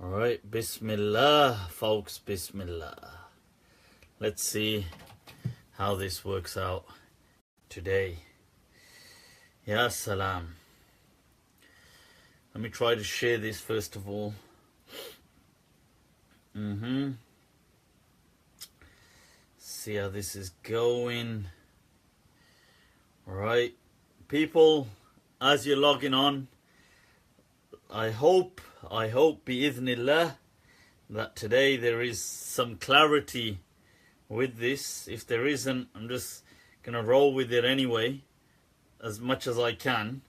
Alright, Bismillah, folks, Bismillah. Let's see how this works out today. Ya salam. Let me try to share this first of all. See how this is going. Alright, people, as you're logging on, I hope, bi'idhnillah, that today there is some clarity with this. If there isn't, I'm just going to roll with it anyway, as much as I can.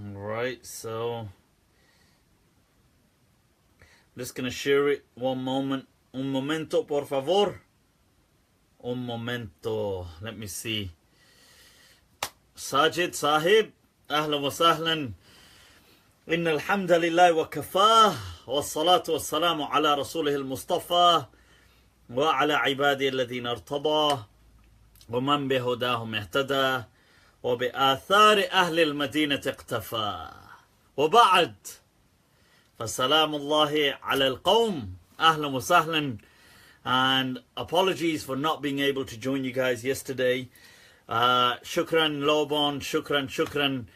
Right, so I'm just going to share it. One moment. Un momento, por favor. Un momento. Let me see. Sajid, Sahib, Ahlan wa Sahlan. Inna alhamdulillah wa kafah. Wa salatu wa salamu ala rasulih al-Mustafa. Wa ala ibadi alladhina irtada. Wa man bihudahum ihtada. Wa bi athari ahli al-Madinah iqtafa. Wa ba'd. فسلام الله على القوم. Ahlan wa Sahlan. And apologies for not being able to join you guys yesterday. Shukran, Lobon, shukran.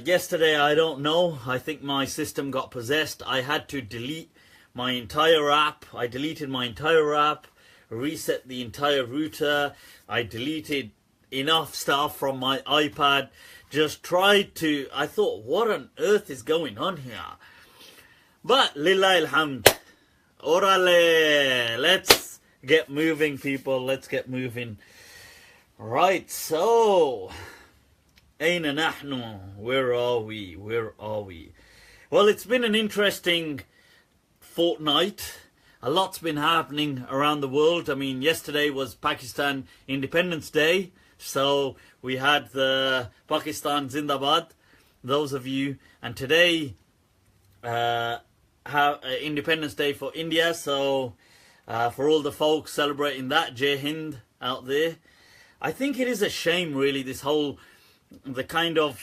Yesterday, I don't know. I think my system got possessed. I had to delete my entire app. I deleted my entire app, reset the entire router. I deleted enough stuff from my iPad. Just tried to... I thought, what on earth is going on here? But, lillahi alhamd. Orale. Let's get moving, people. Let's get moving. Right, so, Aina nahnu? Where are we? Well, it's been an interesting fortnight. A lot's been happening around the world. I mean, yesterday was Pakistan Independence Day. So, we had the Pakistan Zindabad, those of you. And today, Independence Day for India. So, for all the folks celebrating that, Jai Hind out there. I think it is a shame, really, this whole, the kind of,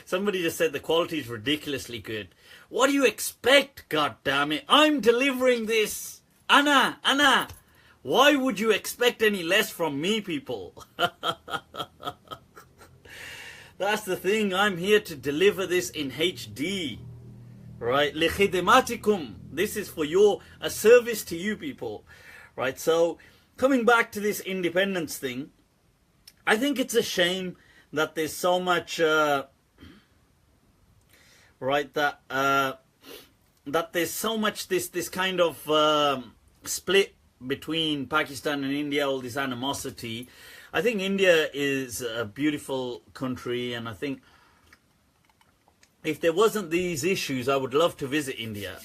somebody just said the quality is ridiculously good. What do you expect, God damn it? I'm delivering this. Anna. Why would you expect any less from me, people? That's the thing. I'm here to deliver this in HD. Right? لِخِدْمَاتِكُمْ. This is for a service to you people. Right, so coming back to this independence thing, I think it's a shame that there's so much, that there's so much this kind of split between Pakistan and India, all this animosity. I think India is a beautiful country, and I think if there wasn't these issues, I would love to visit India.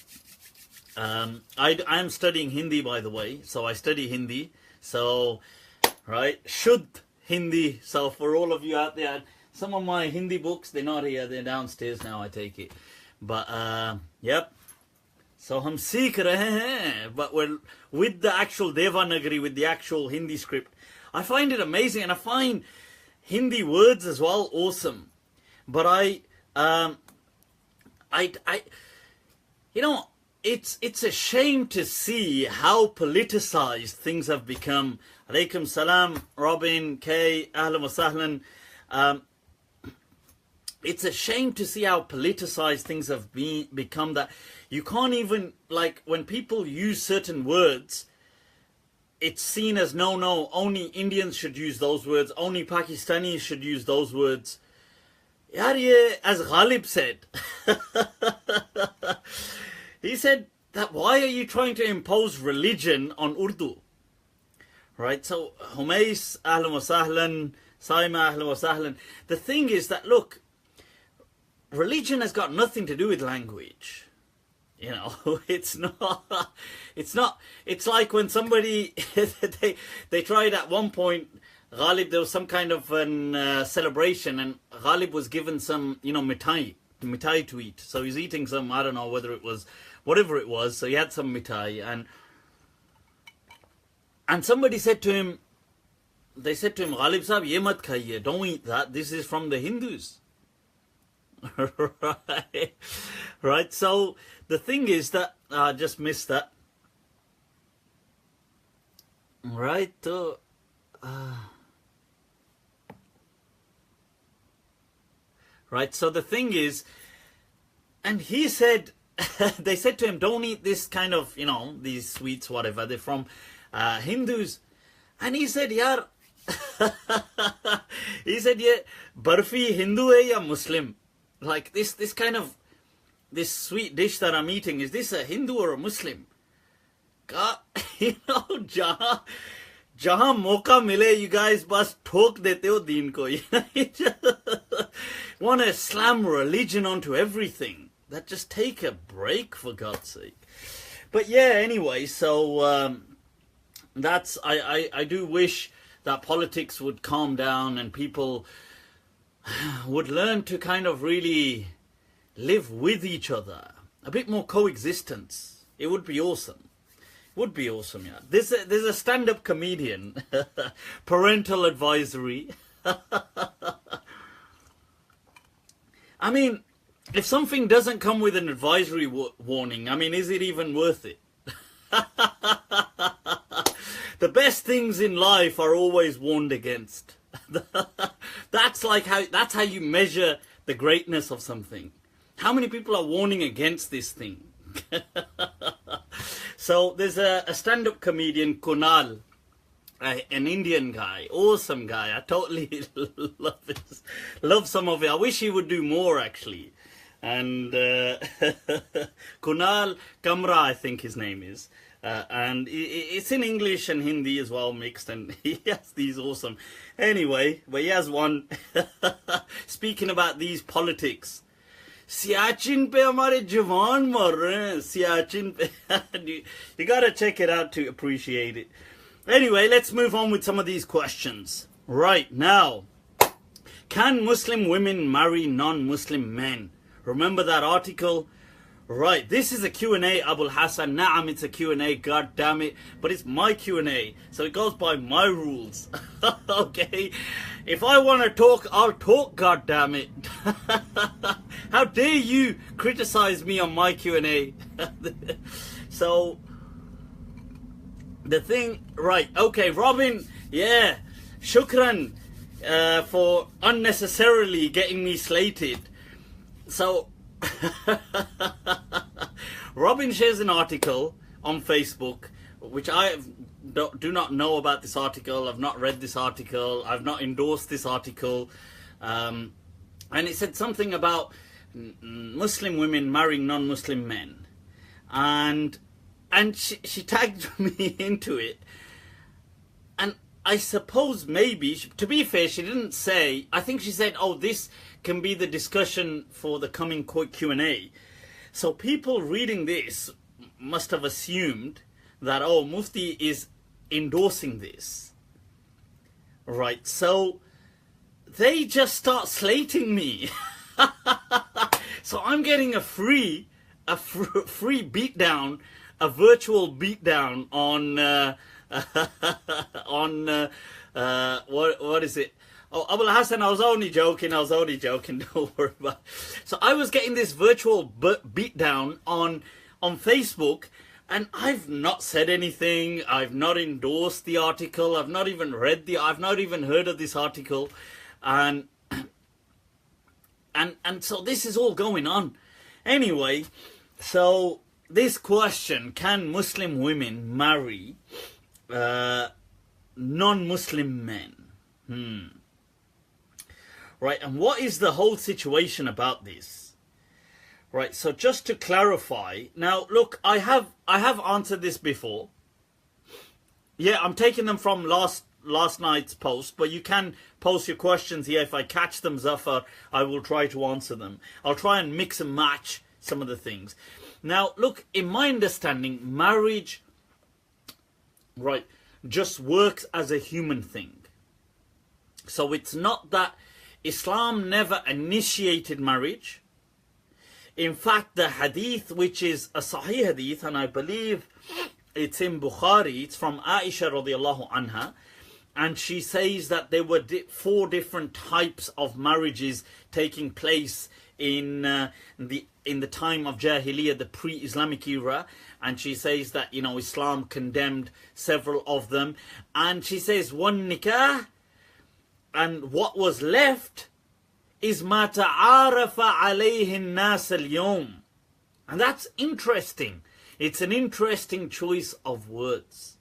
I'm studying Hindi, by the way, so I study Hindi. So, right, Shuddh Hindi. So for all of you out there, some of my Hindi books, they're not here, they're downstairs now, I take it. But, yep. So, hum seekh rahe hain, but we're with the actual Devanagari, with the actual Hindi script. I find it amazing, and I find Hindi words as well awesome. But you know, it's a shame to see how politicized things have become. Alaikum salam, Robin, Kay, Ahlan wa Sahlan. It's a shame to see how politicized things have become, that you can't even, like, when people use certain words, it's seen as no, only Indians should use those words, only Pakistanis should use those words. Yaar, ye, as Ghalib said, he said that why are you trying to impose religion on Urdu? Right, so Humais, Ahlan wa Sahlan, Saima, Ahlan wa Sahlan. The thing is that, look, religion has got nothing to do with language. You know, it's like when somebody, they tried at one point, Ghalib, there was some kind of an celebration, and Ghalib was given some, mithai to eat. So he's eating some, I don't know whether it was, whatever it was, so he had some mithai, and somebody said to him, they said to him, Ghalib Sahib, ye mat khaiye, don't eat that, this is from the Hindus. Right? Right, so the thing is that, I just missed that. Right, right, so the thing is, and he said, they said to him, don't eat this kind of, you know, these sweets, whatever, they're from Hindus. And he said, yaar, he said, yeah, barfi Hindu hai ya Muslim? Like this kind of, this sweet dish that I'm eating, is this a Hindu or a Muslim? You know, jahan mauka mile, you guys bas thok dete ho deen ko. You just want to slam religion onto everything. That just take a break, for God's sake. But yeah, anyway, so that's, I do wish that politics would calm down and people would learn to kind of really live with each other. A bit more coexistence. It would be awesome. Would be awesome, yeah. There's a stand-up comedian, parental advisory. I mean, if something doesn't come with an advisory warning, I mean, is it even worth it? The best things in life are always warned against. That's how you measure the greatness of something. How many people are warning against this thing? So there's a stand-up comedian, Kunal, an Indian guy, awesome guy. I totally love some of it. I wish he would do more, actually. And Kunal Kamra, I think his name is. And it's in English and Hindi as well, mixed, and he has these awesome. Anyway, but he has one speaking about these politics. Siachin pe hamare jawan mar rahe hain, Siachin pe. You gotta check it out to appreciate it. Anyway, let's move on with some of these questions. Right, now, can Muslim women marry non-Muslim men? Remember that article? Right, this is a Q&A, Abul Hassan. Naam, it's a Q&A, god damn it. But it's my Q&A, so it goes by my rules. Okay? If I want to talk, I'll talk, god damn it. How dare you criticize me on my Q&A? So, the thing, right, okay, Robin, yeah, shukran for unnecessarily getting me slated. So, Robin shares an article on Facebook, which I do not know about this article. I've not read this article. I've not endorsed this article. And it said something about Muslim women marrying non-Muslim men. And she tagged me into it. And I suppose maybe, to be fair, she didn't say, I think she said, oh, this can be the discussion for the coming Q&A. So people reading this must have assumed that, oh, Mufti is endorsing this. Right, so they just start slating me. So I'm getting a free beatdown, a virtual beatdown on what is it? Oh, Abul Hassan, I was only joking, don't worry about it. So I was getting this virtual beatdown on Facebook, and I've not said anything, I've not endorsed the article, I've not even I've not even heard of this article, and so this is all going on. Anyway, so this question, can Muslim women marry non-Muslim men? Right, and what is the whole situation about this? Right, so just to clarify, now look, I have answered this before. Yeah, I'm taking them from last night's post, but you can post your questions here. If I catch them, Zafar, I will try to answer them. I'll try and mix and match some of the things. Now, look, in my understanding, marriage, right, just works as a human thing. So it's not that Islam never initiated marriage. In fact, the hadith, which is a Sahih hadith, and I believe it's in Bukhari, it's from Aisha radiallahu anha, and she says that there were 4 different types of marriages taking place in the time of Jahiliyyah, the pre-Islamic era. And she says that, you know, Islam condemned several of them. And she says, one nikah, and what was left is ma ta'arafa alayhi an-nas al-yawm. And that's interesting. It's an interesting choice of words.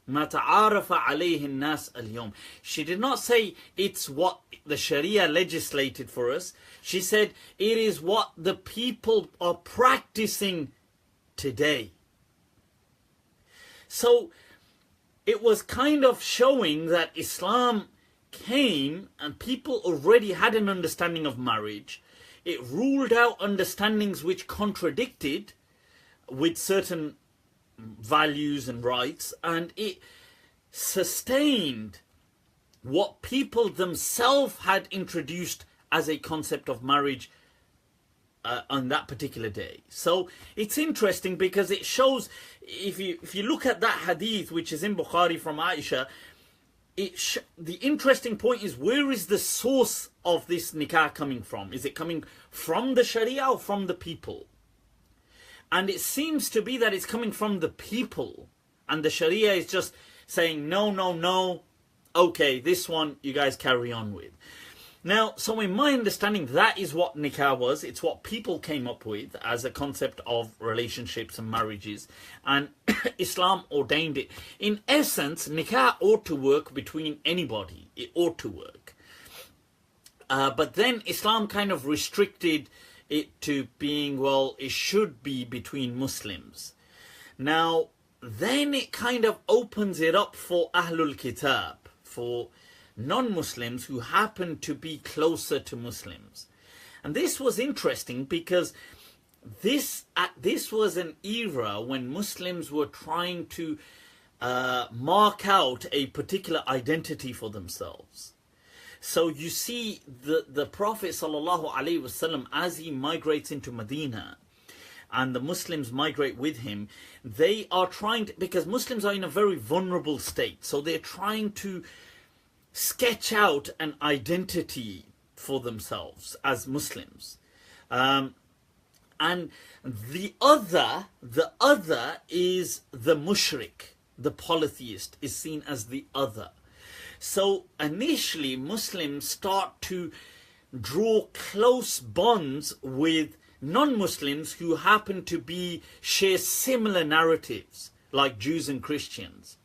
Ma ta'arafa alayhi an-nas al-yawm. She did not say it's what the Sharia legislated for us. She said it is what the people are practicing today. So it was kind of showing that Islam came and people already had an understanding of marriage. It ruled out understandings which contradicted with certain values and rights, and it sustained what people themselves had introduced as a concept of marriage on that particular day. So it's interesting because it shows, if you look at that hadith which is in Bukhari from Aisha, the interesting point is, where is the source of this nikah coming from? Is it coming from the Sharia or from the people? And it seems to be that it's coming from the people, and the Sharia is just saying no, no, no, okay, this one you guys carry on with. Now, so in my understanding, that is what nikah was. It's what people came up with as a concept of relationships and marriages, and Islam ordained it. In essence, nikah ought to work between anybody. It ought to work. But then Islam kind of restricted it to being, well, it should be between Muslims. Now, then it kind of opens it up for Ahlul Kitab, for non-Muslims who happen to be closer to Muslims. And this was interesting because this was an era when Muslims were trying to mark out a particular identity for themselves. So you see the Prophet ﷺ, as he migrates into Medina and the Muslims migrate with him, they are trying to, because Muslims are in a very vulnerable state, so they're trying to sketch out an identity for themselves as Muslims. And the other is the mushrik, the polytheist, is seen as the other. So initially Muslims start to draw close bonds with non-Muslims who happen to share similar narratives, like Jews and Christians,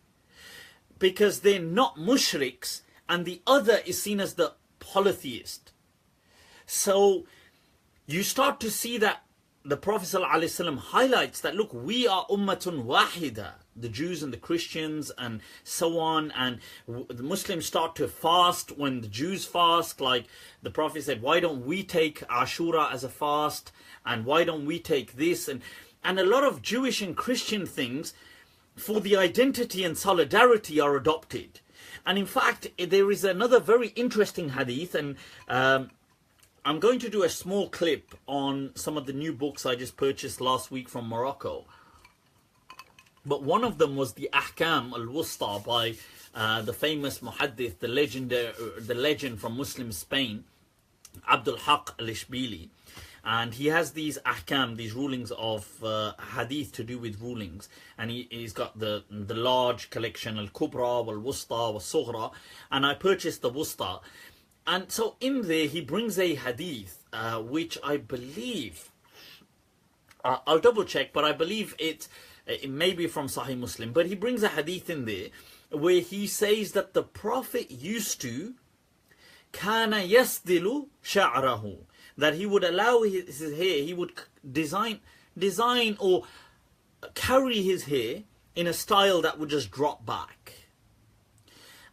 because they're not mushriks, and the other is seen as the polytheist. So you start to see that the Prophet ﷺ highlights that, look, we are ummatun wahida, the Jews and the Christians and so on, and the Muslims start to fast when the Jews fast. Like the Prophet said, why don't we take Ashura as a fast, and why don't we take this, and a lot of Jewish and Christian things for the identity and solidarity are adopted. And in fact, there is another very interesting hadith, and I'm going to do a small clip on some of the new books I just purchased last week from Morocco. But one of them was the Ahkam al-Wusta by the famous muhaddith, the legend from Muslim Spain, Abdul Haq al-Ishbili. And he has these ahkam, these rulings of hadith to do with rulings. And he's got the large collection, al-Kubra, wal-Wusta, wal-Sughra. And I purchased the Wusta. And so in there he brings a hadith, which I believe, I'll double check, but I believe it may be from Sahih Muslim. But he brings a hadith in there where he says that the Prophet used to, kana yasdilu sha'rahu, that he would allow his hair, he would design or carry his hair in a style that would just drop back.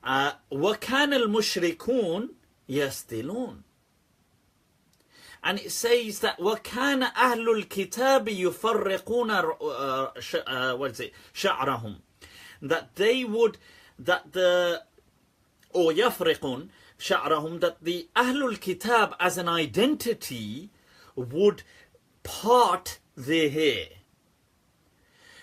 وَكَانَ الْمُشْرِكُونَ يَسْتِلُونَ. And it says that وَكَانَ أَهْلُ الْكِتَابِ يُفَرِّقُونَ شَعْرَهُم. That they would, or يَفْرِقُونَ شَعْرَهُم, that the Ahlul Kitab as an identity would part their hair.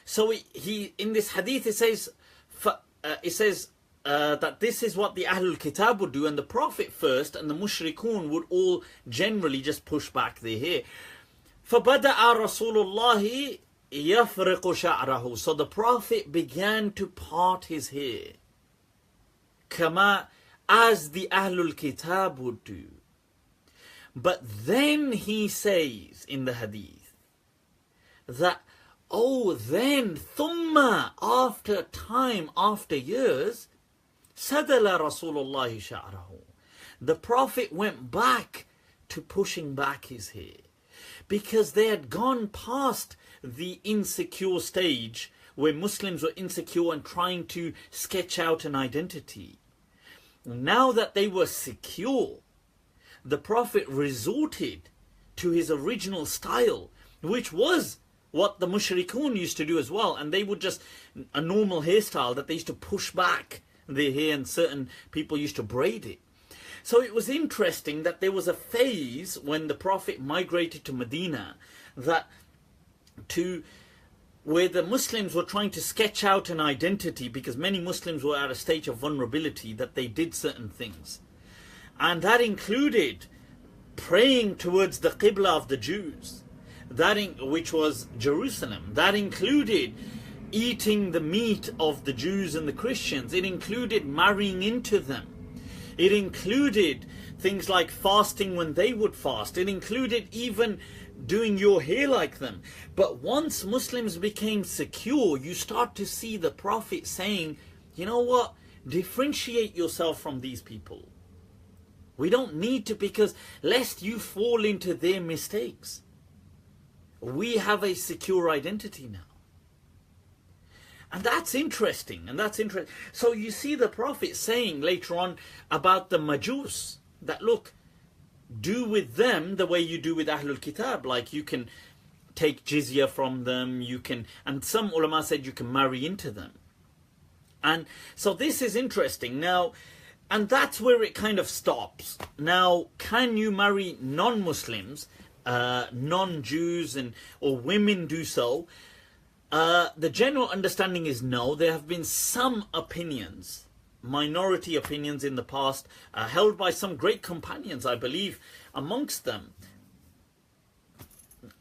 So he in this hadith it says that this is what the Ahlul Kitab would do, and the Prophet first and the Mushrikun would all generally just push back their hair. فَبَدَأَ رَسُولُ اللَّهِ يَفْرِقُ شَعْرَهُ. So the Prophet began to part his hair, as the Ahlul Kitab would do. But then he says in the Hadith that, then ثُمَّ, after time, after years, Sadl Rasulullah sha'rahu. The Prophet went back to pushing back his hair, because they had gone past the insecure stage where Muslims were insecure and trying to sketch out an identity. Now that they were secure, the Prophet resorted to his original style, which was what the mushrikun used to do as well, and they would just, a normal hairstyle that they used to push back their hair, and certain people used to braid it. So it was interesting that there was a phase when the Prophet migrated to Medina where the Muslims were trying to sketch out an identity, because many Muslims were at a stage of vulnerability, that they did certain things. And that included praying towards the Qibla of the Jews, which was Jerusalem. That included eating the meat of the Jews and the Christians. It included marrying into them. It included things like fasting when they would fast. It included even doing your hair like them. But once Muslims became secure, you start to see the Prophet saying, you know what, differentiate yourself from these people. We don't need to, because lest you fall into their mistakes. We have a secure identity now. And that's interesting. So you see the Prophet saying later on about the Majus, that look, do with them the way you do with Ahlul Kitab. Like you can take jizya from them, and some ulama said you can marry into them. And so this is interesting. Now, and that's where it kind of stops. Now, can you marry non-Muslims, non-Jews, or women do so? The general understanding is no. There have been some opinions, minority opinions in the past, held by some great companions, I believe. Amongst them,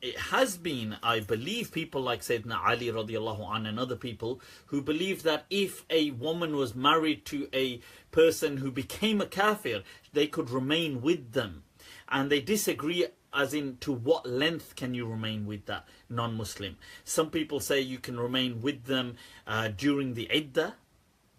it has been, I believe, people like Sayyidina Ali radiallahu anhu and other people who believe that if a woman was married to a person who became a kafir, they could remain with them. And they disagree as in to what length can you remain with that non-Muslim. Some people say you can remain with them during the iddah,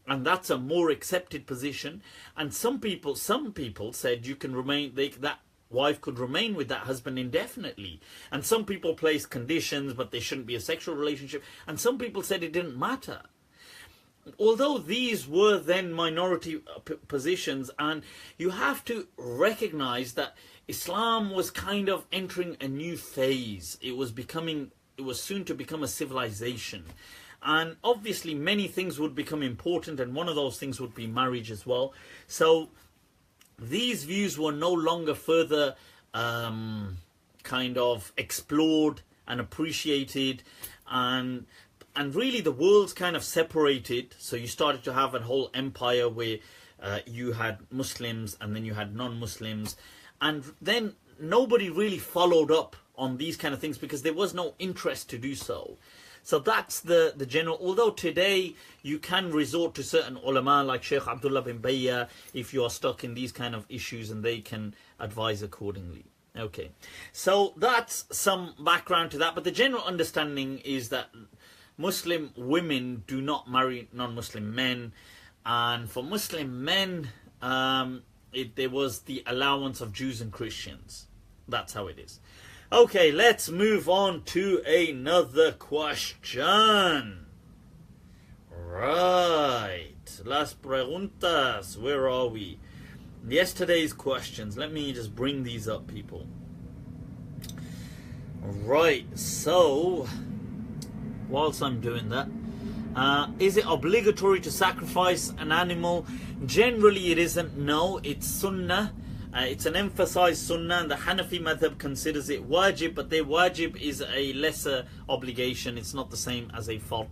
and that's a more accepted position. And some people said you can remain, that wife could remain with that husband indefinitely. And some people placed conditions, but there shouldn't be a sexual relationship. And some people said it didn't matter. Although these were then minority positions, and you have to recognize that Islam was kind of entering a new phase. It was soon to become a civilization. And obviously many things would become important, and one of those things would be marriage as well. So these views were no longer further kind of explored and appreciated, and really the world's kind of separated. So you started to have a whole empire where you had Muslims and then you had non-Muslims, and then nobody really followed up on these kind of things because there was no interest to do so. So that's the general. Although today you can resort to certain ulama like Sheikh Abdullah bin Bayya if you are stuck in these kind of issues, and they can advise accordingly. Okay, so that's some background to that. But the general understanding is that Muslim women do not marry non-Muslim men, and for Muslim men there was the allowance of Jews and Christians. That's how it is. Okay, let's move on to another question. Right, las preguntas. Where are we? Yesterday's questions. Let me just bring these up, people. Right, so whilst I'm doing that, is it obligatory to sacrifice an animal? Generally it isn't. No, it's sunnah. It's an emphasized sunnah, and the Hanafi madhab considers it wajib, but their wajib is a lesser obligation. It's not the same as a fard.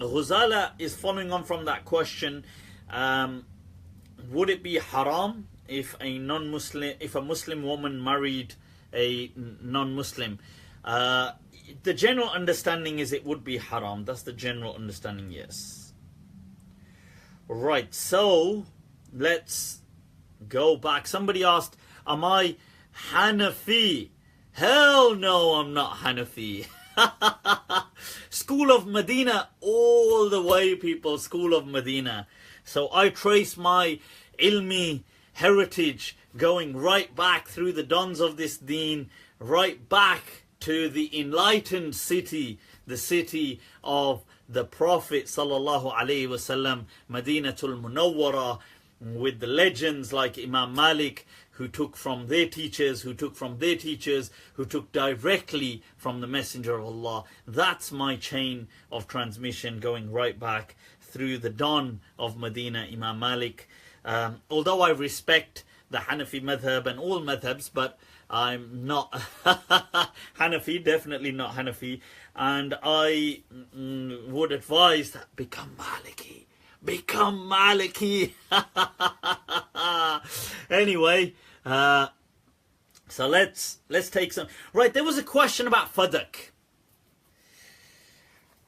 Ghazala is following on from that question. Would it be haram if a Muslim woman married a non-Muslim? The general understanding is it would be haram. That's the general understanding, yes. Right, so let's go back. Somebody asked, am I Hanafi? Hell no, I'm not Hanafi. School of Medina all the way, people. School of Medina. So I trace my ilmi heritage going right back through the dons of this deen, right back to the enlightened city, the city of the Prophet sallallahu alaihi wasallam, Madinatul Munawwara, with the legends like Imam Malik, who took from their teachers, who took from their teachers, who took directly from the Messenger of Allah. That's my chain of transmission going right back through the dawn of Medina, Imam Malik. Although I respect the Hanafi madhab and all madhabs, but I'm not Hanafi, definitely not Hanafi. And I would advise that become Maliki. Become Maliki. Anyway, so let's take some. Right, there was a question about Fadak.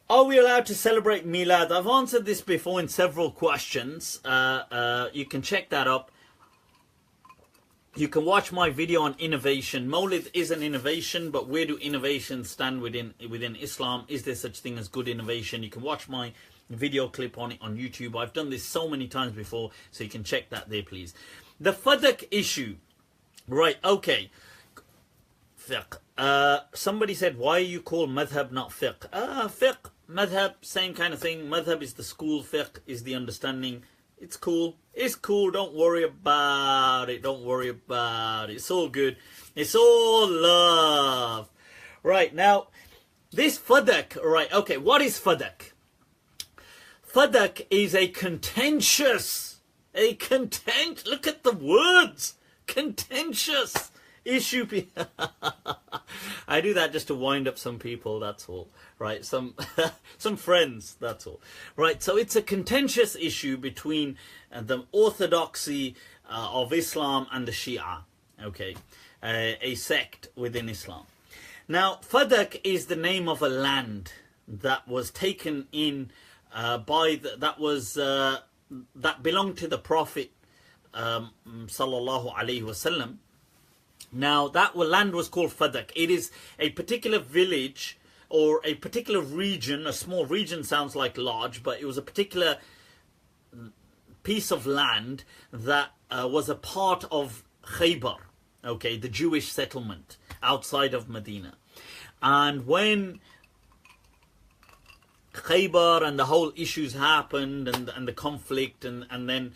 Are we allowed to celebrate Milad? I've answered this before in several questions. You can check that up. You can watch my video on innovation. Mawlid is an innovation, but where do innovations stand within Islam? Is there such thing as good innovation? You can watch my video clip on it on YouTube. I've done this so many times before, so you can check that there, please. The Fadak issue. Right, okay. Fiqh. Somebody said, why you call madhab not fiqh? Fiqh, madhab, same kind of thing. Madhab is the school, fiqh is the understanding. It's cool. It's cool. Don't worry about it. Don't worry about it. It's all good. It's all love. Right, now, this Fadak, right, okay, what is Fadak? Fadak is a contentious, look at the words, contentious issue. I do that just to wind up some people, that's all. Right, some friends, that's all. Right, so it's a contentious issue between the orthodoxy of Islam and the Shia, okay, a sect within Islam. Now, Fadak is the name of a land that was taken in that belonged to the Prophet sallallahu alaihi wasallam. Now that land was called Fadak. It is a particular village or a particular region. A small region sounds like large, but it was a particular piece of land that was a part of Khaybar, okay, the Jewish settlement outside of Medina. And when Khaybar and the whole issues happened and the conflict and then,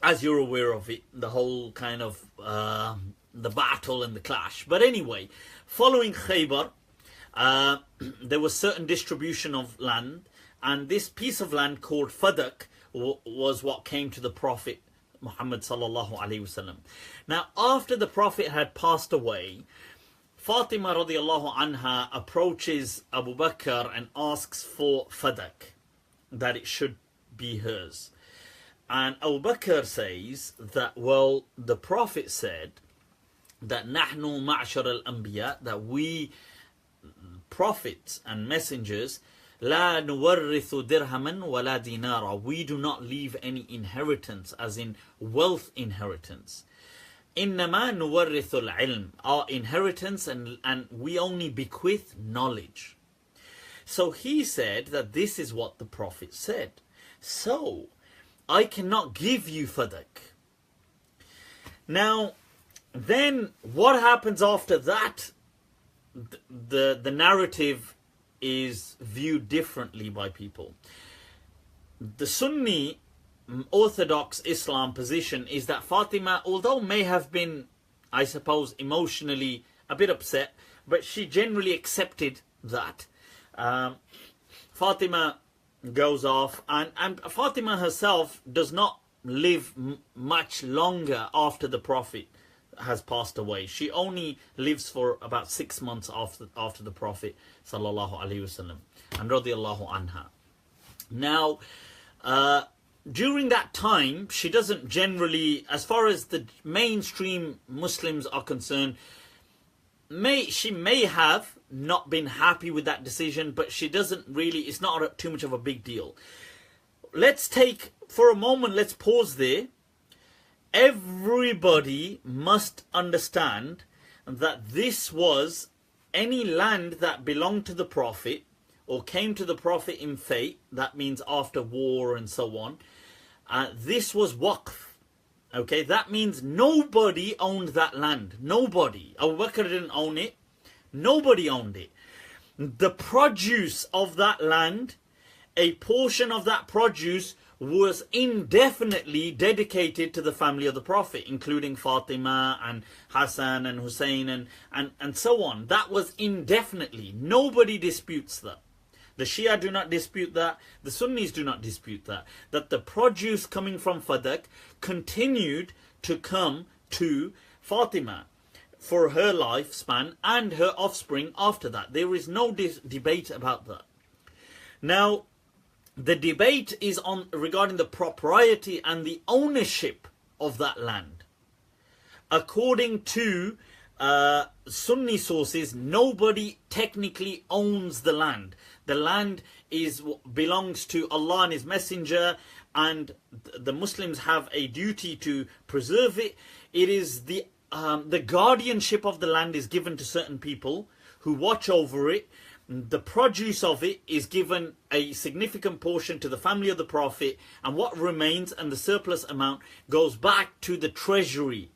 as you're aware of it, the whole kind of the battle and the clash. But anyway, following Khaybar, there was certain distribution of land, and this piece of land called Fadak was what came to the Prophet Muhammad sallallahu alaihi wasallam. Now, after the Prophet had passed away, Fatima radiallahu anha approaches Abu Bakr and asks for Fadak, that it should be hers. And Abu Bakr says that, well, the Prophet said that nahnu ma'shar al-anbiya, that we prophets and messengers, la nuwarrithu dirhaman wa la dinara, we do not leave any inheritance, as in wealth inheritance. Innama nuwarrithu al-ilm, our inheritance, and we only bequeath knowledge. So he said that this is what the Prophet said. So I cannot give you Fadak. Now, then what happens after that? The narrative is viewed differently by people. The Sunni Orthodox Islam position is that Fatima, although may have been, I suppose, emotionally a bit upset, but she generally accepted that. Fatima goes off, and Fatima herself does not live much longer after the Prophet has passed away. She only lives for about 6 months after the Prophet sallallahu alaihi wasallam, and radiyallahu anha. Now, during that time, she doesn't generally, as far as the mainstream Muslims are concerned, she may have not been happy with that decision, but she doesn't really, it's not too much of a big deal. Let's take, for a moment, let's pause there. Everybody must understand that this was any land that belonged to the Prophet or came to the Prophet in fate, that means after war and so on. This was waqf. Okay, that means nobody owned that land. Nobody. Abu Bakr didn't own it. Nobody owned it. The produce of that land, a portion of that produce was indefinitely dedicated to the family of the Prophet, including Fatima and Hassan and Hussein and so on. That was indefinitely. Nobody disputes that. The Shia do not dispute that. The Sunnis do not dispute that. That the produce coming from Fadak continued to come to Fatima for her lifespan and her offspring after that. There is no debate about that. Now, the debate is on regarding the propriety and the ownership of that land. According to Sunni sources, nobody technically owns the land. The land belongs to Allah and His Messenger, and the Muslims have a duty to preserve it. It is the guardianship of the land is given to certain people who watch over it. The produce of it is given a significant portion to the family of the Prophet, and what remains and the surplus amount goes back to the treasury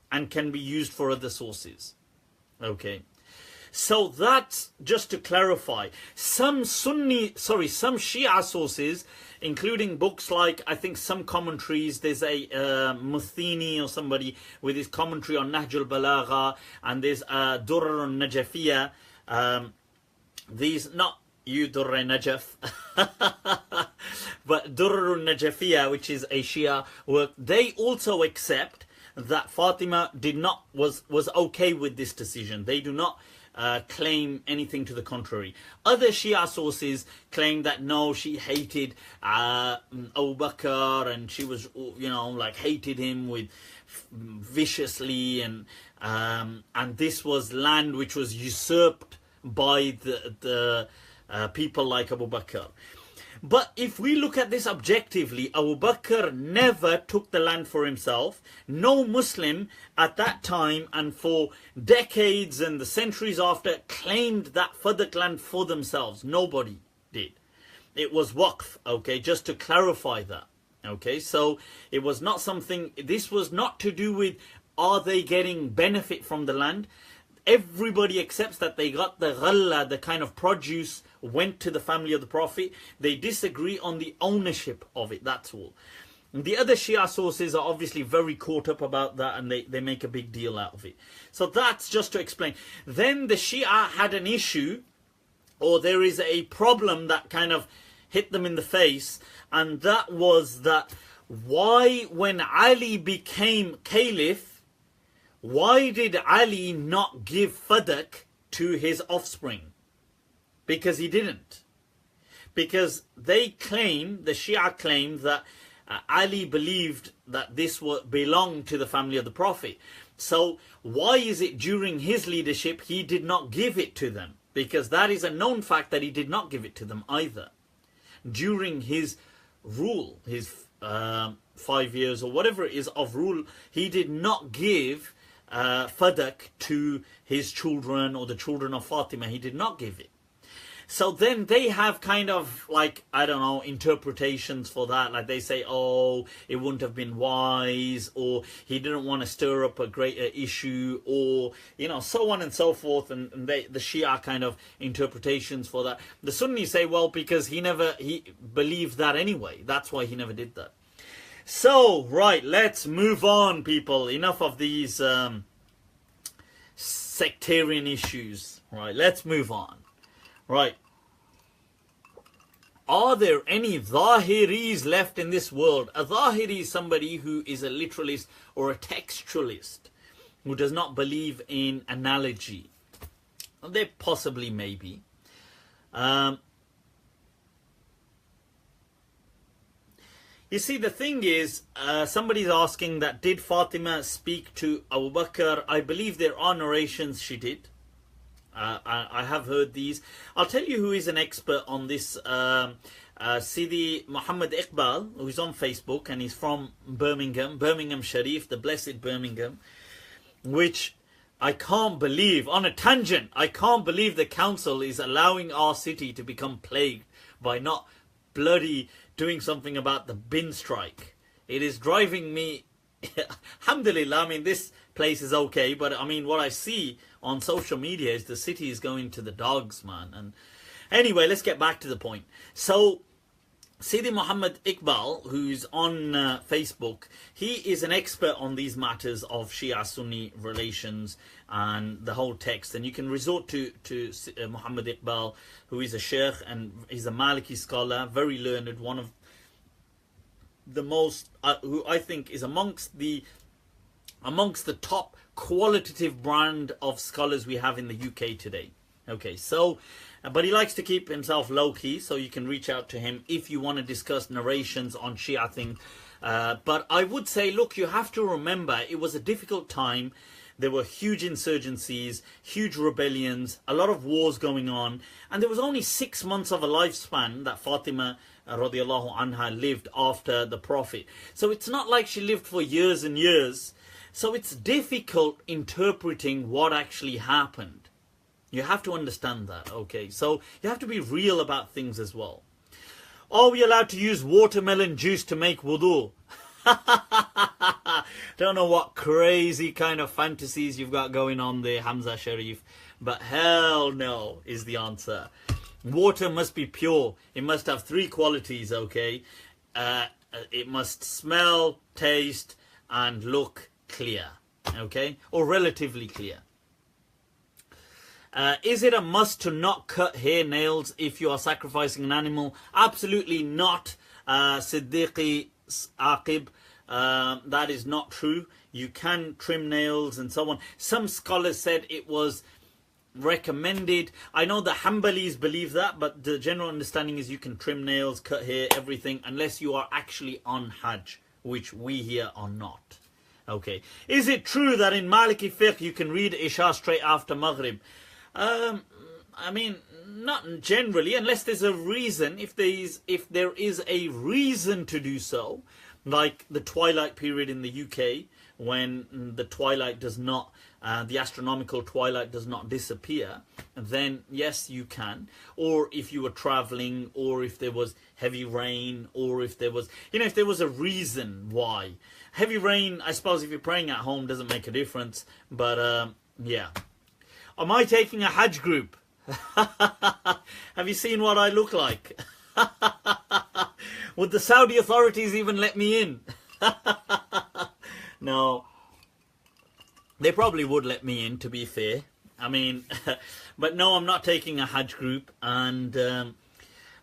and can be used for other sources. Okay, so that's just to clarify. Some Shia sources, including books like, I think, some commentaries. There's a Muthini or somebody with his commentary on Nahj al-Balagha, and there's Durar al-Najafiyya. These, not you Durr Najaf, but Durr al-Najafiyya, which is a Shia work. They also accept that Fatima was okay with this decision. They do not claim anything to the contrary. Other Shia sources claim that no, she hated Abu Bakr, and she was, hated him with viciously, and this was land which was usurped by the people like Abu Bakr. But if we look at this objectively, Abu Bakr never took the land for himself. No Muslim at that time and for decades and the centuries after claimed that Fadak land for themselves. Nobody did. It was waqf, okay, just to clarify that. Okay, so it was not something, this was not to do with are they getting benefit from the land. Everybody accepts that they got the ghalla, the kind of produce went to the family of the Prophet. They disagree on the ownership of it, that's all. The other Shia sources are obviously very caught up about that, and they make a big deal out of it. So that's just to explain. Then the Shia had an issue, or there is a problem that kind of hit them in the face, and that was that why, when Ali became caliph, why did Ali not give Fadak to his offspring? Because he didn't. Because they claim, the Shia claim, that Ali believed that this belonged to the family of the Prophet. So why is it during his leadership he did not give it to them? Because that is a known fact that he did not give it to them either. During his rule, his 5 years or whatever it is of rule, he did not give Fadak to his children or the children of Fatima. He did not give it. So then they have kind of like, I don't know, interpretations for that. Like they say, oh, it wouldn't have been wise, or he didn't want to stir up a greater issue, or, so on and so forth. And the Shia kind of interpretations for that. The Sunnis say, well, because he believed that anyway. That's why he never did that. So, right, let's move on, people. Enough of these sectarian issues. Right, let's move on. Right. Are there any Zahiris left in this world? A Zahiri is somebody who is a literalist or a textualist. who does not believe in analogy. There possibly may be. You see, the thing is, somebody's asking that did Fatima speak to Abu Bakr? I believe there are narrations she did. I have heard these. I'll tell you who is an expert on this. Sidi Muhammad Iqbal, who's on Facebook, and he's from Birmingham Sharif, the blessed Birmingham, which I can't believe, on a tangent, I can't believe the council is allowing our city to become plagued by not bloody doing something about the bin strike. It is driving me, alhamdulillah, I mean, this place is okay, but I mean, what I see on social media is the city is going to the dogs, man. And anyway, let's get back to the point. So, Sidi Muhammad Iqbal, who's on Facebook, he is an expert on these matters of Shia-Sunni relations and the whole text. And you can resort to Muhammad Iqbal, who is a sheikh and he's a Maliki scholar, very learned, one of the most, who I think is amongst the top qualitative brand of scholars we have in the UK today. Okay, so, but he likes to keep himself low-key, so you can reach out to him if you want to discuss narrations on Shia things. But I would say, look, you have to remember, it was a difficult time. There were huge insurgencies, huge rebellions, a lot of wars going on. And there was only 6 months of a lifespan that Fatima radiallahu anha lived after the Prophet. So it's not like she lived for years and years. So it's difficult interpreting what actually happened. You have to understand that, okay? So you have to be real about things as well. Are we allowed to use watermelon juice to make wudu? Don't know what crazy kind of fantasies you've got going on there, Hamza Sharif. But hell no is the answer. Water must be pure. It must have 3 qualities, okay? It must smell, taste, and look clear, okay? Or relatively clear. Is it a must to not cut hair nails if you are sacrificing an animal? Absolutely not, Siddiqi Aqib. That is not true. You can trim nails and so on. Some scholars said it was recommended. I know the Hanbalis believe that, but the general understanding is you can trim nails, cut hair, everything, unless you are actually on Hajj, which we here are not. Okay. Is it true that in Maliki fiqh you can read Isha straight after Maghrib? I mean, not generally, unless there's a reason. If there is a reason to do so, like the twilight period in the UK, when the twilight does not, the astronomical twilight does not disappear, then yes, you can. Or if you were traveling, or if there was heavy rain, or if there was, if there was a reason why. Heavy rain, I suppose if you're praying at home doesn't make a difference, but yeah. Am I taking a Hajj group? Have you seen what I look like? Would the Saudi authorities even let me in? No. They probably would let me in, to be fair. I mean, but no, I'm not taking a Hajj group. And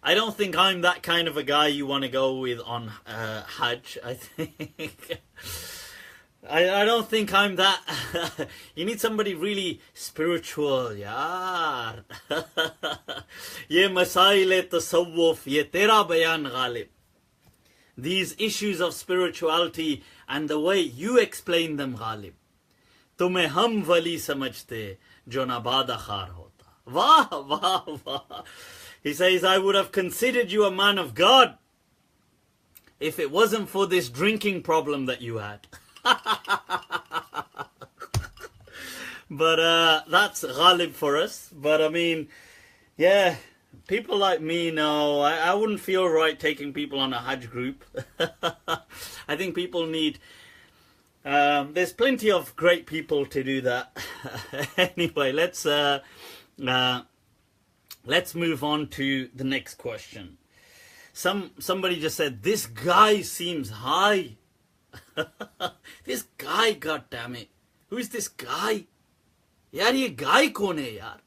I don't think I'm that kind of a guy you want to go with on Hajj. I think... I don't think I'm that. You need somebody really spiritual, yaar. Ye masail tasawwuf, ye tera bayan ghalib. These issues of spirituality and the way you explain them, ghalib. Tumhe hum wali samajhte, jo nabada khar hota. Wah, wah, wah. He says, I would have considered you a man of God if it wasn't for this drinking problem that you had. But that's ghalib for us. But I mean, yeah, people like me, no, I wouldn't feel right taking people on a Hajj group. I think people need, there's plenty of great people to do that. Anyway, let's move on to the next question. Somebody just said, this guy seems high. This guy, god damn it. Who is this guy? Yaar, ye guy kaun hai, yaar?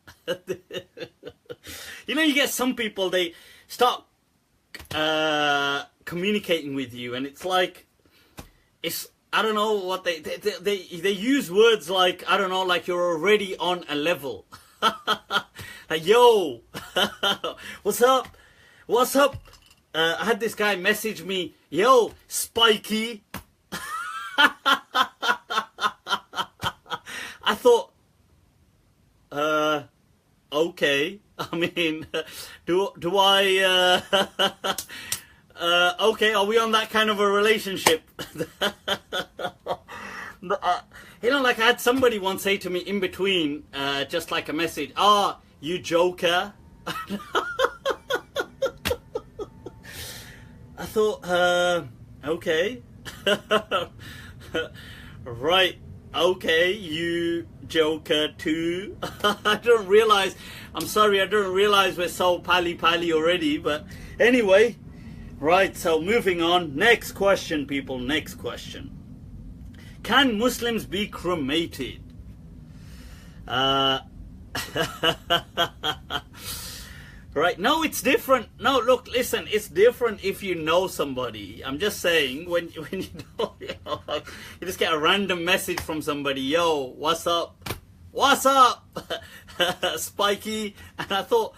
You get some people, they start communicating with you, and it's like, it's I don't know what they use words like, I don't know, like you're already on a level. Like, yo, what's up? What's up? I had this guy message me, yo, spiky. I thought, okay. I mean, do I, okay, are we on that kind of a relationship? You know, like I had somebody once say to me in between, just like a message, you joker. I thought, okay. Right, okay, you joker too. I don't realize, I'm sorry, I don't realize we're so pally already, but anyway. Right, so moving on. Next question, people, next question. Can Muslims be cremated? Right, no, it's different. No, look, listen, it's different if you know somebody. I'm just saying, when you know, you just get a random message from somebody, yo, what's up? What's up? Spiky. And I thought,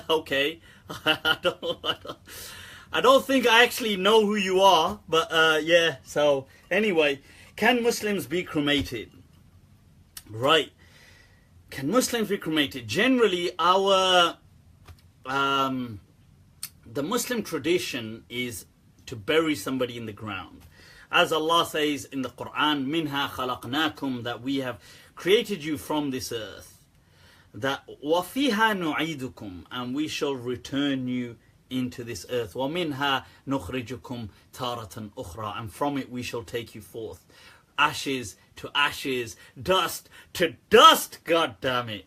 okay. I don't think I actually know who you are, but yeah, so anyway, can Muslims be cremated? Right. Can Muslims be cremated? Generally, our the Muslim tradition is to bury somebody in the ground. As Allah says in the Quran, minha khalaqnakum, that we have created you from this earth. That وَفِيهَا نُعِيدُكُمْ, and we shall return you into this earth. وَمِنْهَا نُخْرِجُكُمْ تَارَةً أُخْرَى, and from it we shall take you forth. Ashes to ashes, dust to dust, god damn it.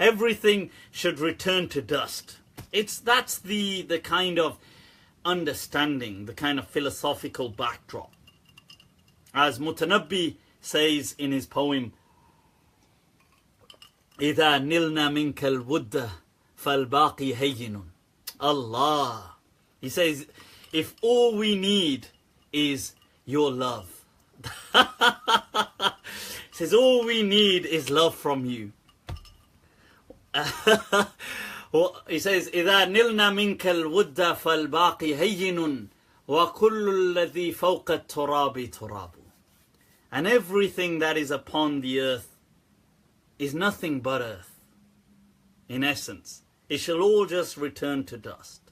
Everything should return to dust. That's the kind of understanding, the kind of philosophical backdrop. As Mutanabbi says in his poem, إذا نلنا منك الود فالباقي هين. Allah. He says, if all we need is your love. He says, all we need is love from you. He says, إذا نلنا منك الود فالباقي هين وكل الذي فوق التراب تراب. And everything that is upon the earth is nothing but earth. In essence, it shall all just return to dust.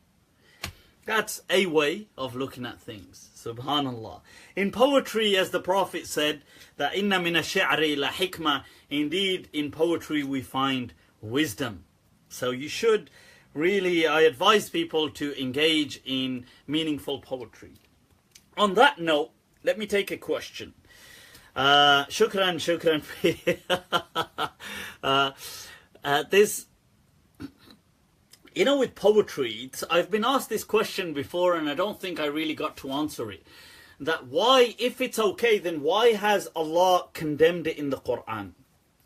That's a way of looking at things. Subhanallah. In poetry, as the Prophet said, that inna min ash-shi'ri la hikmah, indeed in poetry we find wisdom. So you should really, I advise people to engage in meaningful poetry. On that note, let me take a question. Shukran. This, you know, with poetry, I've been asked this question before and I don't think I really got to answer it. That why, if it's okay, then why has Allah condemned it in the Quran?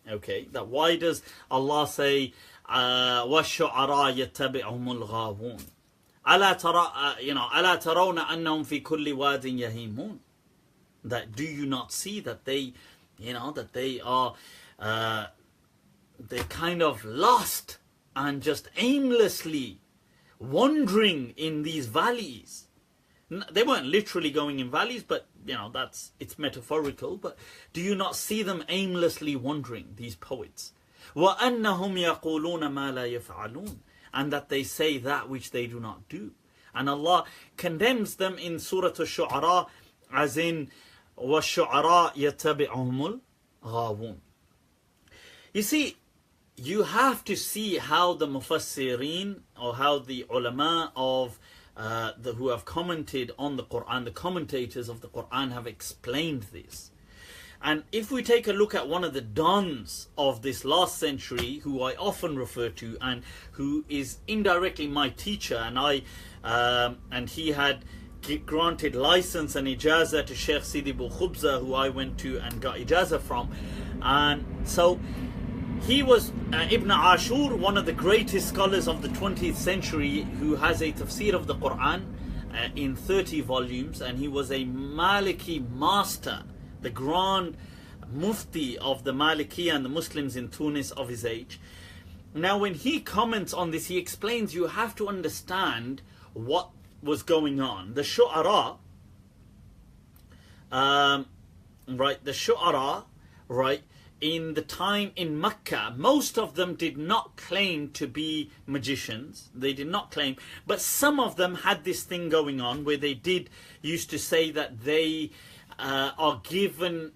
Okay, that why does Allah say, وَالشُّعَرَاء يَتَّبِعُهُمُ الْغَاوُونَ أَلَا تَرَوْنَ أَنَّهُمْ فِي كُلِّ وَادٍ يَهِيمُونَ? That do you not see that they, that they are, they're kind of lost and just aimlessly wandering in these valleys. They weren't literally going in valleys, but it's metaphorical. But do you not see them aimlessly wandering, these poets? وَأَنَّهُمْ يَقُولُونَ مَا لَا يَفْعَلُونَ, and that they say that which they do not do. And Allah condemns them in Surah Al-Shu'ara as in وَالشُّعَرَاء يَتَّبِعُهُمُ الْغَاوُونَ. You see, you have to see how the mufassirin, or how the ulama of who have commented on the Quran, the commentators of the Quran have explained this. And if we take a look at one of the dons of this last century, who I often refer to and who is indirectly my teacher, and he had granted license and ijazah to Sheikh Sidi Bou Khubza, who I went to and got ijazah from. And so he was Ibn Ashur, one of the greatest scholars of the 20th century, who has a tafsir of the Quran. in 30 volumes, and he was a Maliki master, the grand Mufti of the Maliki and the Muslims in Tunis of his age. Now when he comments on this, he explains you have to understand what was going on. The Shu'ara, right, in the time in Mecca, most of them did not claim to be magicians. They did not claim, but some of them had this thing going on where they used to say that they are given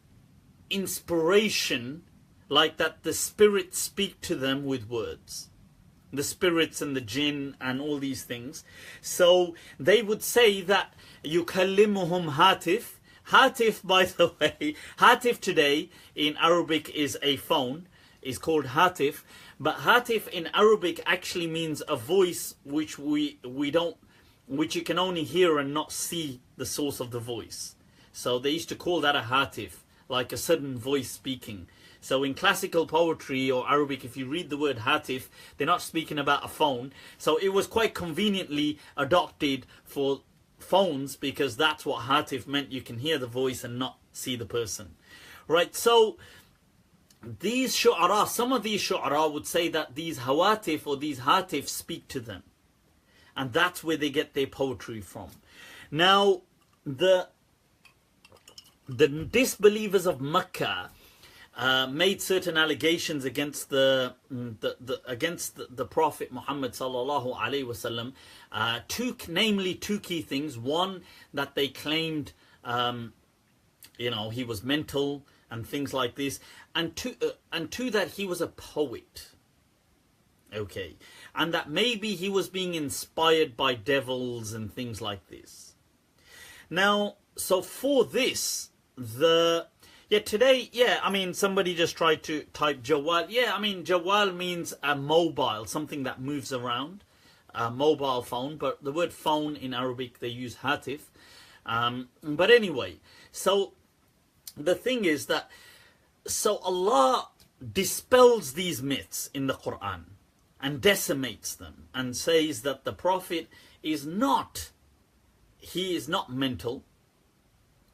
inspiration, like that the spirits speak to them with words. The spirits and the jinn and all these things. So they would say that yukallimuhum hatif. Hatif, by the way, hatif today in Arabic is a phone, is called hatif, but hatif in Arabic actually means a voice which which you can only hear and not see the source of the voice. So they used to call that a hatif, like a sudden voice speaking. So in classical poetry or Arabic, if you read the word hatif, they're not speaking about a phone. So it was quite conveniently adopted for phones, because that's what hatif meant. You can hear the voice and not see the person, right? So these shu'ara, some of these shu'ara would say that these hawatif or these hatif speak to them, and that's where they get their poetry from. Now the disbelievers of Mecca made certain allegations against the Prophet Muhammad sallallahu alaihi wasallam. Namely two key things. One, that they claimed, he was mental and things like this, and two, that he was a poet. Okay, and that maybe he was being inspired by devils and things like this. Now, so for this, somebody just tried to type Jawal. Jawal means a mobile, something that moves around, a mobile phone. But the word phone in Arabic, they use hatif. But anyway, so the thing is that, so Allah dispels these myths in the Quran and decimates them and says that the Prophet is not mental.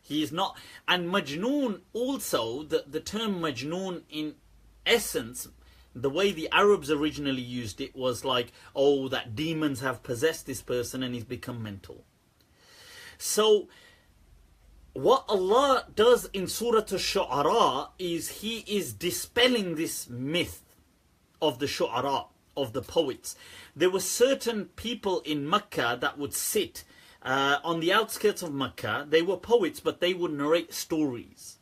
He is not. And Majnoon also, the term Majnoon in essence, the way the Arabs originally used it was like, oh, that demons have possessed this person and he's become mental. So what Allah does in Surah Al-Shu'ara is He is dispelling this myth of the Shu'ara, of the poets. There were certain people in Mecca that would sit on the outskirts of Mecca. They were poets, but they would narrate stories.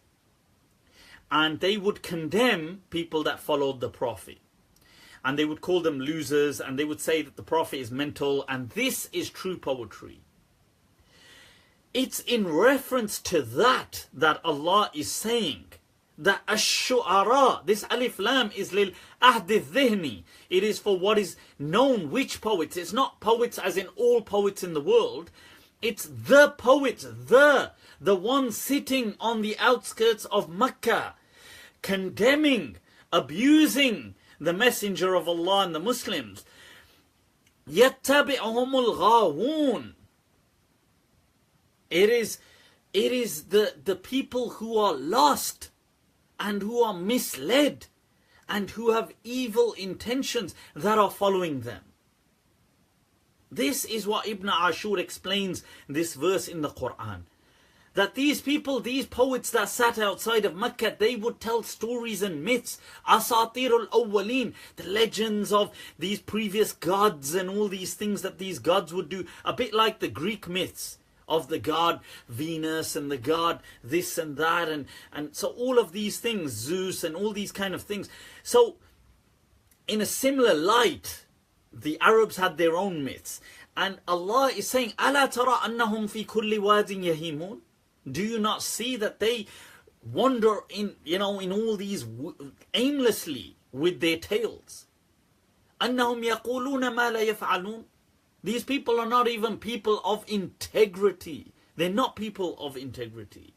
And they would condemn people that followed the Prophet. And they would call them losers, and they would say that the Prophet is mental, and this is true poetry. It's in reference to that Allah is saying that ash-shu'ara, this alif lam is lil ahdi dhihni. It is for what is known, which poets. It's not poets as in all poets in the world. It's the poets, the one sitting on the outskirts of Mecca, condemning, abusing the Messenger of Allah and the Muslims. يَتَّبِعُهُمُ الْغَاوُونَ. It is the people who are lost and who are misled and who have evil intentions that are following them. This is what Ibn Ashur explains this verse in the Quran. That these people, these poets that sat outside of Mecca, they would tell stories and myths. Asatirul awwaleen, the legends of these previous gods and all these things that these gods would do. A bit like the Greek myths of the god Venus and the god this and that. And so all of these things, Zeus and all these kind of things. So in a similar light, the Arabs had their own myths. And Allah is saying, أَلَا تَرَى أَنَّهُمْ فِي كُلِّ وَادٍ يَهِيمُونَ. Do you not see that they wander in all these aimlessly with their tails? أَنَّهُمْ يَقُولُونَ مَا لَا يَفْعَلُونَ. These people are not even people of integrity. They're not people of integrity.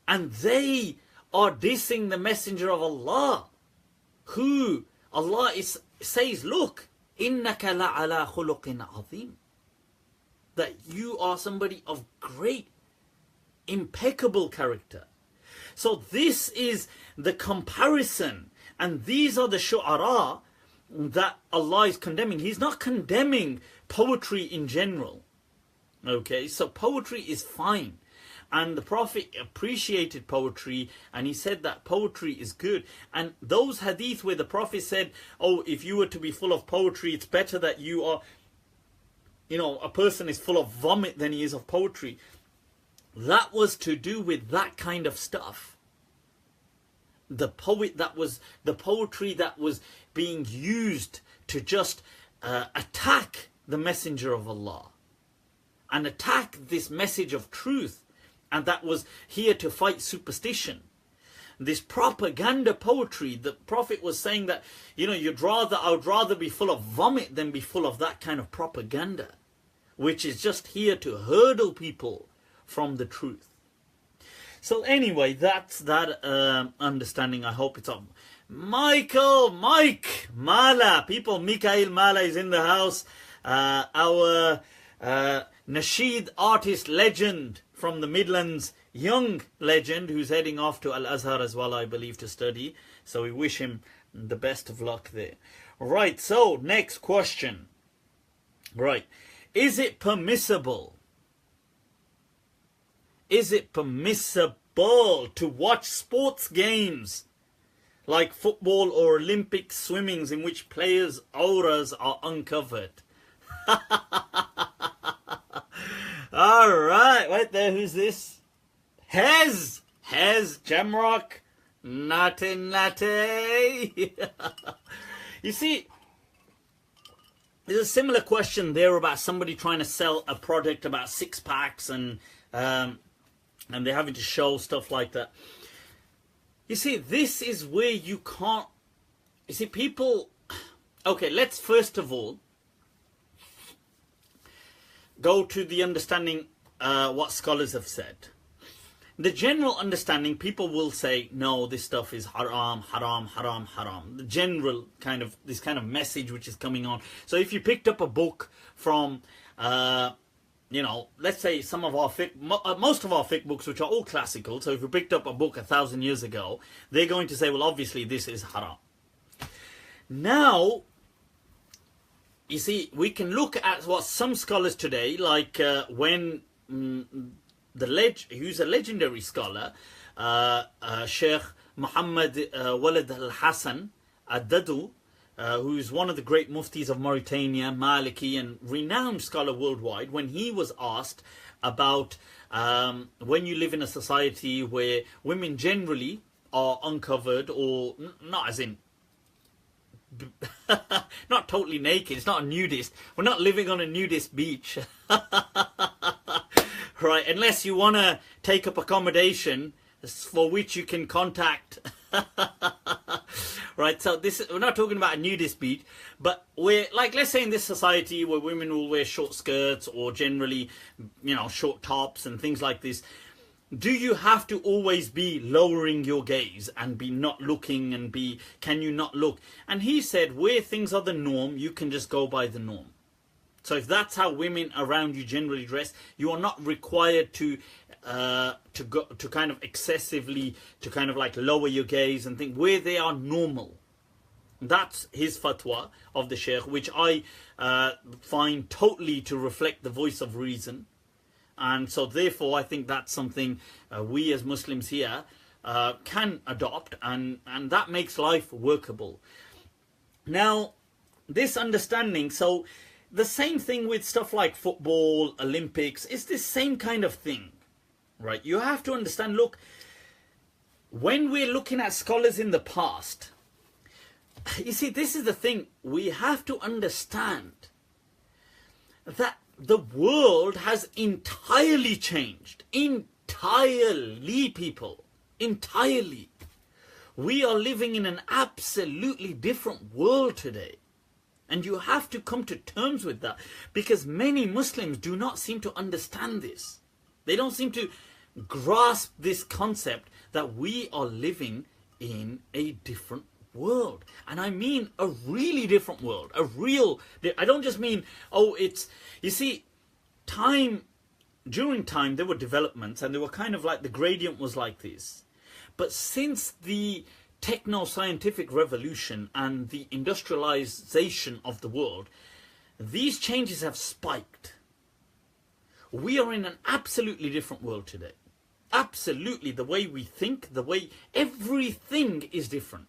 And they are dissing the Messenger of Allah, who Allah says, look, إِنَّكَ لَعَلَى خُلُقٍ عَظِيمٍ. that you are somebody of great, impeccable character. So this is the comparison, and these are the shu'ara that Allah is condemning. He's not condemning poetry in general. Okay, so poetry is fine. And the Prophet appreciated poetry, and he said that poetry is good. And those hadith where the Prophet said, oh, if you were to be full of poetry, it's better that you are, a person is full of vomit than he is of poetry. That was to do with that kind of stuff. The poetry that was being used to just attack the Messenger of Allah and attack this message of truth, and that was here to fight superstition. This propaganda poetry, the Prophet was saying that, I would rather be full of vomit than be full of that kind of propaganda, which is just here to hurdle people from the truth. So anyway, that's that understanding. I hope it's up. Mike Mala, people, Mikhail Mala is in the house. Our Nasheed artist legend from the Midlands, young legend who's heading off to Al-Azhar as well, I believe, to study. So we wish him the best of luck there. Right, so next question. Right, is it permissible? Is it permissible to watch sports games like football or Olympic swimmings in which players' auras are uncovered? All right, right there, who's this? Hez Jamrock, Nate. You see, there's a similar question there about somebody trying to sell a product about 6-packs and they're having to show stuff like that. You see, this is where you can't. You see, people. Okay, let's first of all go to the understanding what scholars have said. The general understanding, people will say, no, this stuff is haram, haram, haram, haram. The general kind of, this kind of message which is coming on. So if you picked up a book from, let's say some of our fiqh, most of our fiqh books, which are all classical. So if you picked up a book 1,000 years ago, they're going to say, well, obviously this is haram. Now, you see, we can look at what some scholars today, like when who's a legendary scholar, Sheikh Muhammad Walid al-Hassan ad-Dadu, who's one of the great muftis of Mauritania, Maliki, and renowned scholar worldwide, when he was asked about when you live in a society where women generally are uncovered, or not as in not totally naked, it's not a nudist, we're not living on a nudist beach, right, unless you want to take up accommodation for which you can contact right, so we're not talking about a nudist beach, but we're like, let's say in this society where women will wear short skirts or generally, short tops and things like this, do you have to always be lowering your gaze and be not looking and can you not look? And he said, where things are the norm, you can just go by the norm. So if that's how women around you generally dress, you are not required to kind of excessively, to kind of like lower your gaze and think, where they are normal. That's his fatwa of the Sheikh, which I find totally to reflect the voice of reason. And so therefore I think that's something we as Muslims here can adopt, and that makes life workable. Now, this understanding, so the same thing with stuff like football, Olympics, it's this same kind of thing, right? You have to understand, look, when we're looking at scholars in the past, you see, this is the thing, we have to understand that the world has entirely changed. Entirely, people. Entirely. We are living in an absolutely different world today. And you have to come to terms with that, because many Muslims do not seem to understand this. They don't seem to grasp this concept that we are living in a different world. And I mean a really different world. I don't just mean, you see, during time there were developments, and they were kind of like the gradient was like this. But since the techno-scientific revolution and the industrialization of the world, these changes have spiked. We are in an absolutely different world today. Absolutely, the way we think, the way everything is different.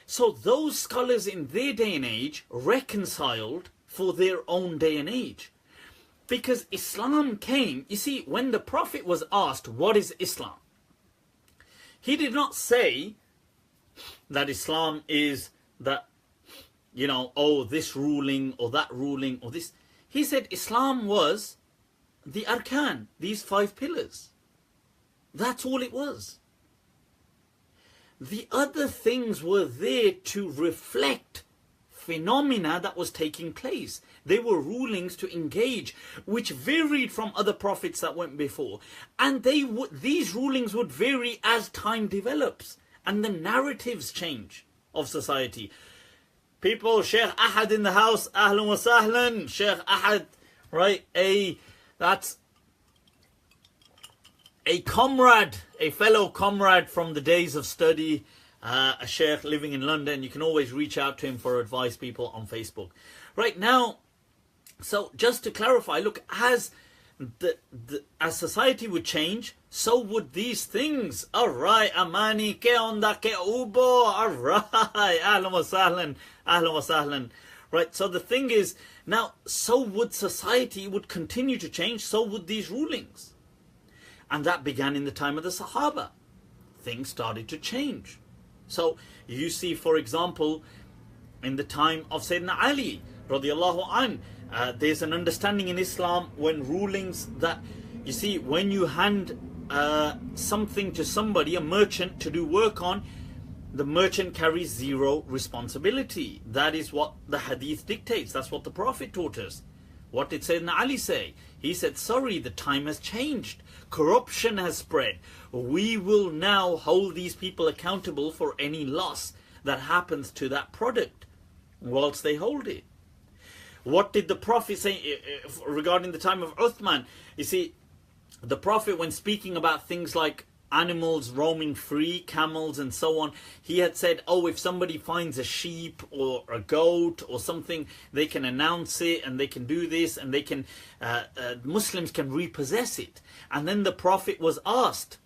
So those scholars in their day and age reconciled for their own day and age. Because Islam came, you see, when the Prophet was asked, what is Islam? He did not say that Islam is that, you know, oh, this ruling or that ruling or this. He said Islam was the arkan, these 5 pillars. That's all it was. The other things were there to reflect phenomena that was taking place. They were rulings to engage, which varied from other prophets that went before. And these rulings would vary as time develops and the narratives change of society. People, Sheikh Ahad in the house, Ahlan wa Sahlan, Sheikh Ahad, right? That's a comrade, a fellow comrade from the days of study, a Sheikh living in London. You can always reach out to him for advice, people, on Facebook. Right now, so just to clarify, look, as society would change, so would these things. Alright, Amani, ke onda, ke ubo, alright, ahlan wa sahlan, ahlan wa sahlan. Right, so the thing is, now, so would society, would continue to change, so would these rulings. And that began in the time of the Sahaba. Things started to change. So, you see, for example, in the time of Sayyidina Ali, radiallahu anh, there's an understanding in Islam when rulings that, you see, when you hand something to somebody, a merchant, to do work on, the merchant carries 0 responsibility. That is what the Hadith dictates. That's what the Prophet taught us. What did Sayyidina Ali say? He said, sorry, the time has changed. Corruption has spread. We will now hold these people accountable for any loss that happens to that product whilst they hold it. What did the Prophet say regarding the time of Uthman? You see, the Prophet, when speaking about things like animals roaming free, camels and so on, he had said, oh, if somebody finds a sheep or a goat or something, they can announce it and they can do this and they can, Muslims can repossess it. And then the Prophet was asked,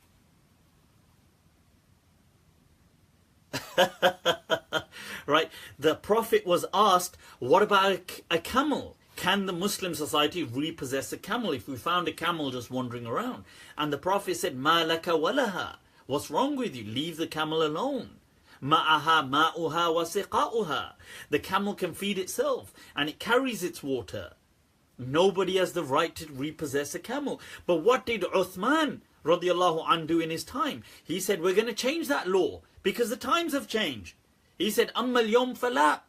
right, the Prophet was asked, what about a camel? Can the Muslim society repossess a camel if we found a camel just wandering around? And the Prophet said, Ma laka walaha. What's wrong with you? Leave the camel alone. Ma'aha ma'uha wa siqa'uha. The camel can feed itself and it carries its water. Nobody has the right to repossess a camel. But what did Uthman radiallahu anh do in his time? He said, we're going to change that law because the times have changed. He said, Amma al-yawm fala.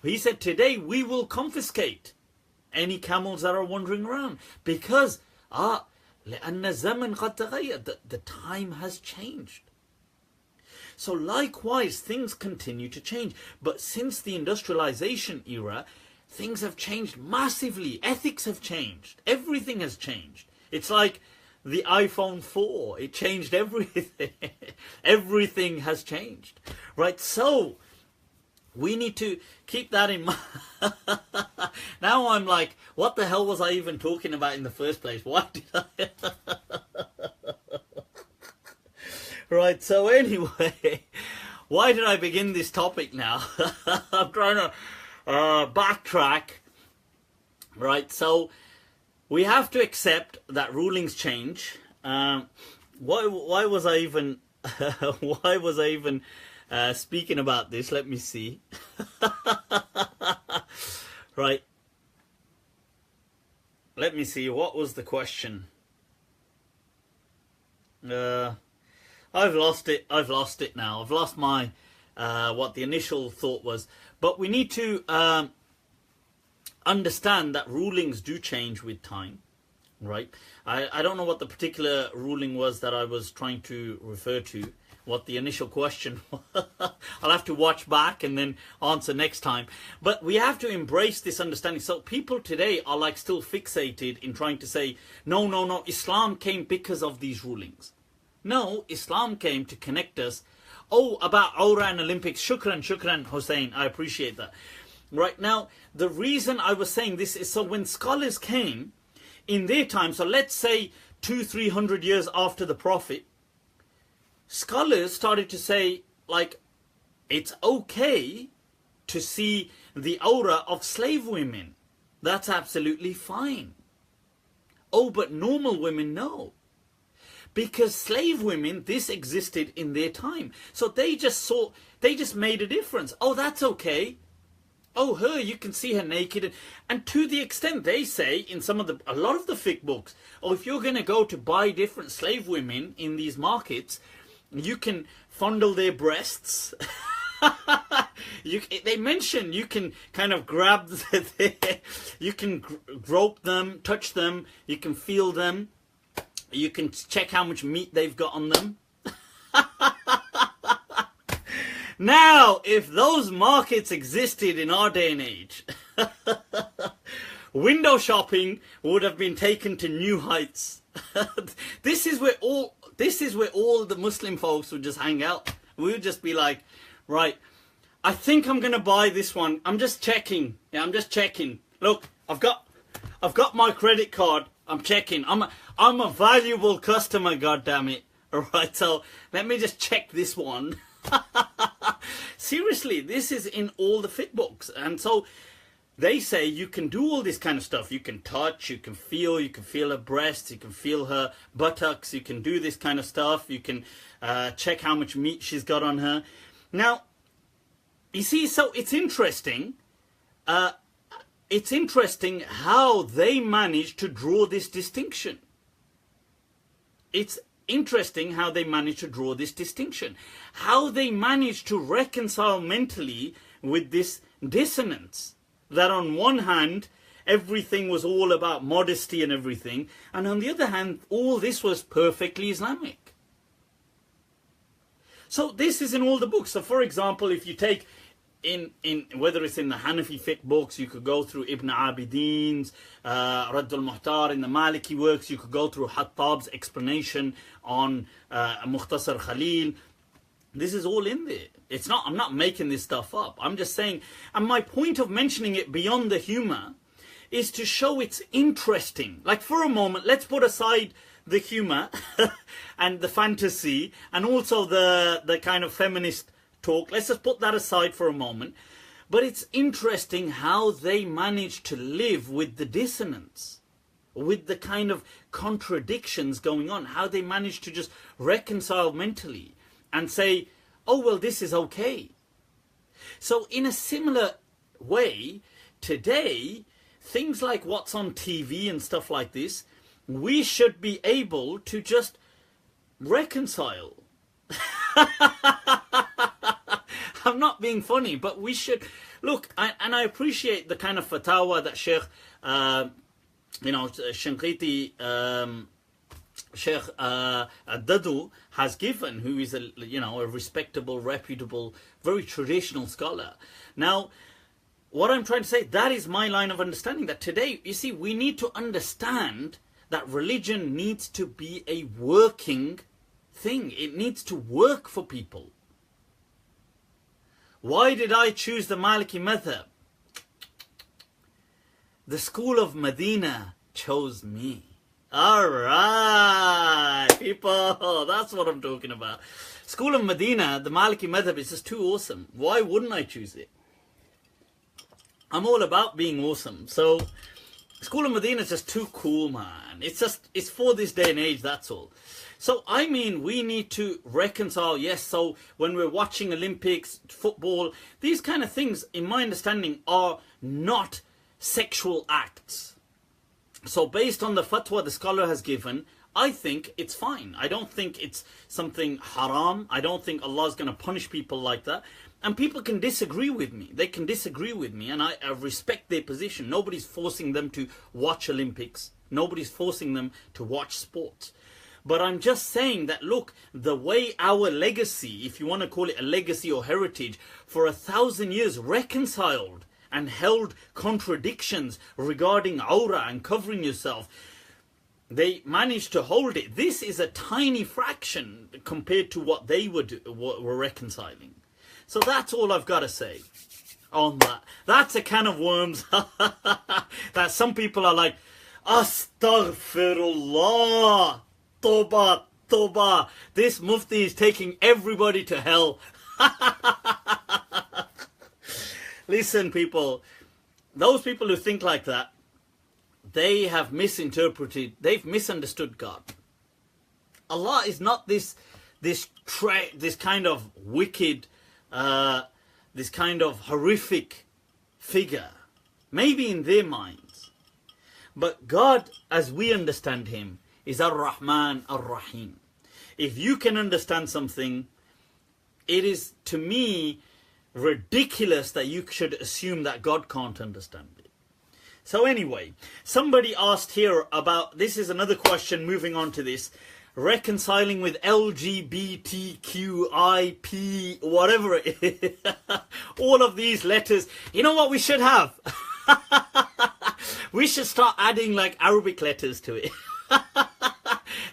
He said, today we will confiscate any camels that are wandering around because the time has changed. So likewise, things continue to change. But since the industrialization era, things have changed massively. Ethics have changed. Everything has changed. It's like the iPhone 4. It changed everything. Everything has changed. Right? So we need to keep that in mind. Now I'm like, what the hell was I even talking about in the first place? Why did I? Right, so anyway, why did I begin this topic now? I'm trying to backtrack. Right, so we have to accept that rulings change. Why was I even why was I even speaking about this? Let me see. Right. Let me see. What was the question? I've lost it. I've lost it now. I've lost my what the initial thought was. But we need to understand that rulings do change with time. Right. I don't know what the particular ruling was that I was trying to refer to. what the initial question was. I'll have to watch back and then answer next time. But we have to embrace this understanding. So people today are like still fixated in trying to say, no, no, no, Islam came because of these rulings. No, Islam came to connect us. Oh, about Awrah and Olympics. Shukran, Hussein. I appreciate that. Right now, the reason I was saying this is so when scholars came in their time, so let's say 200-300 years after the Prophet, scholars started to say, like, it's okay to see the Awrah of slave women. That's absolutely fine. Oh, but normal women, no. Because slave women, this existed in their time. So they just made a difference. Oh, that's okay. Oh, her, you can see her naked. And to the extent they say in a lot of the fiqh books, oh, if you're going to go to buy different slave women in these markets, you can fondle their breasts. They mention you can kind of grab you can grope them, touch them, you can feel them, you can check how much meat they've got on them. Now, if those markets existed in our day and age, window shopping would have been taken to new heights. This is where all the Muslim folks would just hang out. We would just be like, right, I think I'm gonna buy this one. I'm just checking. Yeah, I'm just checking. Look, I've got my credit card. I'm checking. I'm a valuable customer, goddammit. Alright, so let me just check this one. Seriously, this is in all the fiqh books. And so they say you can do all this kind of stuff. You can touch, you can feel her breasts, you can feel her buttocks, you can do this kind of stuff. You can check how much meat she's got on her. Now, you see, so it's interesting. It's interesting how they managed to draw this distinction. It's interesting how they managed to draw this distinction. How they managed to reconcile mentally with this dissonance. That on one hand, everything was all about modesty and everything. And on the other hand, all this was perfectly Islamic. So this is in all the books. So for example, if you take in whether it's in the Hanafi fiqh books, you could go through Ibn Abidin's Radd al-Muhtar, in the Maliki works, you could go through Hattab's explanation on Mukhtasar Khalil. This is all in there. It's not, I'm not making this stuff up. I'm just saying, and my point of mentioning it beyond the humor is to show it's interesting. Like for a moment, let's put aside the humor and the fantasy and also the kind of feminist talk. Let's just put that aside for a moment. But it's interesting how they managed to live with the dissonance, with the kind of contradictions going on, how they managed to just reconcile mentally and say, oh, well, this is okay. So in a similar way, today, things like what's on TV and stuff like this, we should be able to just reconcile. I'm not being funny, but we should look. And I appreciate the kind of fatwa that Sheikh, Shinqiti, Sheikh Dadu has given, who is a respectable, reputable, very traditional scholar. Now, what I'm trying to say, that is my line of understanding. That today, you see, we need to understand that religion needs to be a working thing. It needs to work for people. Why did I choose the Maliki madhab? The school of Medina chose me. Alright, people, that's what I'm talking about. School of Medina, the Maliki madhab is just too awesome. Why wouldn't I choose it? I'm all about being awesome. So, School of Medina is just too cool, man. It's for this day and age, that's all. So, I mean, we need to reconcile, yes, so when we're watching Olympics, football, these kind of things, in my understanding, are not sexual acts. So, based on the fatwa the scholar has given, I think it's fine. I don't think it's something haram. I don't think Allah is going to punish people like that. And people can disagree with me. They can disagree with me, and I respect their position. Nobody's forcing them to watch Olympics. Nobody's forcing them to watch sports. But I'm just saying that, look, the way our legacy, if you want to call it a legacy or heritage, for 1,000 years reconciled and held contradictions regarding awrah and covering yourself, they managed to hold it. This is a tiny fraction compared to what they were reconciling. So that's all I've got to say on that. That's a can of worms that some people are like, Astaghfirullah, Toba, Toba. This Mufti is taking everybody to hell. Listen, people, those people who think like that, they have misinterpreted, they've misunderstood God. Allah is not this kind of wicked, this kind of horrific figure. Maybe in their minds. But God, as we understand Him, is Ar-Rahman Ar-Rahim. If you can understand something, it is, to me, ridiculous that you should assume that God can't understand it. So anyway, somebody asked here about, this is another question moving on to this, reconciling with LGBTQIP, whatever it is. All of these letters. You know what we should have? We should start adding like Arabic letters to it.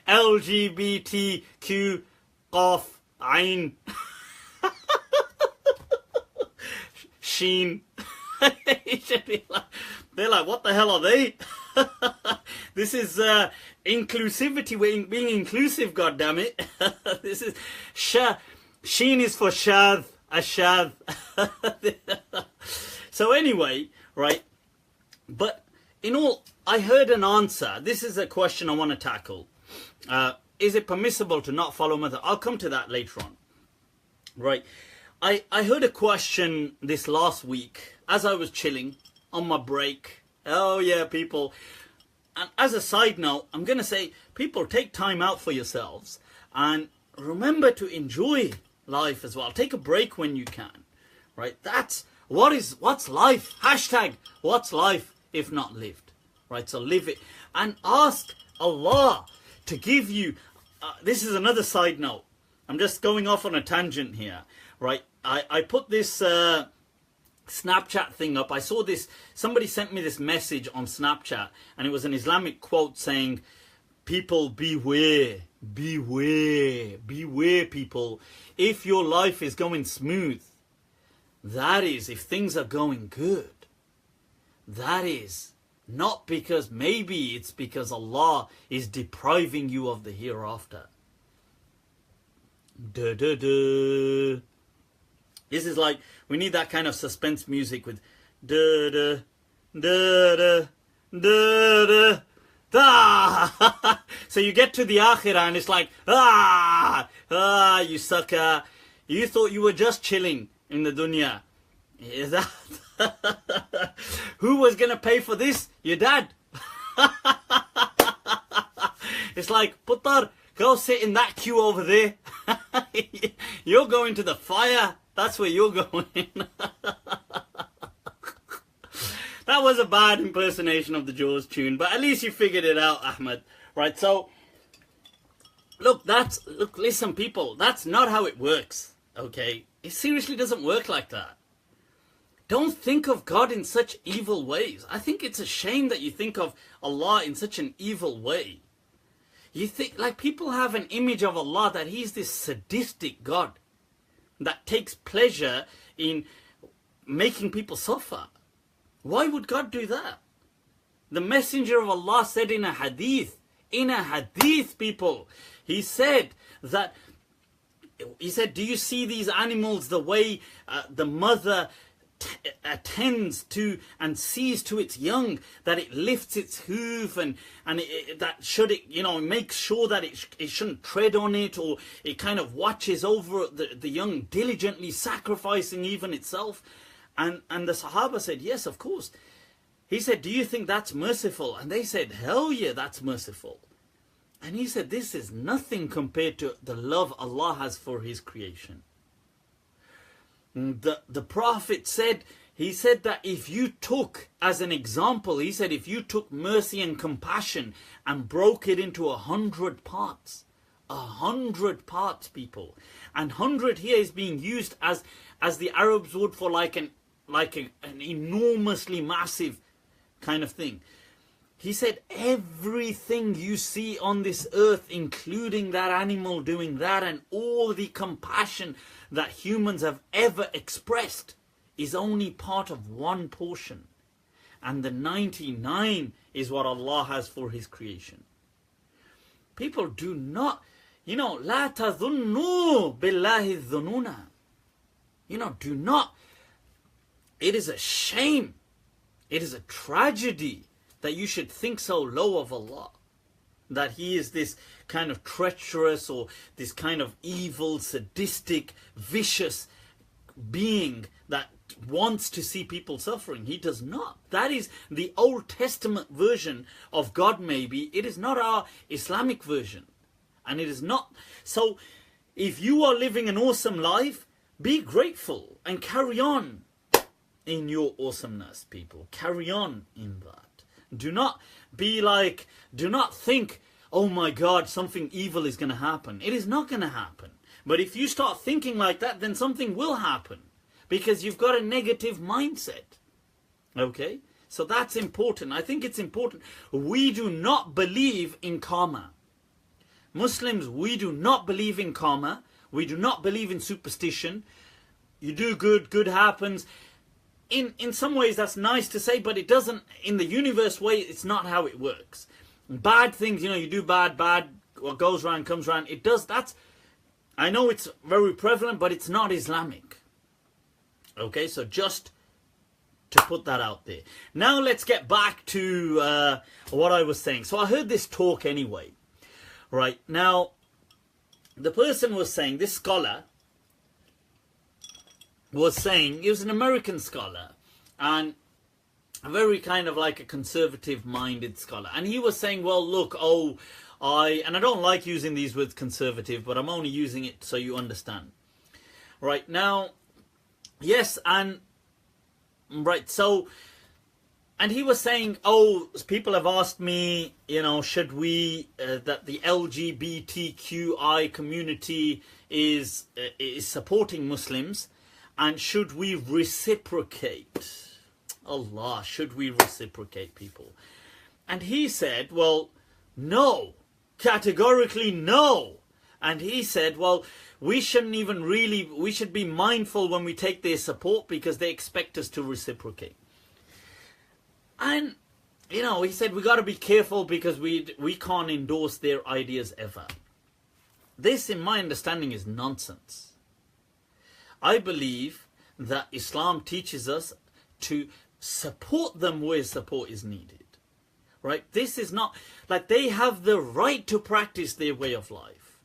LGBTQ, Qaf, Ain, Sheen. They're like, what the hell are they? This is inclusivity. We're being inclusive, goddammit. This is Sheen is for Shadh, Ashadh. So anyway, right? But in all, I heard an answer. This is a question I want to tackle. Is it permissible to not follow mother? I'll come to that later on. Right. I heard a question this last week as I was chilling on my break. Oh yeah, people. And as a side note, I'm going to say, people, take time out for yourselves. And remember to enjoy life as well. Take a break when you can. Right. That's what's life? Hashtag what's life if not lived. Right. So live it. And ask Allah to give you. This is another side note. I'm just going off on a tangent here. Right. I put this Snapchat thing up. I saw this, somebody sent me this message on Snapchat, and it was an Islamic quote saying, people beware, beware, beware people. If your life is going smooth, that is, if things are going good, that is not because, maybe it's because Allah is depriving you of the hereafter. Duh, duh, duh. This is like, we need that kind of suspense music with da da da da da da da. So you get to the akhirah and it's like, you sucker. You thought you were just chilling in the dunya. Is that who was gonna pay for this? Your dad. It's like, Puttar, go sit in that queue over there. You're going to the fire. That's where you're going. That was a bad impersonation of the Jaws tune, but at least you figured it out, Ahmed. Right, so, look, listen, people, that's not how it works, okay? It seriously doesn't work like that. Don't think of God in such evil ways. I think it's a shame that you think of Allah in such an evil way. You think, like, people have an image of Allah that He's this sadistic God that takes pleasure in making people suffer. Why would God do that? The Messenger of Allah said in a hadith, people, he said, do you see these animals, the way the mother attends to and sees to its young, that it lifts its hoof and that should it, makes sure that it shouldn't tread on it, or it kind of watches over the young, diligently sacrificing even itself. And the Sahaba said, yes, of course. He said, do you think that's merciful? And they said, hell yeah, that's merciful. And he said, this is nothing compared to the love Allah has for His creation. The Prophet said, he said that if you took, as an example, he said if you took mercy and compassion and broke it into 100 parts, 100 parts, people, and 100 here is being used as the Arabs would for like an enormously massive kind of thing. He said everything you see on this earth, including that animal doing that, and all the compassion that humans have ever expressed, is only part of one portion. And the 99 is what Allah has for His creation. People do not, لا تظنوا بالله الظنون. Do not. It is a shame. It is a tragedy that you should think so low of Allah, that He is this kind of treacherous or this kind of evil, sadistic, vicious being that wants to see people suffering. He does not. That is the Old Testament version of God, maybe. It is not our Islamic version. And it is not. So if you are living an awesome life, be grateful and carry on in your awesomeness, people. Carry on in that. Do not think, oh my God, something evil is going to happen. It is not going to happen. But if you start thinking like that, then something will happen. Because you've got a negative mindset. Okay? So that's important. I think it's important. We do not believe in karma. Muslims, we do not believe in karma. We do not believe in superstition. You do good, good happens. In some ways that's nice to say, but it doesn't, in the universe way, it's not how it works. Bad things, you do bad, what goes around comes around. It does, I know it's very prevalent, but it's not Islamic. Okay, so just to put that out there. Now let's get back to what I was saying. So I heard this talk anyway. Right, now the person was saying, this scholar was saying, he was an American scholar and a very kind of like a conservative minded scholar, and he was saying, well look, I don't like using these words conservative, but I'm only using it so you understand. Right, now, yes, and right, so, and he was saying, people have asked me, should we, that the LGBTQI community is supporting Muslims, and should we reciprocate? Allah, should we reciprocate, people? And he said, well, no, categorically no. And he said, well, we shouldn't even really, we should be mindful when we take their support because they expect us to reciprocate. And, he said, we got to be careful because we can't endorse their ideas ever. This, in my understanding, is nonsense. I believe that Islam teaches us to support them where support is needed. Right? This is not, like, they have the right to practice their way of life.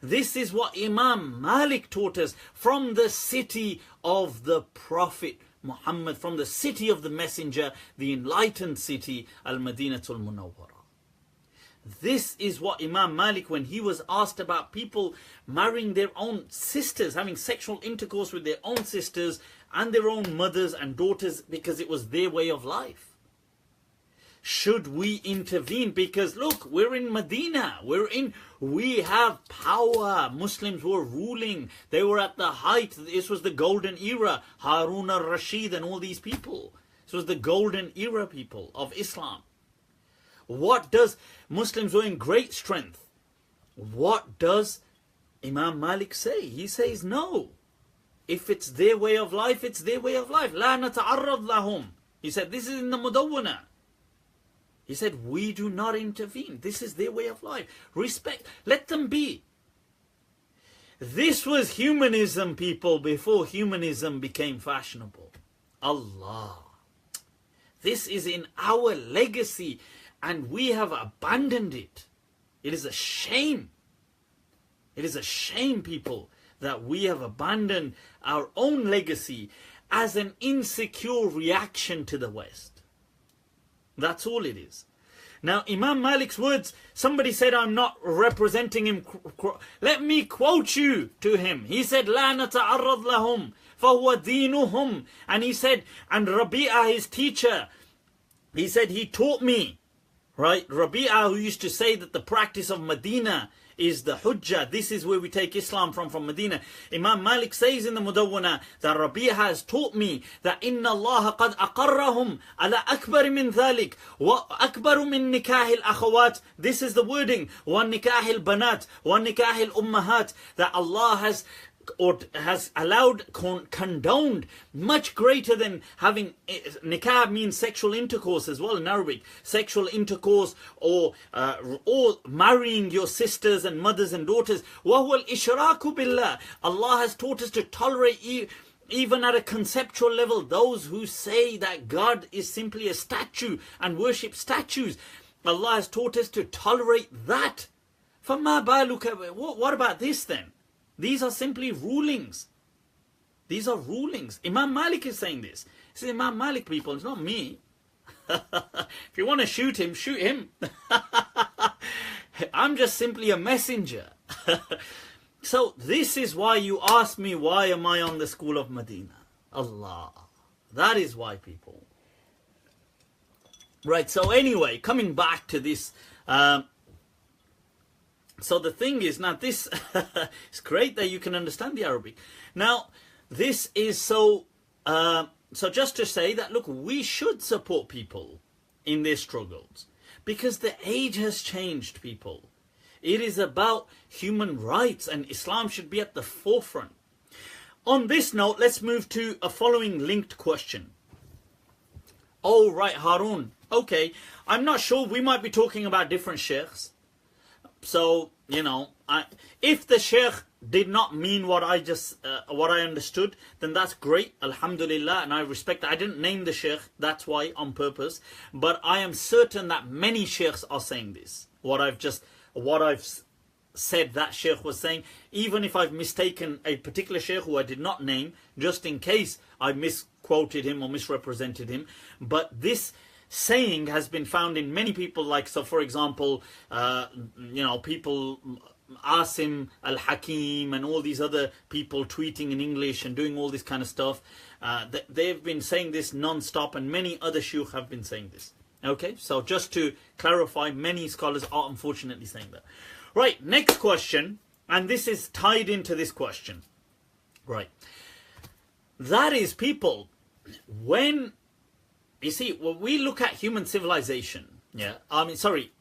This is what Imam Malik taught us from the city of the Prophet Muhammad, from the city of the Messenger, the enlightened city, Al-Madinatul Munawwara. This is what Imam Malik, when he was asked about people marrying their own sisters, having sexual intercourse with their own sisters and their own mothers and daughters because it was their way of life. Should we intervene? Because look, we're in Medina, we have power. Muslims were ruling, they were at the height. This was the golden era, Harun al-Rashid and all these people. This was the golden era, people, of Islam. What does, Muslims were in great strength. What does Imam Malik say? He says no. If it's their way of life, it's their way of life. La nata'arrad lahum. He said, this is in the Mudawwana. He said, we do not intervene. This is their way of life. Respect. Let them be. This was humanism, people, before humanism became fashionable. Allah. This is in our legacy. And we have abandoned it. It is a shame. It is a shame, people, that we have abandoned our own legacy as an insecure reaction to the West. That's all it is. Now, Imam Malik's words, somebody said I'm not representing him. Let me quote you to him. He said, لا نتعرض لهم فَهُوَ دِينُهُمْ. And he said, and Rabi'ah, his teacher, he said, he taught me, right? Rabi'ah, who used to say that the practice of Medina is the Hujjah. This is where we take Islam from Medina. Imam Malik says in the Mudawwana that Rabi'ah has taught me that إِنَّ اللَّهَ قَدْ أَقَرَّهُمْ عَلَى أَكْبَرِ مِنْ ذَلِكَ وَأَكْبَرُ مِنْ نِكَاحِ الْأَخَوَاتِ. This is the wording. وَنِكَاحِ الْبَنَاتِ وَنِكَاحِ الْأُمَّهَاتِ. That Allah has allowed, condoned, much greater than having nikah means sexual intercourse as well in Arabic. Sexual intercourse or marrying your sisters and mothers and daughters. وَهُوَ الْإِشْرَاكُ بِاللَّهِ. Allah has taught us to tolerate even at a conceptual level those who say that God is simply a statue and worship statues. Allah has taught us to tolerate that. فَمَا بَالُكَ. What about this then? These are simply rulings. These are rulings. Imam Malik is saying this. This is Imam Malik, people. It's not me. If you want to shoot him, shoot him. I'm just simply a messenger. So this is why you ask me, why am I on the school of Medina? Allah. That is why, people. Right, so anyway, coming back to this... So the thing is, now this, it's great that you can understand the Arabic. Now, this is so just to say that, look, we should support people in their struggles. Because the age has changed, people. It is about human rights and Islam should be at the forefront. On this note, let's move to a following linked question. Oh, right, Harun. Okay, I'm not sure. We might be talking about different sheikhs. So, you know, if the sheikh did not mean what I understood, then that's great, alhamdulillah, and I respect that. I didn't name the sheikh, that's why, on purpose, but I am certain that many sheikhs are saying this. What I've said that sheikh was saying, even if I've mistaken a particular sheikh who I did not name, just in case I misquoted him or misrepresented him, but this saying has been found in many people, like, so for example, you know, people, Asim Al-Hakim and all these other people tweeting in English and doing all this kind of stuff, they've been saying this non-stop, and many other shuyukh have been saying this. Okay, so just to clarify, many scholars are unfortunately saying that. Right, next question, and this is tied into this question. Right, that is, people, when you see, when we look at human civilization,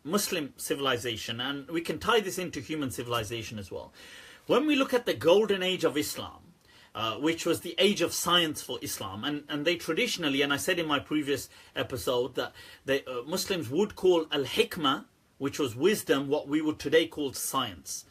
Muslim civilization, and we can tie this into human civilization as well. When we look at the golden age of Islam, which was the age of science for Islam, and they traditionally, and I said in my previous episode, that Muslims would call al-hikmah, which was wisdom, what we would today call science.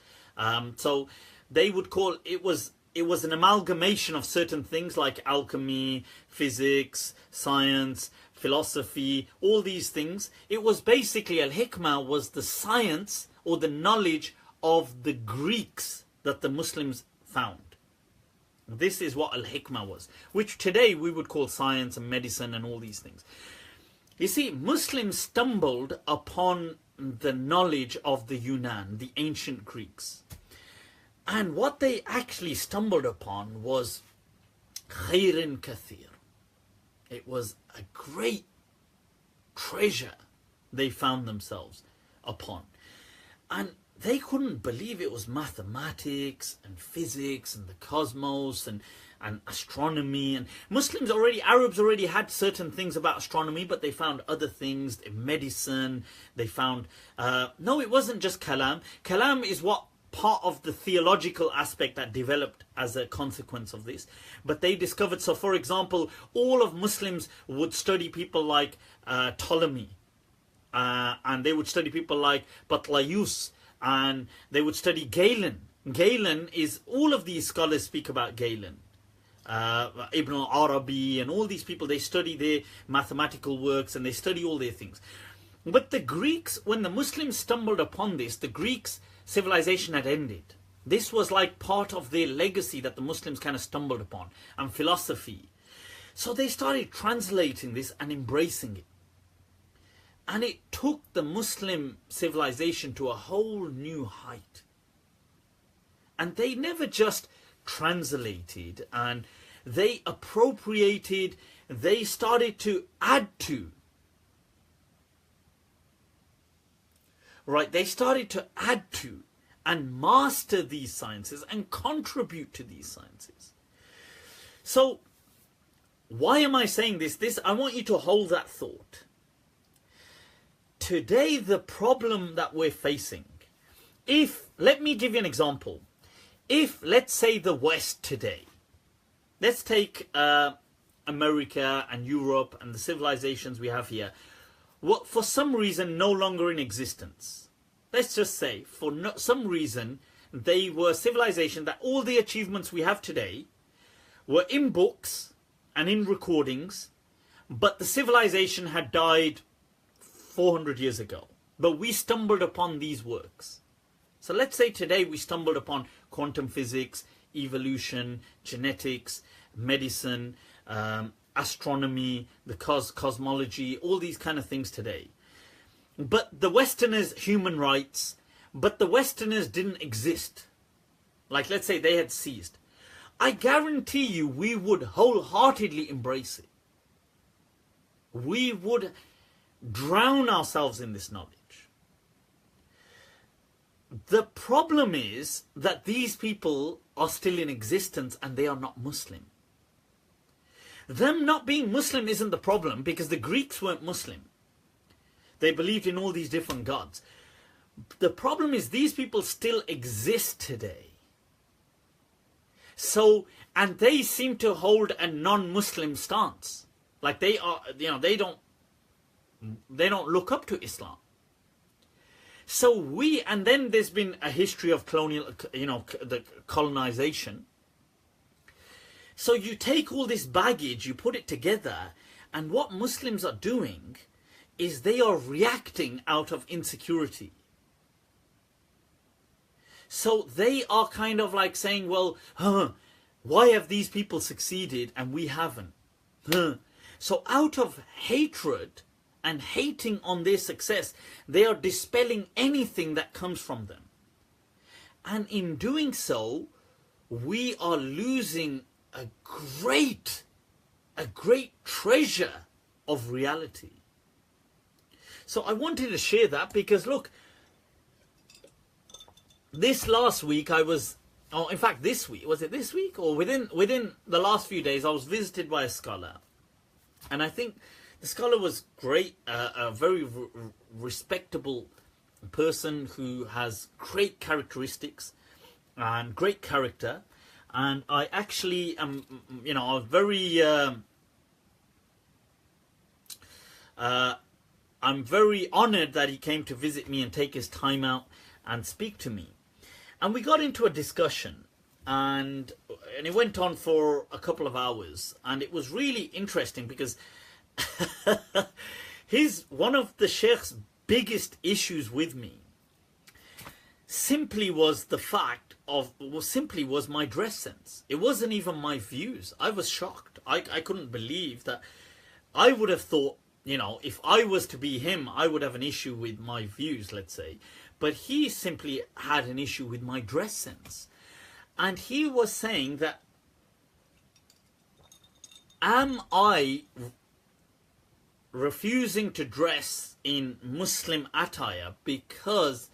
So they would call, it was an amalgamation of certain things like alchemy, physics, science, philosophy, all these things. It was basically, al-hikmah was the science or the knowledge of the Greeks that the Muslims found. This is what al-hikmah was, which today we would call science and medicine and all these things. You see, Muslims stumbled upon the knowledge of the Yunan, the ancient Greeks. And what they actually stumbled upon was khairin kathir. It was a great treasure they found themselves upon. And they couldn't believe it was mathematics and physics and the cosmos and astronomy. And Arabs already had certain things about astronomy, but they found other things, medicine, they found... no, it wasn't just kalam. Kalam is what part of the theological aspect that developed as a consequence of this. But they discovered, so for example, all of Muslims would study people like Ptolemy, and they would study people like Batlayus, and they would study Galen. Galen is, all of these scholars speak about Galen. Ibn al-Arabi and all these people, they study their mathematical works and they study all their things. But the Greeks, when the Muslims stumbled upon this, the Greeks' civilization had ended. This was like part of their legacy that the Muslims kind of stumbled upon, and philosophy. So they started translating this and embracing it. And it took the Muslim civilization to a whole new height. And they never just translated, and they appropriated, they started to add to. Right, they started to add to and master these sciences and contribute to these sciences. So, why am I saying this? I want you to hold that thought. Today, the problem that we're facing, let me give you an example. If, let's say, the West today, let's take America and Europe and the civilizations we have here, what for some reason no longer in existence. Let's just say for some reason they were civilization that all the achievements we have today were in books and in recordings, but the civilization had died 400 years ago. But we stumbled upon these works. So let's say today we stumbled upon quantum physics, evolution, genetics, medicine, astronomy, the cosmology, all these kind of things today. But the Westerners, human rights, but the Westerners didn't exist. Like, let's say they had ceased. I guarantee you we would wholeheartedly embrace it. We would drown ourselves in this knowledge. The problem is that these people are still in existence and they are not Muslim. Them not being Muslim isn't the problem, because the Greeks weren't Muslim. They believed in all these different gods. The problem is these people still exist today. So, and they seem to hold a non-Muslim stance. Like they are, they don't look up to Islam. So and then there's been a history of colonial, the colonization. So you take all this baggage, you put it together, and what Muslims are doing is they are reacting out of insecurity. So they are kind of like saying, well, why have these people succeeded and we haven't? So out of hatred and hating on their success, they are dispelling anything that comes from them. And in doing so, we are losing a great treasure of reality. So I wanted to share that because look, this last week this week, was it this week? Or within the last few days, I was visited by a scholar. And I think the scholar was great, a very respectable person who has great characteristics and great character. And I actually am, I was very, I'm very honored that he came to visit me and take his time out and speak to me. And we got into a discussion, and it went on for a couple of hours, and it was really interesting because one of the Sheikh's biggest issues with me simply was my dress sense. It wasn't even my views. I was shocked. I couldn't believe that. I would have thought, if I was to be him, I would have an issue with my views, let's say. But he simply had an issue with my dress sense. And he was saying that, am I refusing to dress in Muslim attire because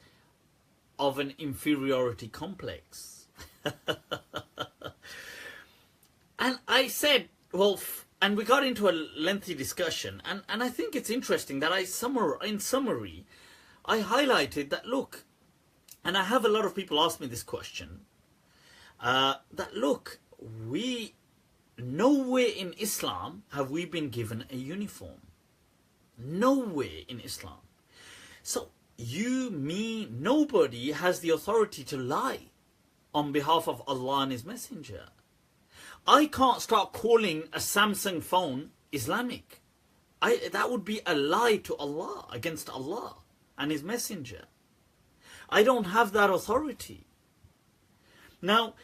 of an inferiority complex? And I said, well, and we got into a lengthy discussion, and I think it's interesting that in summary, I highlighted that, look, and I have a lot of people ask me this question, that look, nowhere in Islam have we been given a uniform. Nowhere in Islam. So you, me, nobody has the authority to lie on behalf of Allah and His Messenger. I can't start calling a Samsung phone Islamic. That would be a lie to Allah, against Allah and His Messenger. I don't have that authority. Now,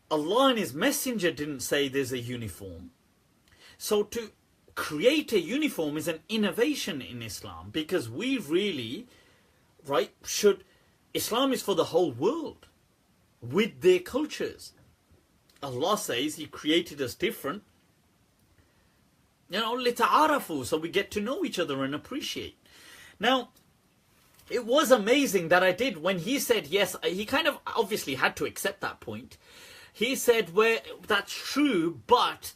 Allah and His Messenger didn't say there's a uniform. So to create a uniform is an innovation in Islam, because we really, Islam is for the whole world with their cultures. Allah says He created us different. لِتَعَارَفُوا, so we get to know each other and appreciate. Now, it was amazing that I did when he said yes. He kind of obviously had to accept that point. He said, well, that's true, but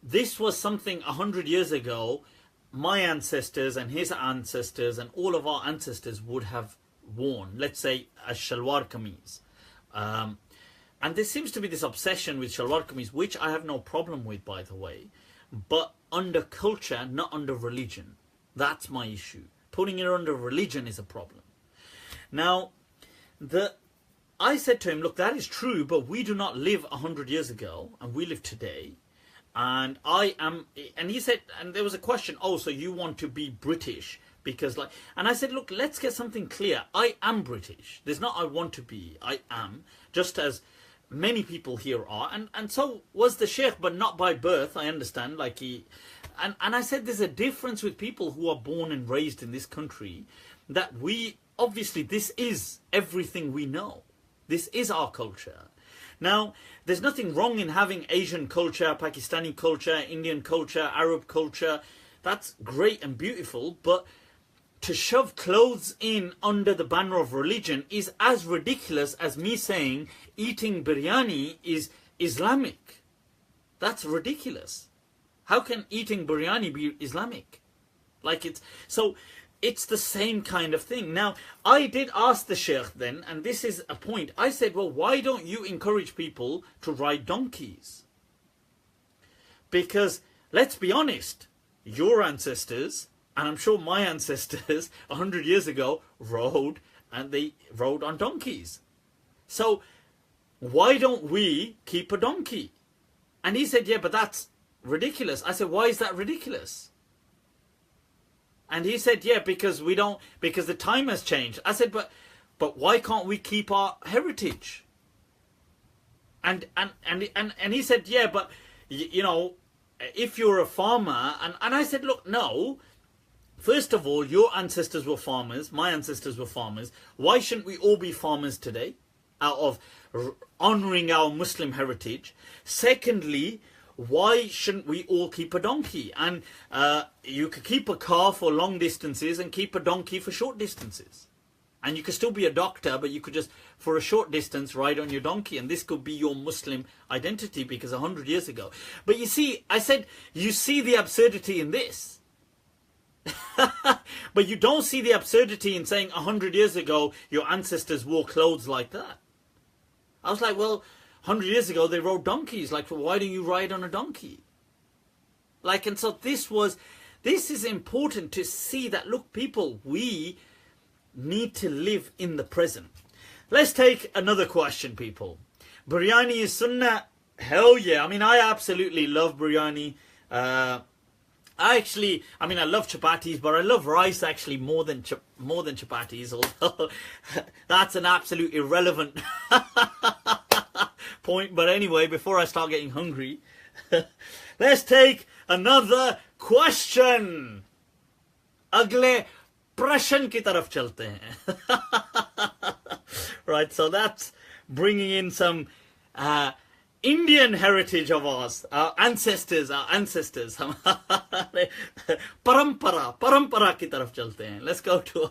this was something 100 years ago my ancestors and his ancestors and all of our ancestors would have worn. Let's say a shalwar kameez. And there seems to be this obsession with shalwar kameez, which I have no problem with, by the way. But under culture, not under religion. That's my issue. Putting it under religion is a problem. Now, I said to him, look, that is true, but we do not live 100 years ago, and we live today. And and he said, and there was a question, oh, so you want to be British? Because and I said, look, let's get something clear. I am British. There's not I want to be, I am. Just as many people here are, and so was the Sheikh, but not by birth, I understand, and I said there's a difference with people who are born and raised in this country, that we, obviously this is everything we know. This is our culture. Now, there's nothing wrong in having Asian culture, Pakistani culture, Indian culture, Arab culture. That's great and beautiful, but to shove clothes in under the banner of religion is as ridiculous as me saying eating biryani is Islamic. That's ridiculous. How can eating biryani be Islamic? It's the same kind of thing. Now, I did ask the Sheikh then, and this is a point. I said, well, why don't you encourage people to ride donkeys? Because, let's be honest, your ancestors, and I'm sure my ancestors 100 years ago rode on donkeys. So why don't we keep a donkey? And he said, yeah, but that's ridiculous. I said, why is that ridiculous? And he said, yeah, because the time has changed. I said, but why can't we keep our heritage? And he said, yeah, but if you're a farmer, and I said, look, no. First of all, your ancestors were farmers, my ancestors were farmers. Why shouldn't we all be farmers today, out of honouring our Muslim heritage? Secondly, why shouldn't we all keep a donkey? And you could keep a car for long distances and keep a donkey for short distances. And you could still be a doctor, but you could just, for a short distance, ride on your donkey. And this could be your Muslim identity, because 100 years ago. But you see, I said, you see the absurdity in this. But you don't see the absurdity in saying 100 years ago your ancestors wore clothes like that. I was like, well, 100 years ago they rode donkeys. Why don't you ride on a donkey? And so this is important to see that, look, people, we need to live in the present. Let's take another question, people. Biryani is sunnah? Hell yeah. I mean, I absolutely love biryani. I love chapatis, but I love rice actually more than chapatis, although that's an absolute irrelevant point. But anyway, before I start getting hungry, let's take another question. Agle prashan ki taraf chalte hain. Right, so that's bringing in some Indian heritage of ours, our ancestors. Parampara ki taraf chalte hain. Let's go to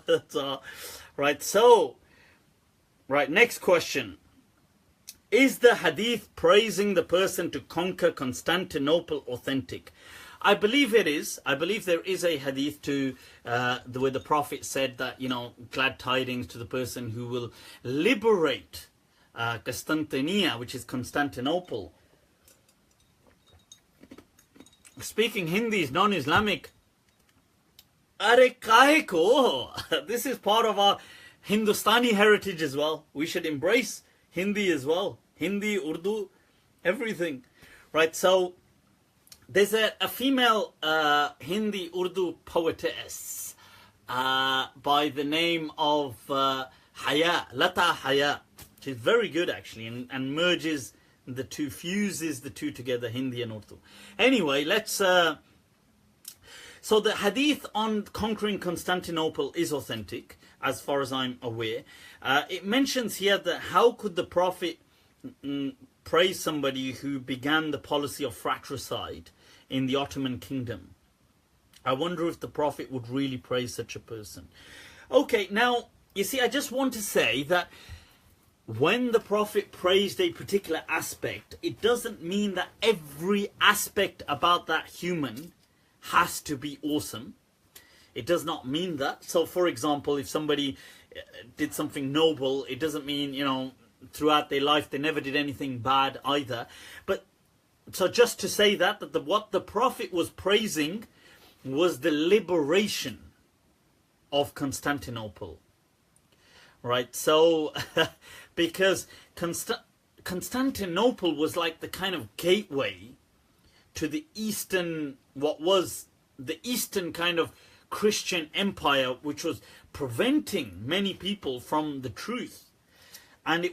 right, next question. Is the hadith praising the person to conquer Constantinople authentic? I believe it is. I believe there is a hadith where the Prophet said that, glad tidings to the person who will liberate Constantinople, which is Constantinople. Speaking Hindi is non-Islamic. Are kahe ko? This is part of our Hindustani heritage as well. We should embrace Hindi as well. Hindi, Urdu, everything. Right, so there's a female Hindi Urdu poetess by the name of Haya, Lata Haya. She's very good actually, and merges the two, fuses the two together, Hindi and Urdu. Anyway, so the hadith on conquering Constantinople is authentic, as far as I'm aware. It mentions here that how could the Prophet praise somebody who began the policy of fratricide in the Ottoman kingdom. I wonder if the Prophet would really praise such a person. Okay, now, you see, I just want to say that when the Prophet praised a particular aspect, it doesn't mean that every aspect about that human has to be awesome. It does not mean that. So, for example, if somebody did something noble, it doesn't mean, you know, throughout their life they never did anything bad either. But so just to say that what the Prophet was praising was the liberation of Constantinople, right? So because Constantinople was like the kind of gateway to the eastern, what was the eastern kind of Christian empire, which was preventing many people from the truth. And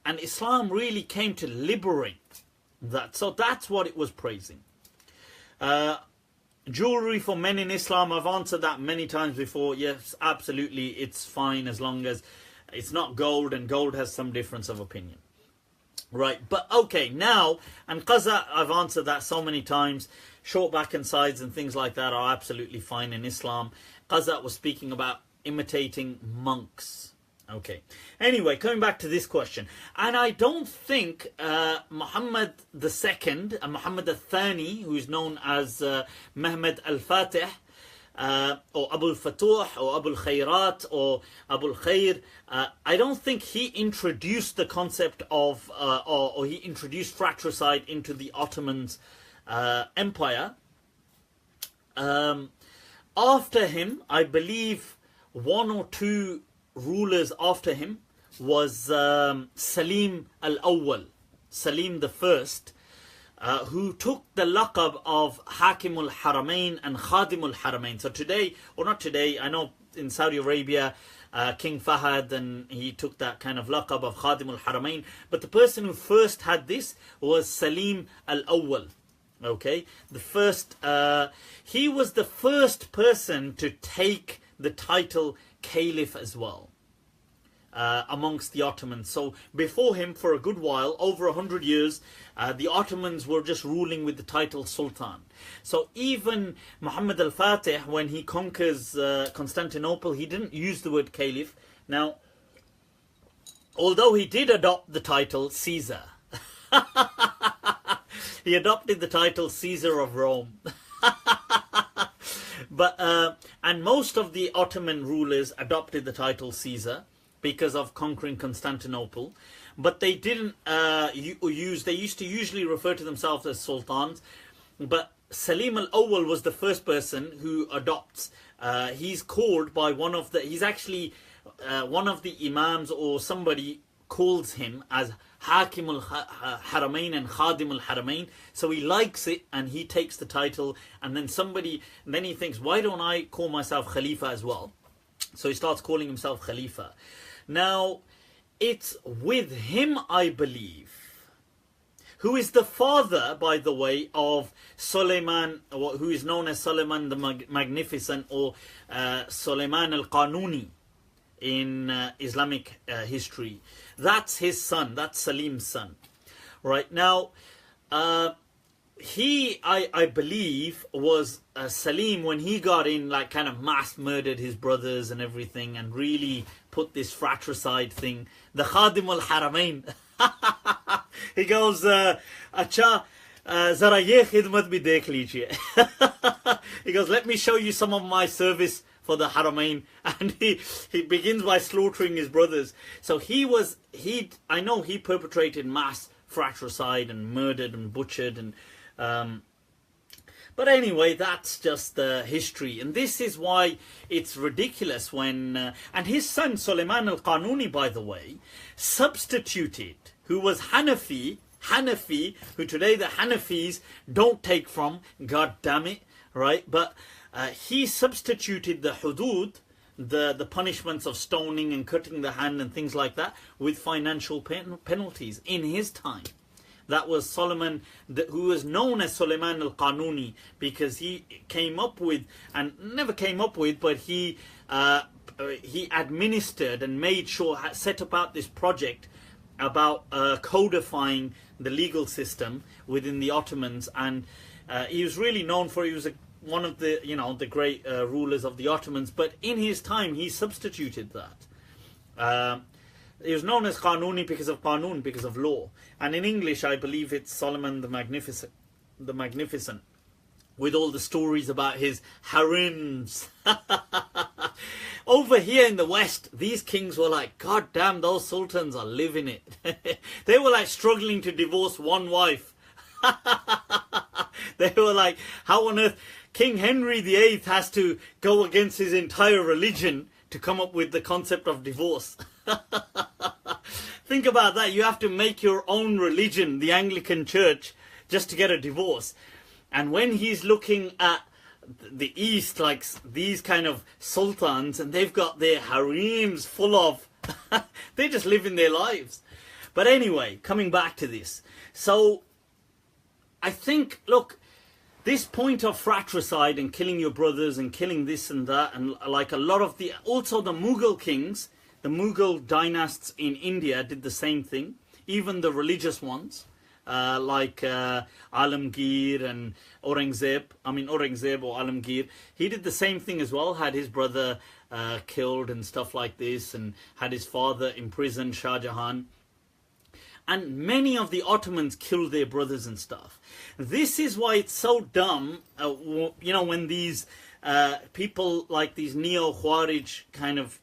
Islam really came to liberate that. So that's what it was praising. Jewelry for men in Islam, I've answered that many times before. Yes, absolutely, it's fine as long as it's not gold, and gold has some difference of opinion. Right, but okay, now, and qaza, I've answered that so many times. Short back and sides and things like that are absolutely fine in Islam. Qaza was speaking about imitating monks. Okay. Anyway, coming back to this question. And I don't think Muhammad II and Muhammad al-Thani, who is known as Mehmed al-Fatih, or Abu al-Fatuh, or Abu al-Khayrat, or Abu al-Khair, I don't think he introduced the concept of, or he introduced fratricide into the Ottomans' empire. After him, I believe one or two rulers after him was Salim al-Awwal, Salim the First, who took the laqab of Hakim al-Haramain and Khadim al-Haramain. So today, or not today, I know in Saudi Arabia, King Fahad, and he took that kind of laqab of Khadim al-Haramain. But the person who first had this was Salim al-Awwal. Okay, the first, he was the first person to take the title Caliph as well, amongst the Ottomans. So before him, for a good while, over 100 years, the Ottomans were just ruling with the title Sultan. So even Muhammad al-Fatih, when he conquers Constantinople, he didn't use the word Caliph. Now, although he did adopt the title Caesar, he adopted the title Caesar of Rome. But and most of the Ottoman rulers adopted the title Caesar because of conquering Constantinople, but they didn't use. They used to usually refer to themselves as sultans. But Salim al-Awwal was the first person who adopts. He's called by one of the. He's actually one of the imams, or somebody calls him as Hakim al-Haramain and Khadim al-Haramain. So he likes it and he takes the title, and then then he thinks, why don't I call myself Khalifa as well? So he starts calling himself Khalifa. Now, it's with him, I believe, who is the father, by the way, of Suleiman, who is known as Suleiman the Magnificent, or Suleiman al-Qanuni in Islamic history. That's his son, that's Salim's son. Right, now, he, I believe, was Salim, when he got in, like kind of mass murdered his brothers and everything, and really put this fratricide thing, the Khadim al-Haramain. He goes, Acha, zara ye khidmat bhi dekh lijiye. He goes, let me show you some of my service for the Haramain. And he begins by slaughtering his brothers. So I know he perpetrated mass fratricide and murdered and butchered, and but anyway, that's just the history. And this is why it's ridiculous when and his son Suleiman al-Qanuni, by the way, substituted, who was Hanafi, who today the Hanafis don't take from, god damn it, right? But he substituted the hudud, the punishments of stoning and cutting the hand and things like that, with financial penalties in his time. That was Solomon, who was known as Suleiman al-Qanuni, because he came up with, and never came up with, but he administered and made sure, set about this project about codifying the legal system within the Ottomans, and he was really known for, he was one of the, the great rulers of the Ottomans, but in his time he substituted that. He was known as Qanuni because of Qanun, because of law, and in English I believe it's Solomon the Magnificent, with all the stories about his harems. Over here in the West, these kings were like, God damn, those sultans are living it. They were like struggling to divorce one wife. They were like, how on earth King Henry VIII has to go against his entire religion to come up with the concept of divorce. Think about that. You have to make your own religion, the Anglican Church, just to get a divorce. And when he's looking at the East, like these kind of sultans, and they've got their harems full of, they're just living their lives. But anyway, coming back to this. So, I think, look, this point of fratricide and killing your brothers and killing this and that, and like a lot of also the Mughal kings, the Mughal dynasts in India did the same thing, even the religious ones. Like Alamgir and Aurangzeb or Alamgir, he did the same thing as well, had his brother killed and stuff like this, and had his father imprisoned, Shah Jahan. And many of the Ottomans killed their brothers and stuff. This is why it's so dumb, when these people like these neo-Khawarij kind of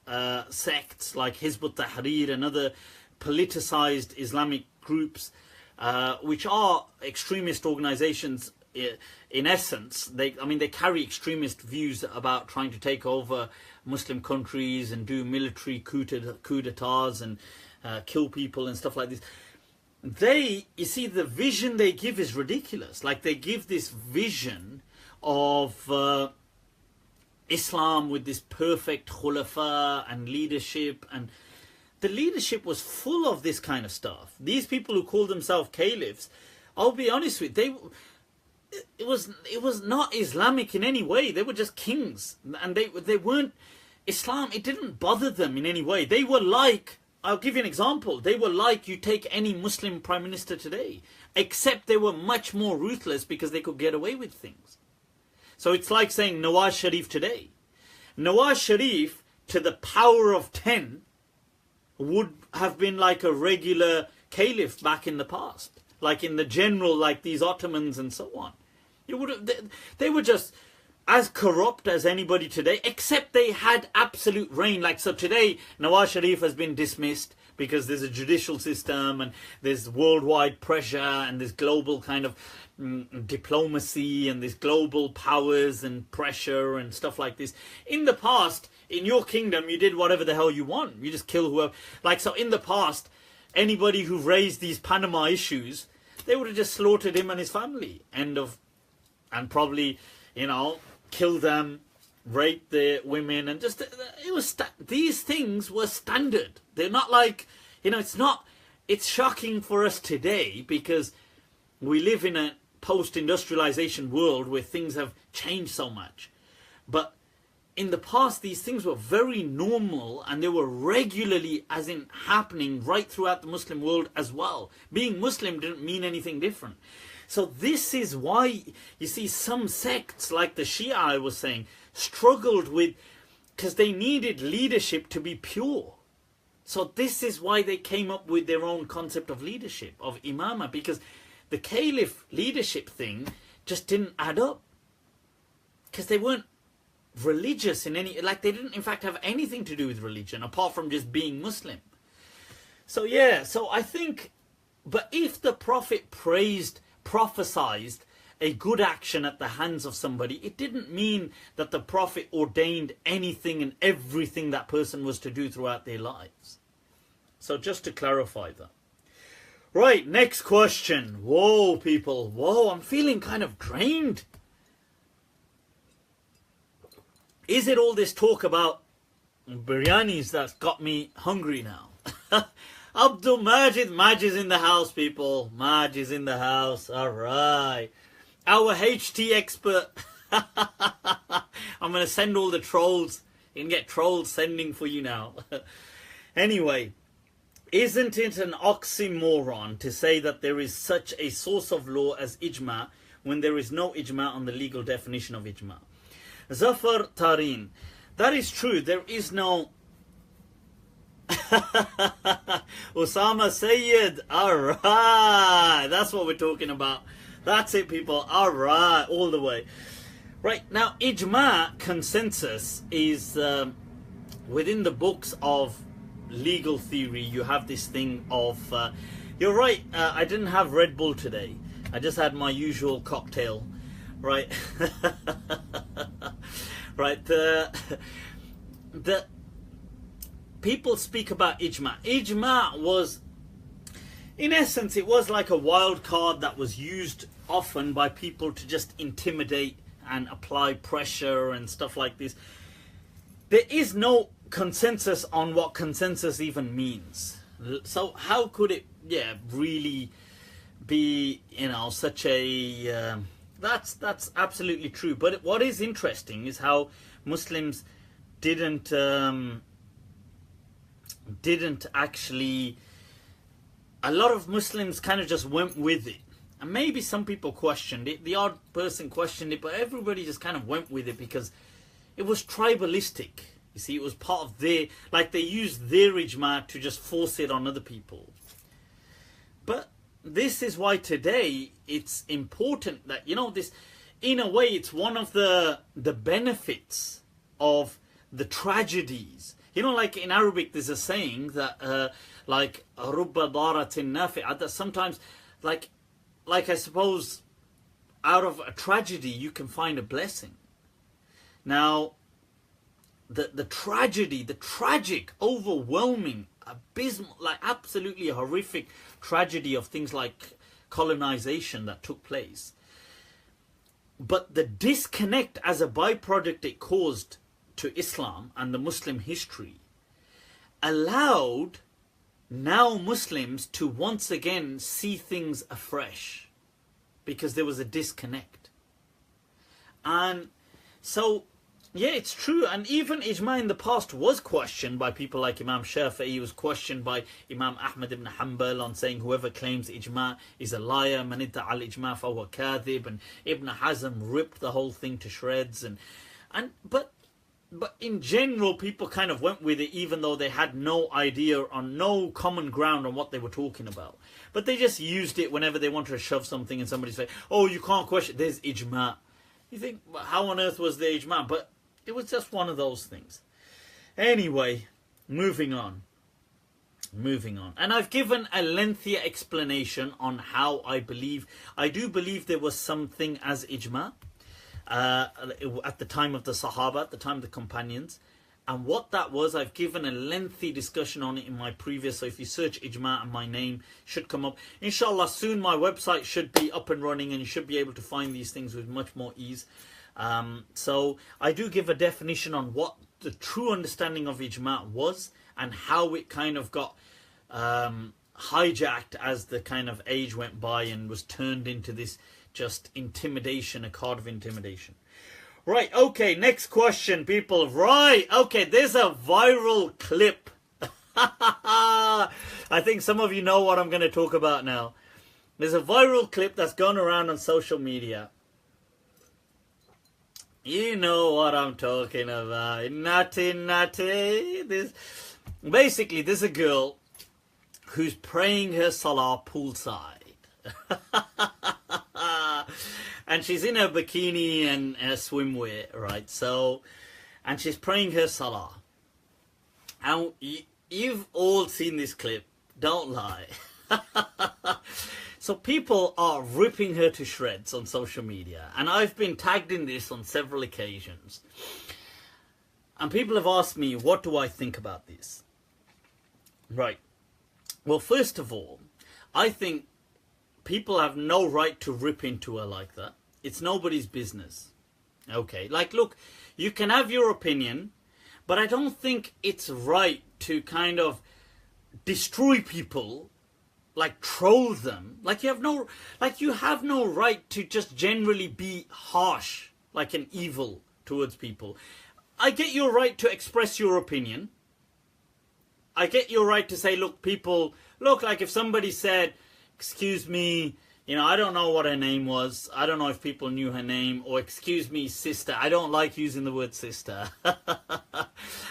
sects like Hizb ut-Tahrir and other politicized Islamic groups, which are extremist organizations in essence. They carry extremist views about trying to take over Muslim countries and do military coup d'etats and kill people and stuff like this. You see, the vision they give is ridiculous. Like, they give this vision of Islam with this perfect khulafa and leadership, and the leadership was full of this kind of stuff. These people who call themselves caliphs, I'll be honest with you, it was not Islamic in any way. They were just kings, and they weren't Islam. It didn't bother them in any way. They were like, I'll give you an example. They were like, you take any Muslim prime minister today, except they were much more ruthless because they could get away with things. So it's like saying Nawaz Sharif today. Nawaz Sharif, to the power of 10, would have been like a regular caliph back in the past, like in the general, like these Ottomans and so on. They were just as corrupt as anybody today, except they had absolute reign. Like, so today Nawaz Sharif has been dismissed because there's a judicial system and there's worldwide pressure and there's global kind of diplomacy and there's global powers and pressure and stuff like this. In the past, in your kingdom, you did whatever the hell you want. You just kill whoever. Like, so in the past, anybody who raised these Panama issues, they would have just slaughtered him and his family. And probably, kill them, rape their women, and just, these things were standard. They're not like, it's shocking for us today because we live in a post-industrialization world where things have changed so much. But in the past, these things were very normal, and they were regularly, as in happening right throughout the Muslim world as well. Being Muslim didn't mean anything different. So this is why, you see, some sects like the Shia, I was saying, struggled with, because they needed leadership to be pure. So this is why they came up with their own concept of leadership, of imamah, because the caliph leadership thing just didn't add up. Because they weren't religious in any, like, they didn't in fact have anything to do with religion apart from just being Muslim. So yeah, so I think, but if the Prophet prophesied a good action at the hands of somebody, it didn't mean that the Prophet ordained anything and everything that person was to do throughout their lives. So just to clarify that. Right, next question. Whoa, people. Whoa, I'm feeling kind of drained. Is it all this talk about biryanis that's got me hungry now? Abdul Majid, Maj is in the house, people. Maj is in the house. All right. Our HT expert. I'm going to send all the trolls. You can get trolls sending for you now. Anyway, Isn't it an oxymoron to say that there is such a source of law as ijma when there is no ijma on the legal definition of ijma? Zafar Tarin, that is true. There is no Osama Sayyid. Alright, that's what we're talking about. That's it, people. Alright, all the way. Right, now ijma, consensus, is within the books of legal theory. You have this thing of you're right, I didn't have Red Bull today. I just had my usual cocktail, right? Right, the people speak about ijma. Ijma was, in essence, it was like a wild card that was used often by people to just intimidate and apply pressure and stuff like this. There is no consensus on what consensus even means. So how could it, really be, such a... that's absolutely true. But what is interesting is how Muslims didn't actually... A lot of Muslims kind of just went with it. And maybe some people questioned it. The odd person questioned it. But everybody just kind of went with it because it was tribalistic. You see, it was part of their... Like, they used their ijma to just force it on other people. But this is why today it's important that, this... In a way, it's one of the benefits of the tragedies. Like in Arabic, there's a saying that, like, رُبَّ ضَارَةٍ نَافِعَةٍ, that sometimes, like I suppose, out of a tragedy, you can find a blessing. Now, the tragedy, the tragic, overwhelming, abysmal, like absolutely horrific tragedy of things like colonization that took place. But the disconnect as a byproduct it caused to Islam and the Muslim history allowed now Muslims to once again see things afresh, because there was a disconnect. And so, it's true. And even ijma in the past was questioned by people like Imam Shafi'i. Was questioned by Imam Ahmad ibn Hanbal on saying whoever claims ijma is a liar. Man idda'a al-ijma fahuwa kadhib. And Ibn Hazm ripped the whole thing to shreds. But in general, people kind of went with it, even though they had no idea, on no common ground on what they were talking about. But they just used it whenever they wanted to shove something in somebody's face. Oh, you can't question, there's ijma. You think, well, how on earth was there ijma? But it was just one of those things. Anyway, moving on. And I've given a lengthier explanation on how I do believe there was something as ijma. At the time of the Sahaba, at the time of the companions, and what that was, I've given a lengthy discussion on it in my previous. So if you search ijma, and my name should come up. Inshallah, soon my website should be up and running, and you should be able to find these things with much more ease. So I do give a definition on what the true understanding of ijma was, and how it kind of got hijacked as the kind of age went by and was turned into this just intimidation, a card of intimidation. Right, okay, next question, people. Right, okay, there's a viral clip. I think some of you know what I'm going to talk about now. There's a viral clip that's gone around on social media. You know what I'm talking about. Natty. Basically, there's a girl who's praying her salah poolside. And she's in her bikini and her swimwear, right? So, and she's praying her salah. And you've all seen this clip, don't lie. So people are ripping her to shreds on social media. And I've been tagged in this on several occasions. And people have asked me, what do I think about this? Right. Well, first of all, I think people have no right to rip into her like that. It's nobody's business. Okay, like, look, you can have your opinion, but I don't think it's right to kind of destroy people, like troll them. Like you have no right to just generally be harsh, like an evil towards people. I get your right to express your opinion. I get your right to say, look, people, look, like if somebody said, excuse me, you know, I don't know what her name was. I don't know if people knew her name. Or excuse me, sister. I don't like using the word sister.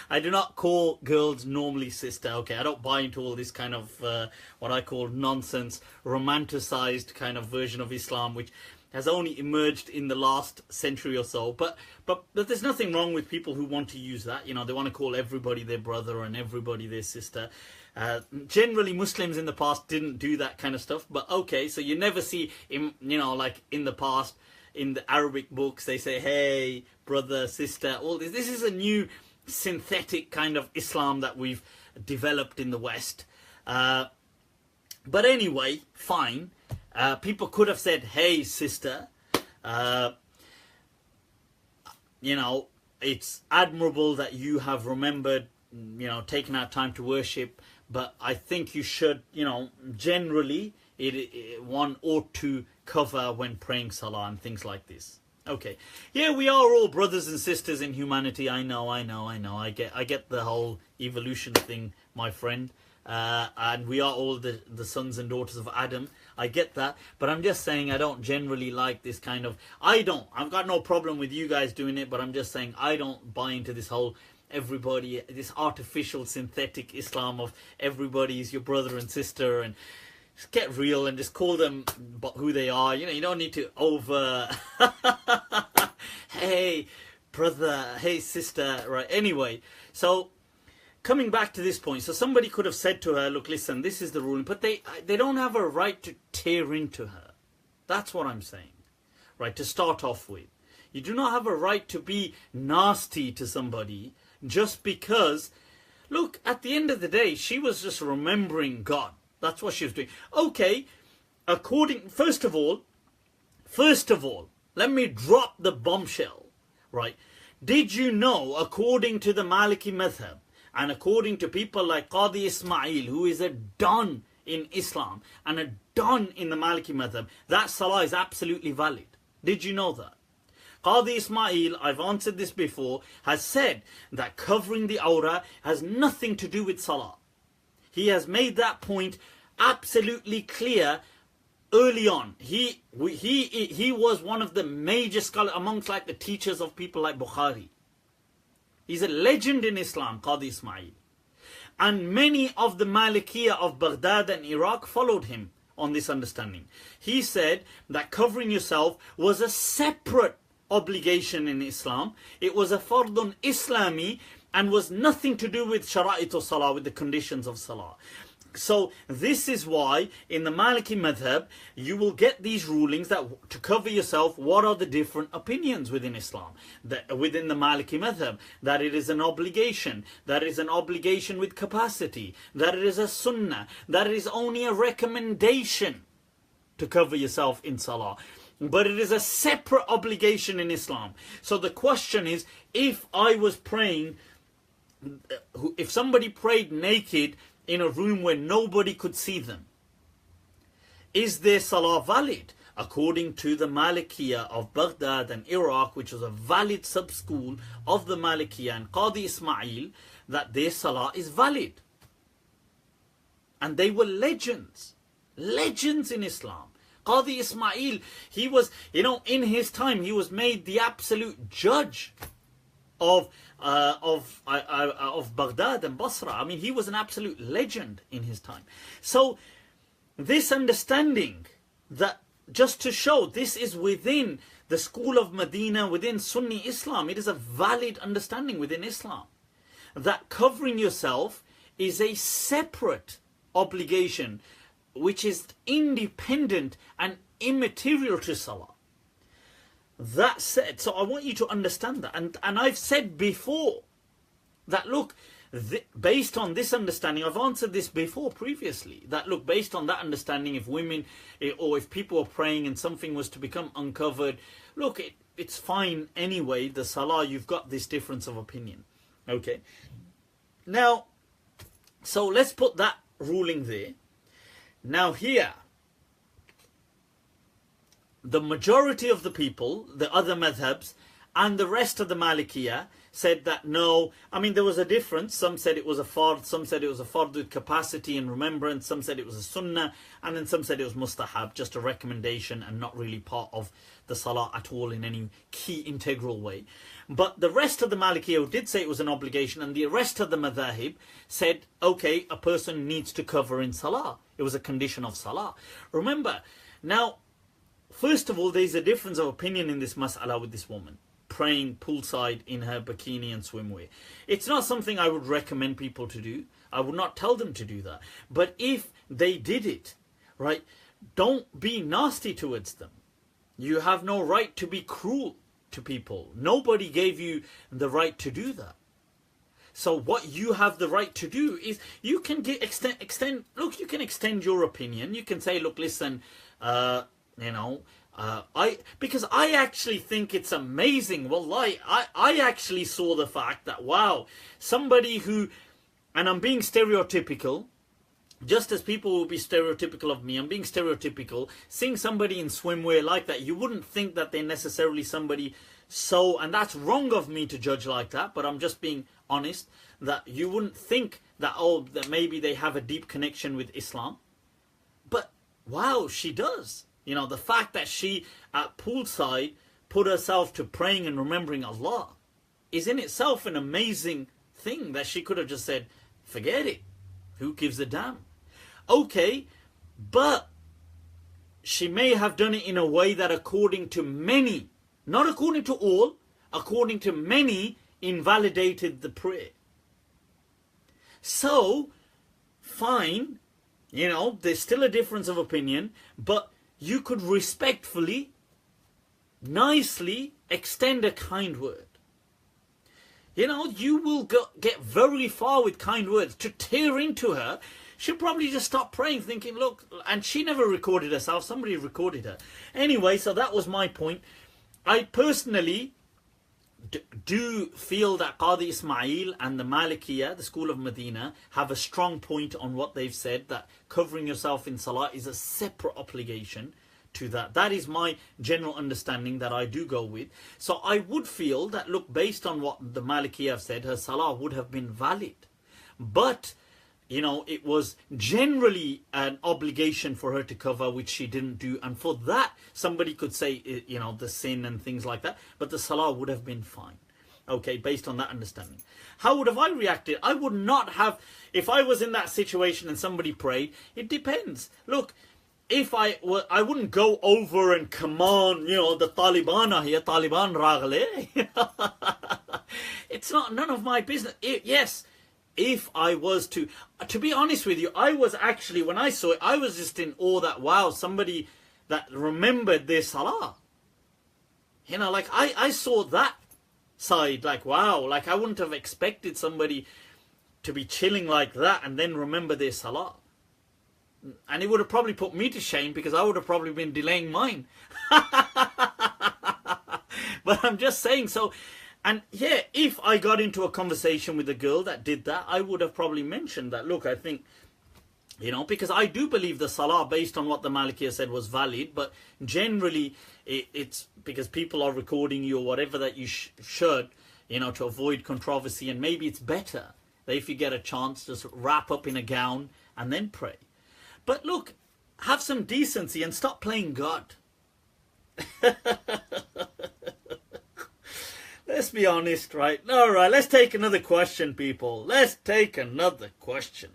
I do not call girls normally sister. Okay, I don't buy into all this kind of what I call nonsense, romanticized kind of version of Islam, which has only emerged in the last century or so. But there's nothing wrong with people who want to use that. You know, they want to call everybody their brother and everybody their sister. Generally, Muslims in the past didn't do that kind of stuff. But okay, so you never see, you know, like in the past, in the Arabic books, they say, hey, brother, sister, all this. This is a new synthetic kind of Islam that we've developed in the West. But anyway, fine. People could have said, hey, sister, you know, it's admirable that you have remembered, you know, taken out time to worship, but I think you should, you know, generally, one ought to cover when praying salah and things like this. Okay. Yeah, we are all brothers and sisters in humanity. I know. I get the whole evolution thing, my friend. And we are all the sons and daughters of Adam. I get that, but I'm just saying I don't generally like this kind of, I've got no problem with you guys doing it, but I'm just saying I don't buy into this whole everybody, this artificial synthetic Islam of everybody is your brother and sister, and just get real and just call them who they are. You know, you don't need to over hey brother, hey sister, right? Anyway, so coming back to this point, so somebody could have said to her, look, listen, this is the ruling, but they don't have a right to tear into her. That's what I'm saying, right? To start off with, you do not have a right to be nasty to somebody just because, look, at the end of the day, she was just remembering God. That's what she was doing. Okay, first of all, let me drop the bombshell, right? Did you know, according to the Maliki madhab, and according to people like Qadi Ismail, who is a don in Islam and a don in the Maliki madhab, that salah is absolutely valid? Did you know that? Qadi Ismail, I've answered this before, has said that covering the Awrah has nothing to do with salah. He has made that point absolutely clear early on. He was one of the major scholars amongst like the teachers of people like Bukhari. He's a legend in Islam, Qadi Ismail. And many of the Malikiya of Baghdad and Iraq followed him on this understanding. He said that covering yourself was a separate obligation in Islam. It was a fardun Islami and was nothing to do with shara'it salah, with the conditions of salah. So this is why in the Maliki madhab you will get these rulings that to cover yourself, what are the different opinions within Islam, within the Maliki madhab, that it is an obligation, that it is an obligation with capacity, that it is a sunnah, that it is only a recommendation to cover yourself in salah, but it is a separate obligation in Islam. So the question is, if I was praying, if somebody prayed naked in a room where nobody could see them, is their salah valid? According to the Malikiya of Baghdad and Iraq, which was a valid sub-school of the Malikiya and Qadi Ismail, that their salah is valid. And they were legends in Islam. Qadi Ismail, he was, you know, in his time, he was made the absolute judge of Baghdad and Basra. I mean, he was an absolute legend in his time. So this understanding, that just to show this is within the school of Medina, within Sunni Islam, it is a valid understanding within Islam, that covering yourself is a separate obligation which is independent and immaterial to salah. That said, so I want you to understand that, and I've said before that, look, based on this understanding, I've answered this before previously, that look, based on that understanding, if women or if people are praying and something was to become uncovered, look, it's fine anyway, the salah, you've got this difference of opinion. Okay, now, so let's put that ruling there. Now here, the majority of the people, the other madhabs, And the rest of the Malikiyah said that no, I mean there was a difference. Some said it was a fard, some said it was a fard with capacity and remembrance, some said it was a sunnah, and then some said it was mustahab, just a recommendation and not really part of the salah at all in any key integral way. But the rest of the Malikiyah did say it was an obligation, and the rest of the madhahib said, okay, a person needs to cover in salah. It was a condition of salah. Remember, now, first of all, there's a difference of opinion in this mas'ala with this woman praying poolside in her bikini and swimwear. It's not something I would recommend people to do. I would not tell them to do that. But if they did it, right, don't be nasty towards them. You have no right to be cruel to people. Nobody gave you the right to do that. So what you have the right to do is you can look, you can extend your opinion. You can say, look, listen, because I actually think it's amazing. Wallahi, I actually saw the fact that, wow, somebody who, and I'm being stereotypical, just as people will be stereotypical of me, I'm being stereotypical, seeing somebody in swimwear like that, you wouldn't think that they're necessarily somebody so, and that's wrong of me to judge like that, but I'm just being honest, that you wouldn't think that, oh, that maybe they have a deep connection with Islam. But, wow, she does. You know, the fact that she, at poolside, put herself to praying and remembering Allah is in itself an amazing thing that she could have just said, forget it. Who gives a damn? Okay, but she may have done it in a way that according to many, not according to all, according to many, invalidated the prayer. So, fine, you know, there's still a difference of opinion, but you could respectfully, nicely extend a kind word. You know, you will get very far with kind words. To tear into her, she'll probably just stop praying, thinking, look, and she never recorded herself, somebody recorded her. Anyway, so that was my point. I personally do feel that Qadi Ismail and the Malikiyah, the school of Medina, have a strong point on what they've said, that covering yourself in salah is a separate obligation to that. That is my general understanding that I do go with. So I would feel that, look, based on what the Maliki have said, her salah would have been valid. But, you know, it was generally an obligation for her to cover, which she didn't do. And for that, somebody could say, you know, the sin and things like that. But the salah would have been fine. Okay, based on that understanding. How would have I reacted? I would not have, if I was in that situation and somebody prayed, it depends. Look, if I wouldn't go over and command, you know, the Taliban are here, Taliban ragle. It's not none of my business. Yes, if I was to be honest with you, I was actually, when I saw it, I was just in awe that, wow, somebody that remembered their salah. You know, like I saw that side, like, wow, like I wouldn't have expected somebody to be chilling like that and then remember their salah. And it would have probably put me to shame, because I would have probably been delaying mine. But I'm just saying, so, and yeah, if I got into a conversation with a girl that did that, I would have probably mentioned that, look, I think, you know, because I do believe the salah, based on what the Malikiyah said, was valid, but generally it's because people are recording you or whatever, that you should, you know, to avoid controversy, and maybe it's better that if you get a chance, just wrap up in a gown and then pray. But look, have some decency and stop playing God. Let's be honest, right? All right, let's take another question, people. Let's take another question.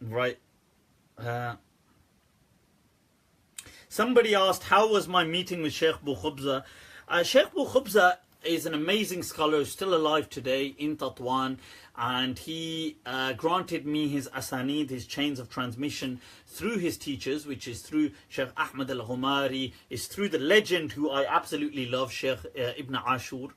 Right. Somebody asked, how was my meeting with Sheikh Bukhubza? Sheikh Bukhubza is an amazing scholar who's still alive today in Tatwan, and he granted me his asanid, his chains of transmission, through his teachers, which is through Sheikh Ahmed al-Ghumari, is through the legend who I absolutely love, Sheikh Ibn Ashur,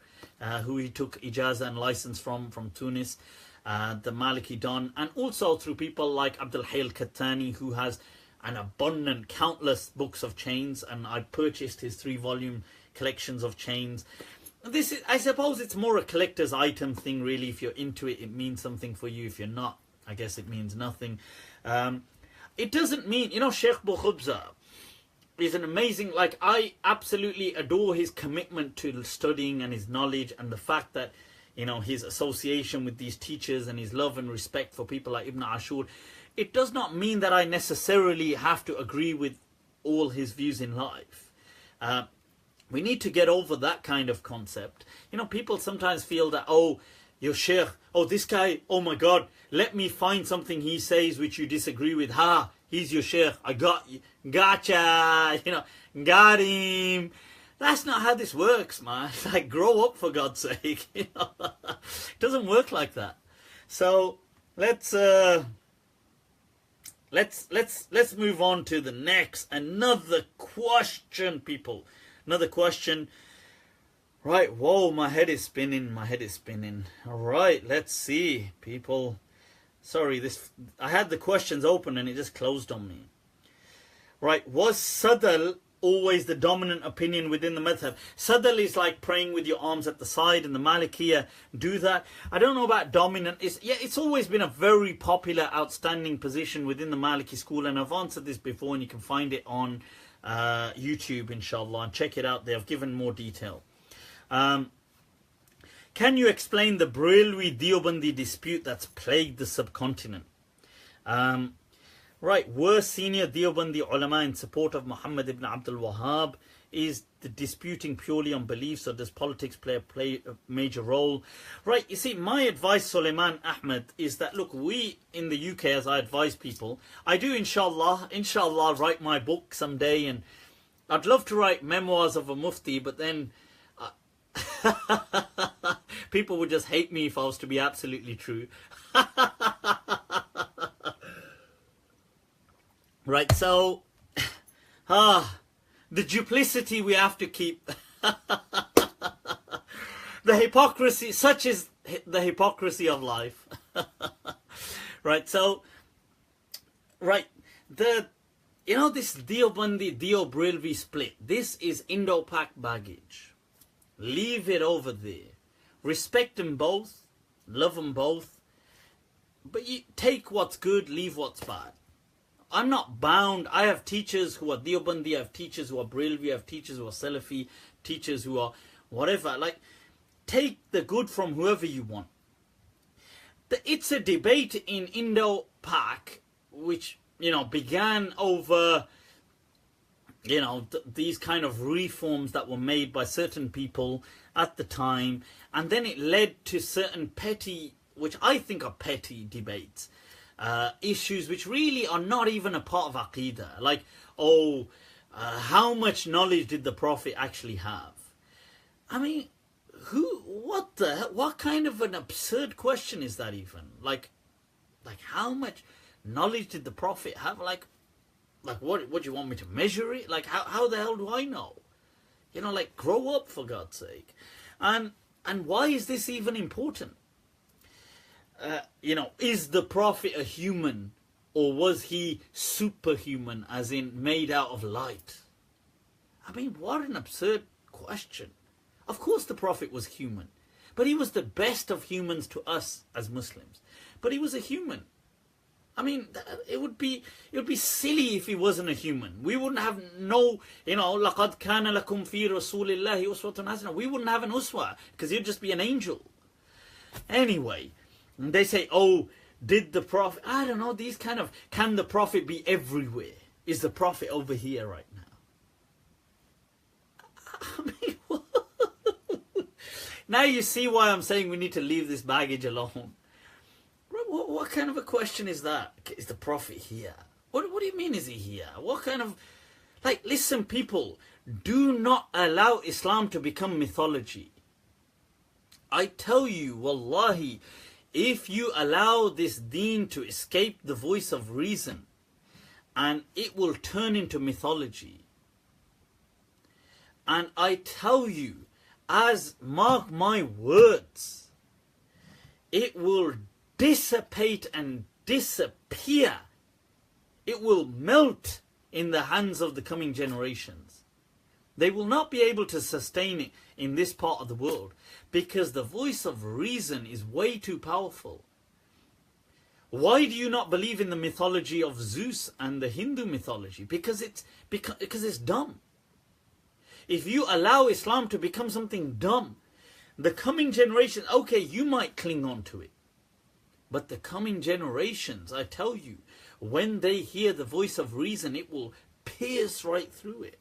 who he took ijazah and license from Tunis, the Maliki Don, and also through people like Abdul Hayy al-Kattani, who has an abundant, countless books of chains, and I purchased his 3-volume collections of chains. This is, I suppose it's more a collector's item thing, really. If you're into it, it means something for you. If you're not, I guess it means nothing. It doesn't mean, you know, Sheikh Bukhubza is an amazing, like, I absolutely adore his commitment to studying and his knowledge, and the fact that, you know, his association with these teachers and his love and respect for people like Ibn Ashur. It does not mean that I necessarily have to agree with all his views in life. We need to get over that kind of concept. You know, people sometimes feel that, oh, your sheikh, oh, this guy, oh my God, let me find something he says which you disagree with. Ha, he's your sheikh, I got you, gotcha, you know, got him. That's not how this works, man. It's like, grow up, for God's sake. You know? It doesn't work like that. So let's move on to the next. Another question, people. Another question. Right, whoa, my head is spinning. All right, let's see, people. Sorry, I had the questions open and it just closed on me. Right, was Sadl always the dominant opinion within the madhab? Sadl is like praying with your arms at the side, and the Malikiya do that. I don't know about dominant. It's always been a very popular, outstanding position within the Maliki school, and I've answered this before, and you can find it on YouTube, inshallah, and check it out there. I've given more detail. Can you explain the Barelvi Deobandi dispute that's plagued the subcontinent? Right, were senior Deobandi ulama in support of Muhammad ibn Abdul Wahhab? Is the disputing purely on beliefs, or does politics play a major role? Right, you see, my advice, Suleiman Ahmed, is that, look, we in the UK, as I advise people, I do inshallah write my book someday, and I'd love to write memoirs of a mufti, but then people would just hate me if I was to be absolutely true. Right, so the duplicity we have to keep. The hypocrisy, such is the hypocrisy of life. Right, so right, you know, this Deobandi Barelvi split, this is Indo-Pak baggage. Leave it over there. Respect them both, love them both, but you take what's good, leave what's bad. I'm not bound. I have teachers who are Deobandi, I have teachers who are Barelvi, I have teachers who are Salafi, teachers who are whatever. Like, take the good from whoever you want. It's a debate in Indo-Pak, which, you know, began over, you know, these kind of reforms that were made by certain people at the time. And then it led to certain petty, which I think are petty debates. Issues which really are not even a part of Aqidah. Like, how much knowledge did the Prophet actually have? I mean, what kind of an absurd question is that even? Like how much knowledge did the Prophet have? Like what do you want me to measure it? Like, how the hell do I know? You know, like, grow up, for God's sake. And why is this even important? You know, is the Prophet a human, or was he superhuman, as in made out of light? I mean, what an absurd question. Of course the Prophet was human, but he was the best of humans to us as Muslims. But he was a human. I mean, it would be silly if he wasn't a human. We wouldn't have no, you know, لَقَدْ كَانَ لَكُمْ فِي رَسُولِ اللَّهِ أُسْوَةٌ حَسَنَةٌ. We wouldn't have an uswa, because he'd just be an angel. Anyway, and they say, oh, did the Prophet, I don't know, these kind of, can the Prophet be everywhere? Is the Prophet over here right now? I mean, now you see why I'm saying we need to leave this baggage alone. What kind of a question is that? Is the Prophet here? What do you mean, is he here? What kind of, like, listen, people, do not allow Islam to become mythology. I tell you, wallahi, if you allow this deen to escape the voice of reason, and it will turn into mythology. And I tell you, as mark my words, it will dissipate and disappear. It will melt in the hands of the coming generations. They will not be able to sustain it in this part of the world, because the voice of reason is way too powerful. Why do you not believe in the mythology of Zeus and the Hindu mythology? Because it's dumb. If you allow Islam to become something dumb, the coming generation, okay, you might cling on to it. But the coming generations, I tell you, when they hear the voice of reason, it will pierce right through it.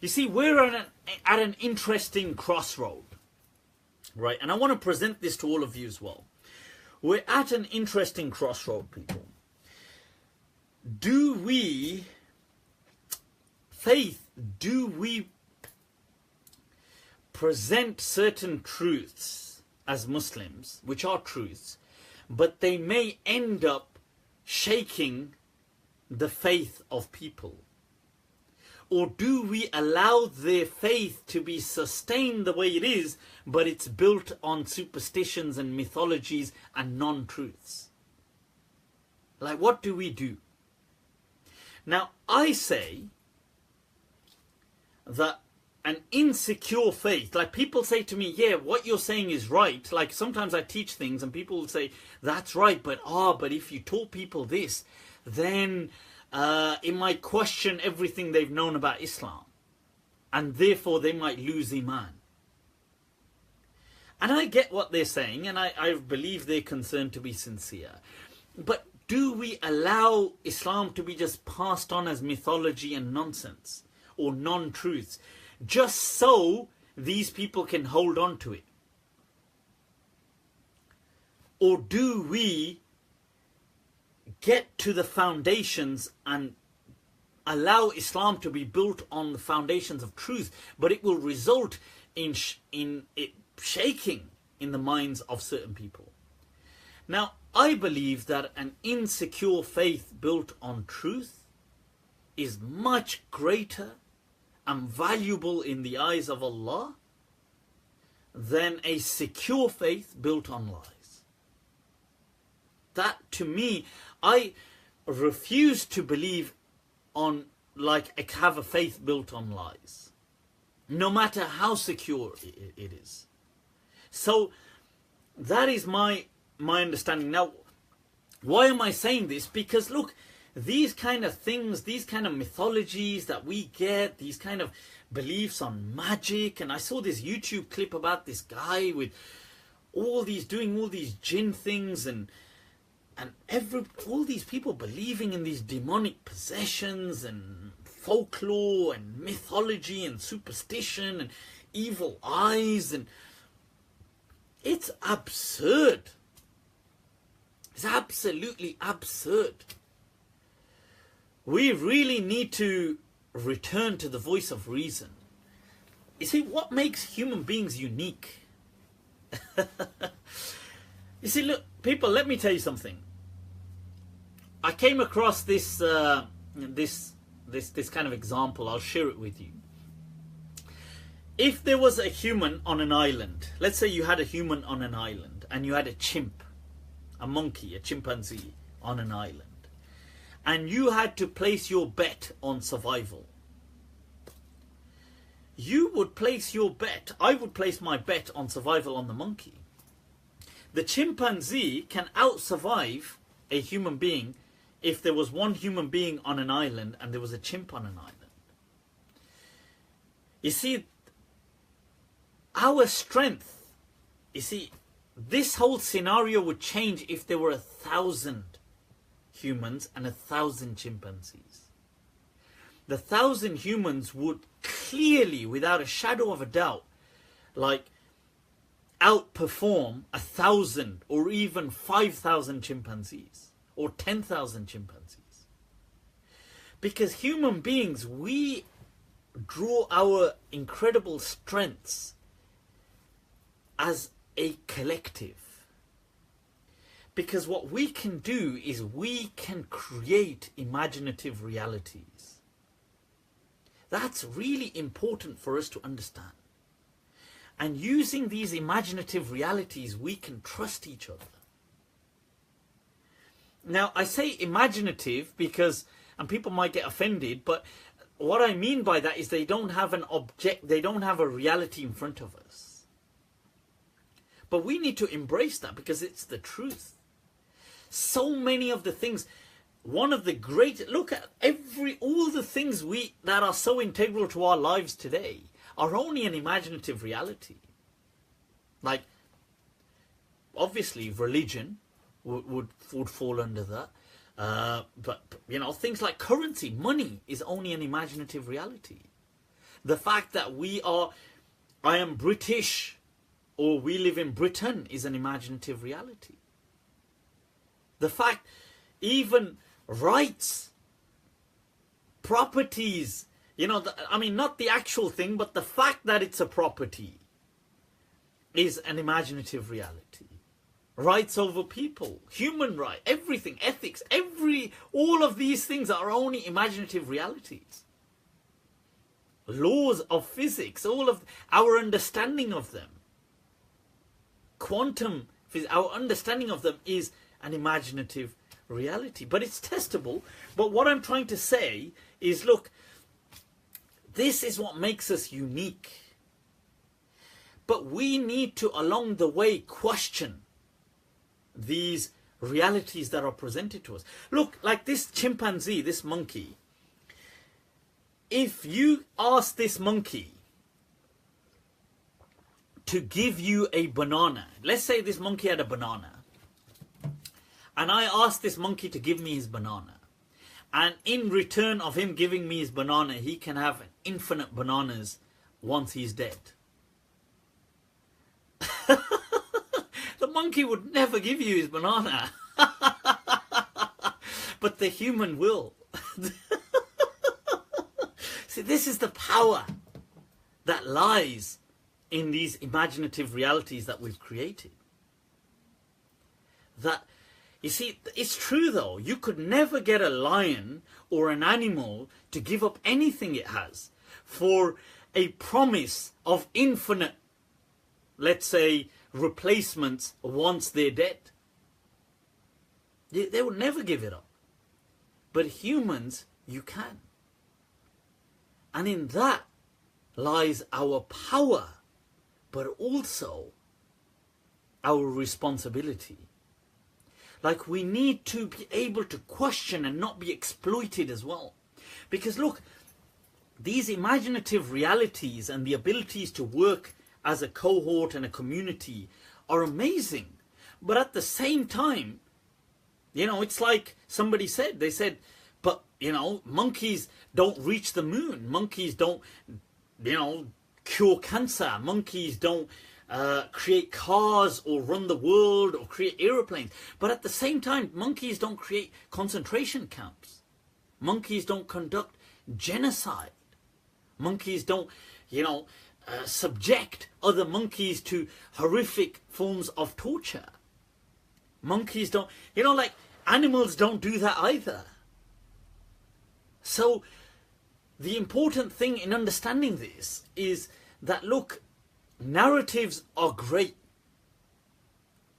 You see, we're at an interesting crossroad, right? And I want to present this to all of you as well. We're at an interesting crossroad, people. Do we present certain truths as Muslims, which are truths, but they may end up shaking the faith of people? Or do we allow their faith to be sustained the way it is, but it's built on superstitions and mythologies and non-truths? Like, what do we do? Now, I say that an insecure faith, like people say to me, yeah, what you're saying is right. Like sometimes I teach things and people will say, that's right, but if you told people this, then it might question everything they've known about Islam. And therefore they might lose Iman. And I get what they're saying, and I believe their concern to be sincere. But do we allow Islam to be just passed on as mythology and nonsense or non-truths, just so these people can hold on to it? Or do we get to the foundations and allow Islam to be built on the foundations of truth, but it will result in it shaking in the minds of certain people? Now, I believe that an insecure faith built on truth is much greater and valuable in the eyes of Allah than a secure faith built on lies. That, to me, I refuse to believe on, like, have a faith built on lies, no matter how secure it is. So that is my understanding. Now, why am I saying this? Because look, these kind of things, these kind of mythologies that we get, these kind of beliefs on magic, and I saw this YouTube clip about this guy with doing all these jinn things, and all these people believing in these demonic possessions and folklore and mythology and superstition and evil eyes, and it's absurd. It's absolutely absurd. We really need to return to the voice of reason. You see, what makes human beings unique? You see, look, people, let me tell you something. I came across this kind of example. I'll share it with you. If there was a human on an island, let's say you had a human on an island and you had a chimp, a monkey, a chimpanzee on an island, and you had to place your bet on survival. You would place your bet, I would place my bet on survival on the monkey. The chimpanzee can out-survive a human being if there was one human being on an island and there was a chimp on an island. You see, our strength, you see, this whole scenario would change if there were 1,000 humans and 1,000 chimpanzees. The 1,000 humans would clearly, without a shadow of a doubt, like outperform 1,000 or even 5,000 chimpanzees or 10,000 chimpanzees. Because human beings, we draw our incredible strengths as a collective. Because what we can do is we can create imaginative realities. That's really important for us to understand. And using these imaginative realities, we can trust each other. Now, I say imaginative because, and people might get offended, but what I mean by that is they don't have an object, they don't have a reality in front of us. But we need to embrace that because it's the truth. So many of the things, one of the great, look at all the things that are so integral to our lives today are only an imaginative reality. Like, obviously, religion would fall under that. But, you know, things like currency, money is only an imaginative reality. The fact that I am British or we live in Britain is an imaginative reality. The fact, even rights, properties, you know, I mean, not the actual thing, but the fact that it's a property is an imaginative reality. Rights over people, human right, everything, ethics, all of these things are only imaginative realities. Laws of physics, all of our understanding of them, quantum physics, our understanding of them is an imaginative reality. But it's testable. But what I'm trying to say is, look, this is what makes us unique. But we need to, along the way, question these realities that are presented to us. Look, like this chimpanzee, this monkey. If you ask this monkey to give you a banana, let's say this monkey had a banana, and I asked this monkey to give me his banana, and in return of him giving me his banana, he can have infinite bananas once he's dead. The monkey would never give you his banana. But the human will. See, this is the power that lies in these imaginative realities that we've created. That, you see, it's true though. You could never get a lion or an animal to give up anything it has for a promise of infinite, let's say, replacements once they're dead. They would never give it up. But humans, you can. And in that lies our power, but also our responsibility. Like, we need to be able to question and not be exploited as well. Because look, these imaginative realities and the abilities to work as a cohort and a community are amazing. But at the same time, you know, it's like somebody said, they said, but, you know, monkeys don't reach the moon. Monkeys don't, you know, cure cancer. Monkeys don't create cars or run the world or create aeroplanes. But at the same time, monkeys don't create concentration camps. Monkeys don't conduct genocide. Monkeys don't, you know, subject other monkeys to horrific forms of torture. Monkeys don't, you know, like animals don't do that either. So the important thing in understanding this is that, look, narratives are great.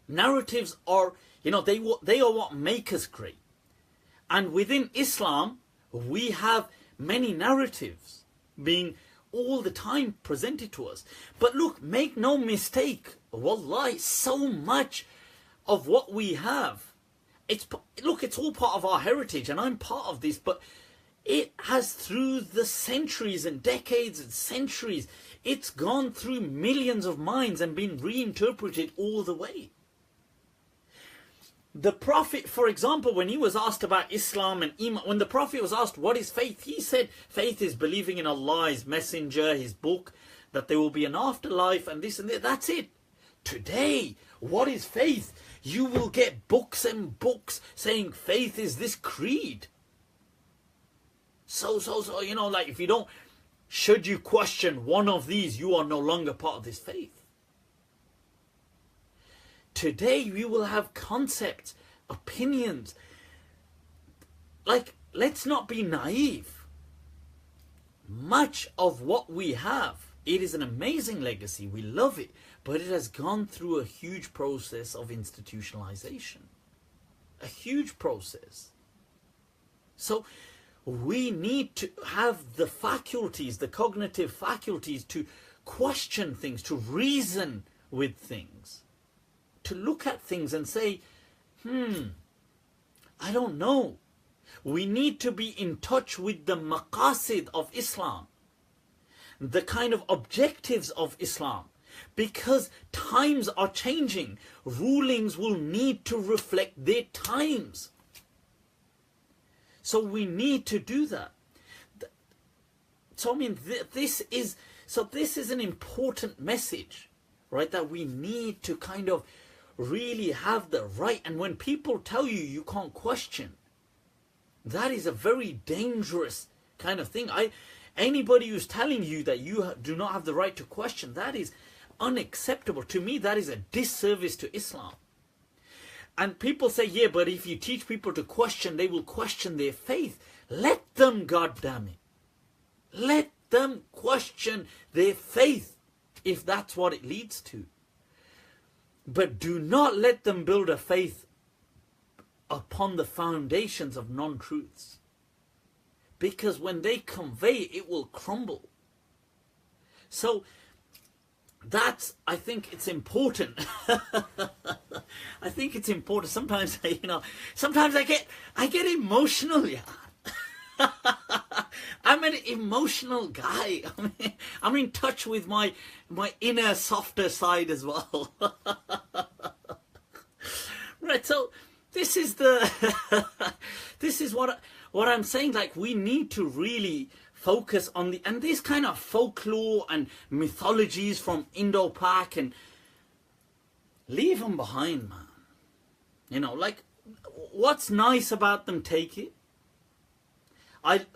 Narratives are, you know, they are what make us great. And within Islam, we have many narratives being all the time presented to us. But look, make no mistake, wallahi, so much of what we have, it's all part of our heritage, and I'm part of this, but it has, through the centuries and decades and centuries, it's gone through millions of minds and been reinterpreted all the way. The Prophet, for example, when he was asked about Islam and Iman, when the Prophet was asked what is faith, he said faith is believing in Allah, His Messenger, His book, that there will be an afterlife and this and that. That's it. Today, what is faith? You will get books and books saying faith is this creed. So, you know, like, if you don't, should you question one of these, you are no longer part of this faith. Today we will have concepts, opinions. Like, let's not be naive. Much of what we have, it is an amazing legacy. We love it. But it has gone through a huge process of institutionalization. A huge process. So we need to have the faculties, the cognitive faculties, to question things, to reason with things, to look at things and say, I don't know. We need to be in touch with the maqasid of Islam, the kind of objectives of Islam, because times are changing. Rulings will need to reflect their times. So we need to do that. So I mean, this is an important message, right? That we need to kind of really have the right. And when people tell you you can't question, that is a very dangerous kind of thing. Anybody who's telling you that you do not have the right to question, that is unacceptable. To me, that is a disservice to Islam. And people say, yeah, but if you teach people to question, they will question their faith. Let them, goddammit. Let them question their faith if that's what it leads to. But do not let them build a faith upon the foundations of non-truths. Because when they convey, it will crumble. So I think it's important. I think it's important. Sometimes, sometimes I get emotional, yeah. I'm an emotional guy. I'm in touch with my inner softer side as well. Right, so this is what I'm saying. Like, we need to really focus on and this kind of folklore and mythologies from Indo-Pak, and leave them behind, man. Like, what's nice about them, take it. I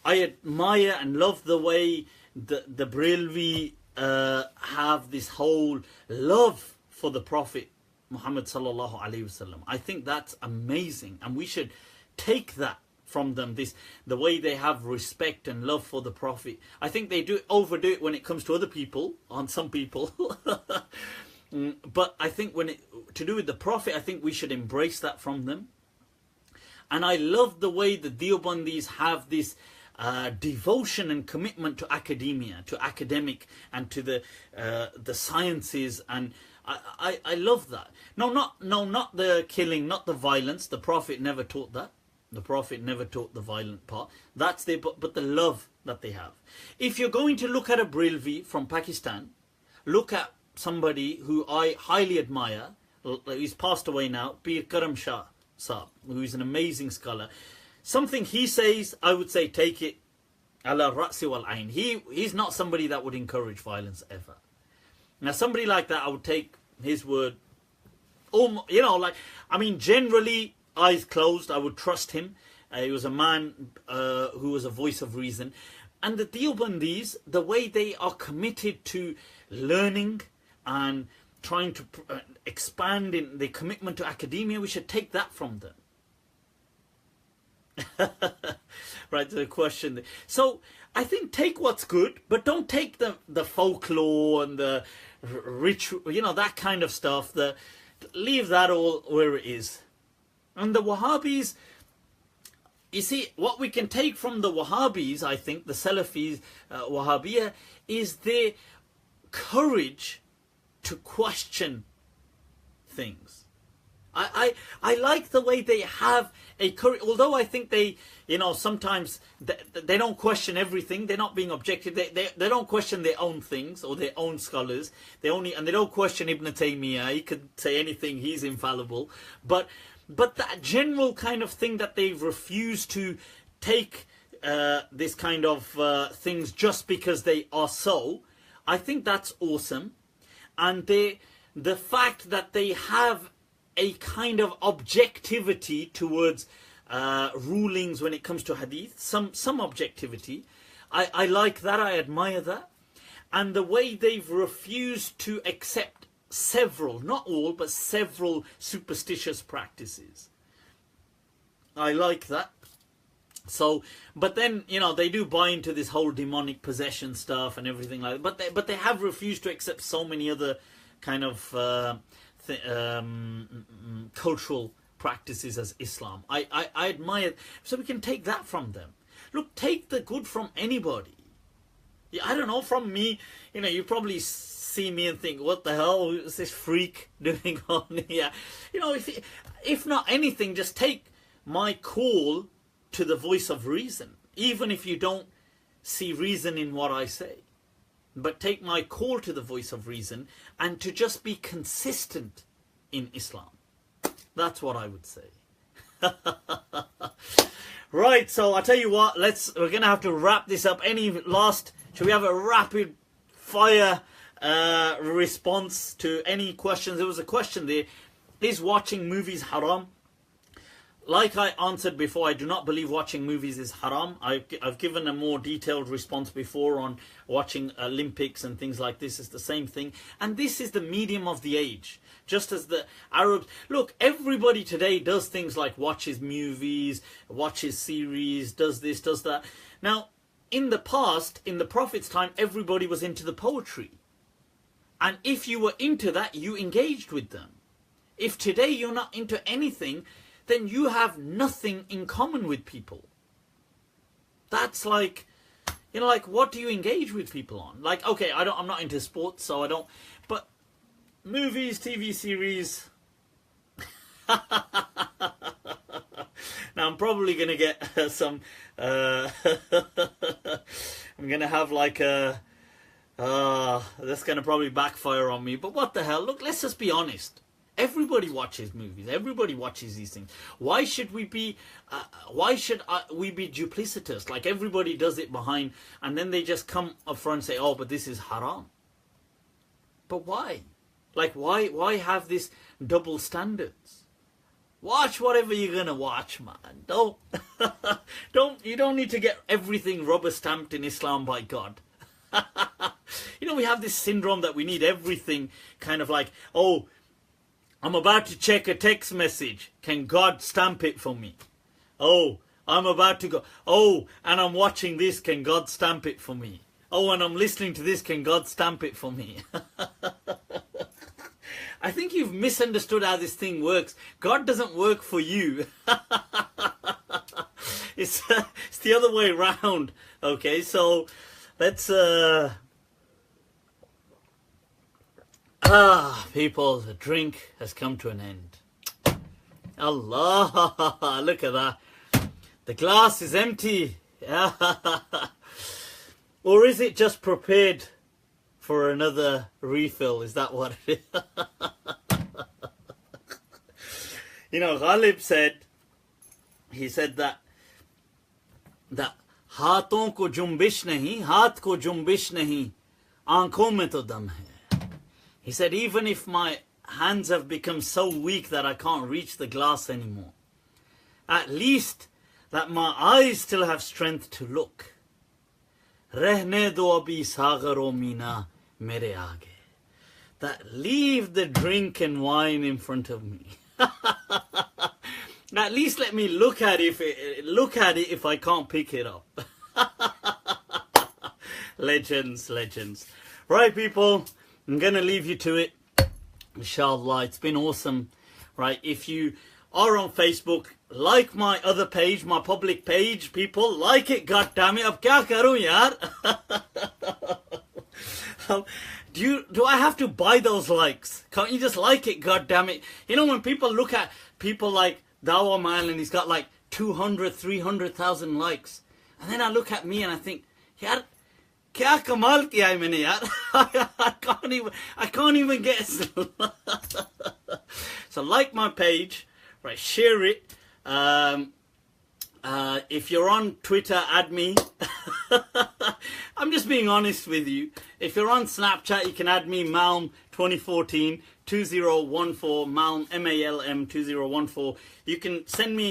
admire and love the way the Barelvi have this whole love for the Prophet Muhammad sallallahu alaihi wasallam. I think that's amazing, and we should take that from them. The way they have respect and love for the Prophet. I think they overdo it when it comes to other people, on some people. But I think to do with the Prophet, I think we should embrace that from them. And I love the way the Deobandis have this devotion and commitment to academia, to academic, and to the sciences, and I love that. No, not the killing, not the violence. The Prophet never taught that. The Prophet never taught the violent part. That's but the love that they have. If you're going to look at a Barelvi from Pakistan, look at somebody who I highly admire. He's passed away now, Pir Karam Shah Saab, who is an amazing scholar. Something he says, I would say, take it ala ra'si wal ayn. He's not somebody that would encourage violence ever. Now, somebody like that, I would take his word. Generally, eyes closed, I would trust him. He was a man who was a voice of reason. And the Deobandis, the way they are committed to learning and trying to expand in their commitment to academia, we should take that from them. Right, the question. So I think take what's good, but don't take the folklore and the ritual, that kind of stuff. Leave that all where it is. And the Wahhabis, you see, what we can take from the Wahhabis, I think, the Salafis, Wahhabiyah, is their courage to question things. I like the way they have a courage, although I think they, sometimes they don't question everything. They're not being objective. They don't question their own things or their own scholars. They don't question Ibn Taymiyyah. He could say anything. He's infallible. But that general kind of thing that they've refused to take this kind of things just because they are so, I think that's awesome. And the fact that they have a kind of objectivity towards rulings when it comes to hadith, some objectivity, I like that, I admire that. And the way they've refused to accept several, not all, but several superstitious practices, I like that. So, but then, they do buy into this whole demonic possession stuff and everything like that. But they have refused to accept so many other kind of cultural practices as Islam. I admire. So we can take that from them. Look, take the good from anybody. Yeah, I don't know, from me. You probably see me and think, what the hell is this freak doing on here? If not anything, just take my call to the voice of reason, even if you don't see reason in what I say. But take my call to the voice of reason and to just be consistent in Islam. That's what I would say. Right, so I'll tell you what, we're going to have to wrap this up. Should we have a rapid fire response to any questions? There was a question there. Is watching movies haram? Like I answered before, I do not believe watching movies is haram. I've given a more detailed response before on watching Olympics and things like this. It's the same thing. And this is the medium of the age. Just as the Arabs... Look, everybody today does things like watches movies, watches series, does this, does that. Now, in the past, in the Prophet's time, everybody was into the poetry. And if you were into that, you engaged with them. If today you're not into anything, then you have nothing in common with people. That's like, you know, like, what do you engage with people on? Like, okay, I'm not into sports, so I don't, but movies, TV series. Now I'm probably going to get some, I'm going to have like a, that's going to probably backfire on me, but what the hell? Look, let's just be honest. Everybody watches movies. Everybody watches these things. Why should we be? Why should we be duplicitous? Like everybody does it behind, and then they just come up front and say, "Oh, but this is haram." But why? Like why have this double standards? Watch whatever you're gonna watch, man. You don't need to get everything rubber stamped in Islam by God. You know, we have this syndrome that we need everything kind of like, oh, I'm about to check a text message. Can God stamp it for me? Oh, I'm about to go. Oh, and I'm watching this. Can God stamp it for me? Oh, and I'm listening to this. Can God stamp it for me? I think you've misunderstood how this thing works. God doesn't work for you. It's the other way around. Okay, so let's... people, the drink has come to an end. Allah, look at that. The glass is empty. Or is it just prepared for another refill? Is that what it is? You know, Ghalib said, he said that हाथों को जुम्बिश नहीं, हाथ को जुम्बिश नहीं, आंखों में तो दम है. He said, even if my hands have become so weak that I can't reach the glass anymore, at least that my eyes still have strength to look. Rehne do abhi sagar o mina mere aage. That leave the drink and wine in front of me. At least let me look at it if I can't pick it up. Legends. Right, people, I'm going to leave you to it. Inshallah, it's been awesome. Right, if you are on Facebook, like my other page, my public page, people. Like it, goddammit. Ab kya karoon, yaar? Do I have to buy those likes? Can't you just like it, goddammit? You know, when people look at people like Dawa Man and he's got like 200, 300,000 likes. And then I look at me and I think, yaar, kya kamal kiya hai maine, yaar? I can't even get So like my page, right, share it. If you're on Twitter, add me. I'm just being honest with you. If you're on Snapchat, you can add me, Malm 2014 2014, Malm MALM 2014. You can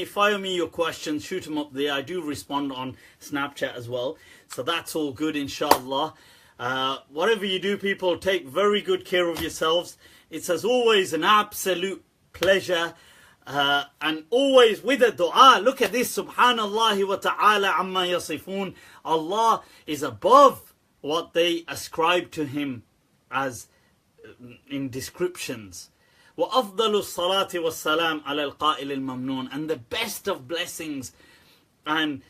fire me your questions, shoot them up there. I do respond on Snapchat as well. So that's all good, inshallah. Whatever you do, people, take very good care of yourselves. It's as always an absolute pleasure. And always with a dua. Look at this. Subhanallah wa ta'ala amma yasifun. Allah is above what they ascribe to him as in descriptions. Wa afdalu salati wa salam ala al-qa'il al-mamnoon. And the best of blessings and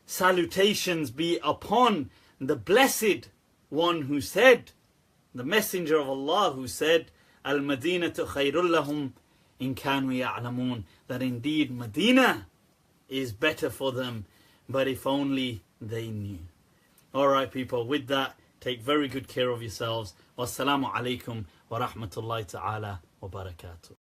salutations be upon the blessed one who said, the messenger of Allah who said, al-madinatu khayrul lahum in kanu ya'lamun, that indeed Medina is better for them. But if only they knew. Alright people, with that, take very good care of yourselves. Wassalamu alaikum wa rahmatullahi ta'ala wa barakatuh.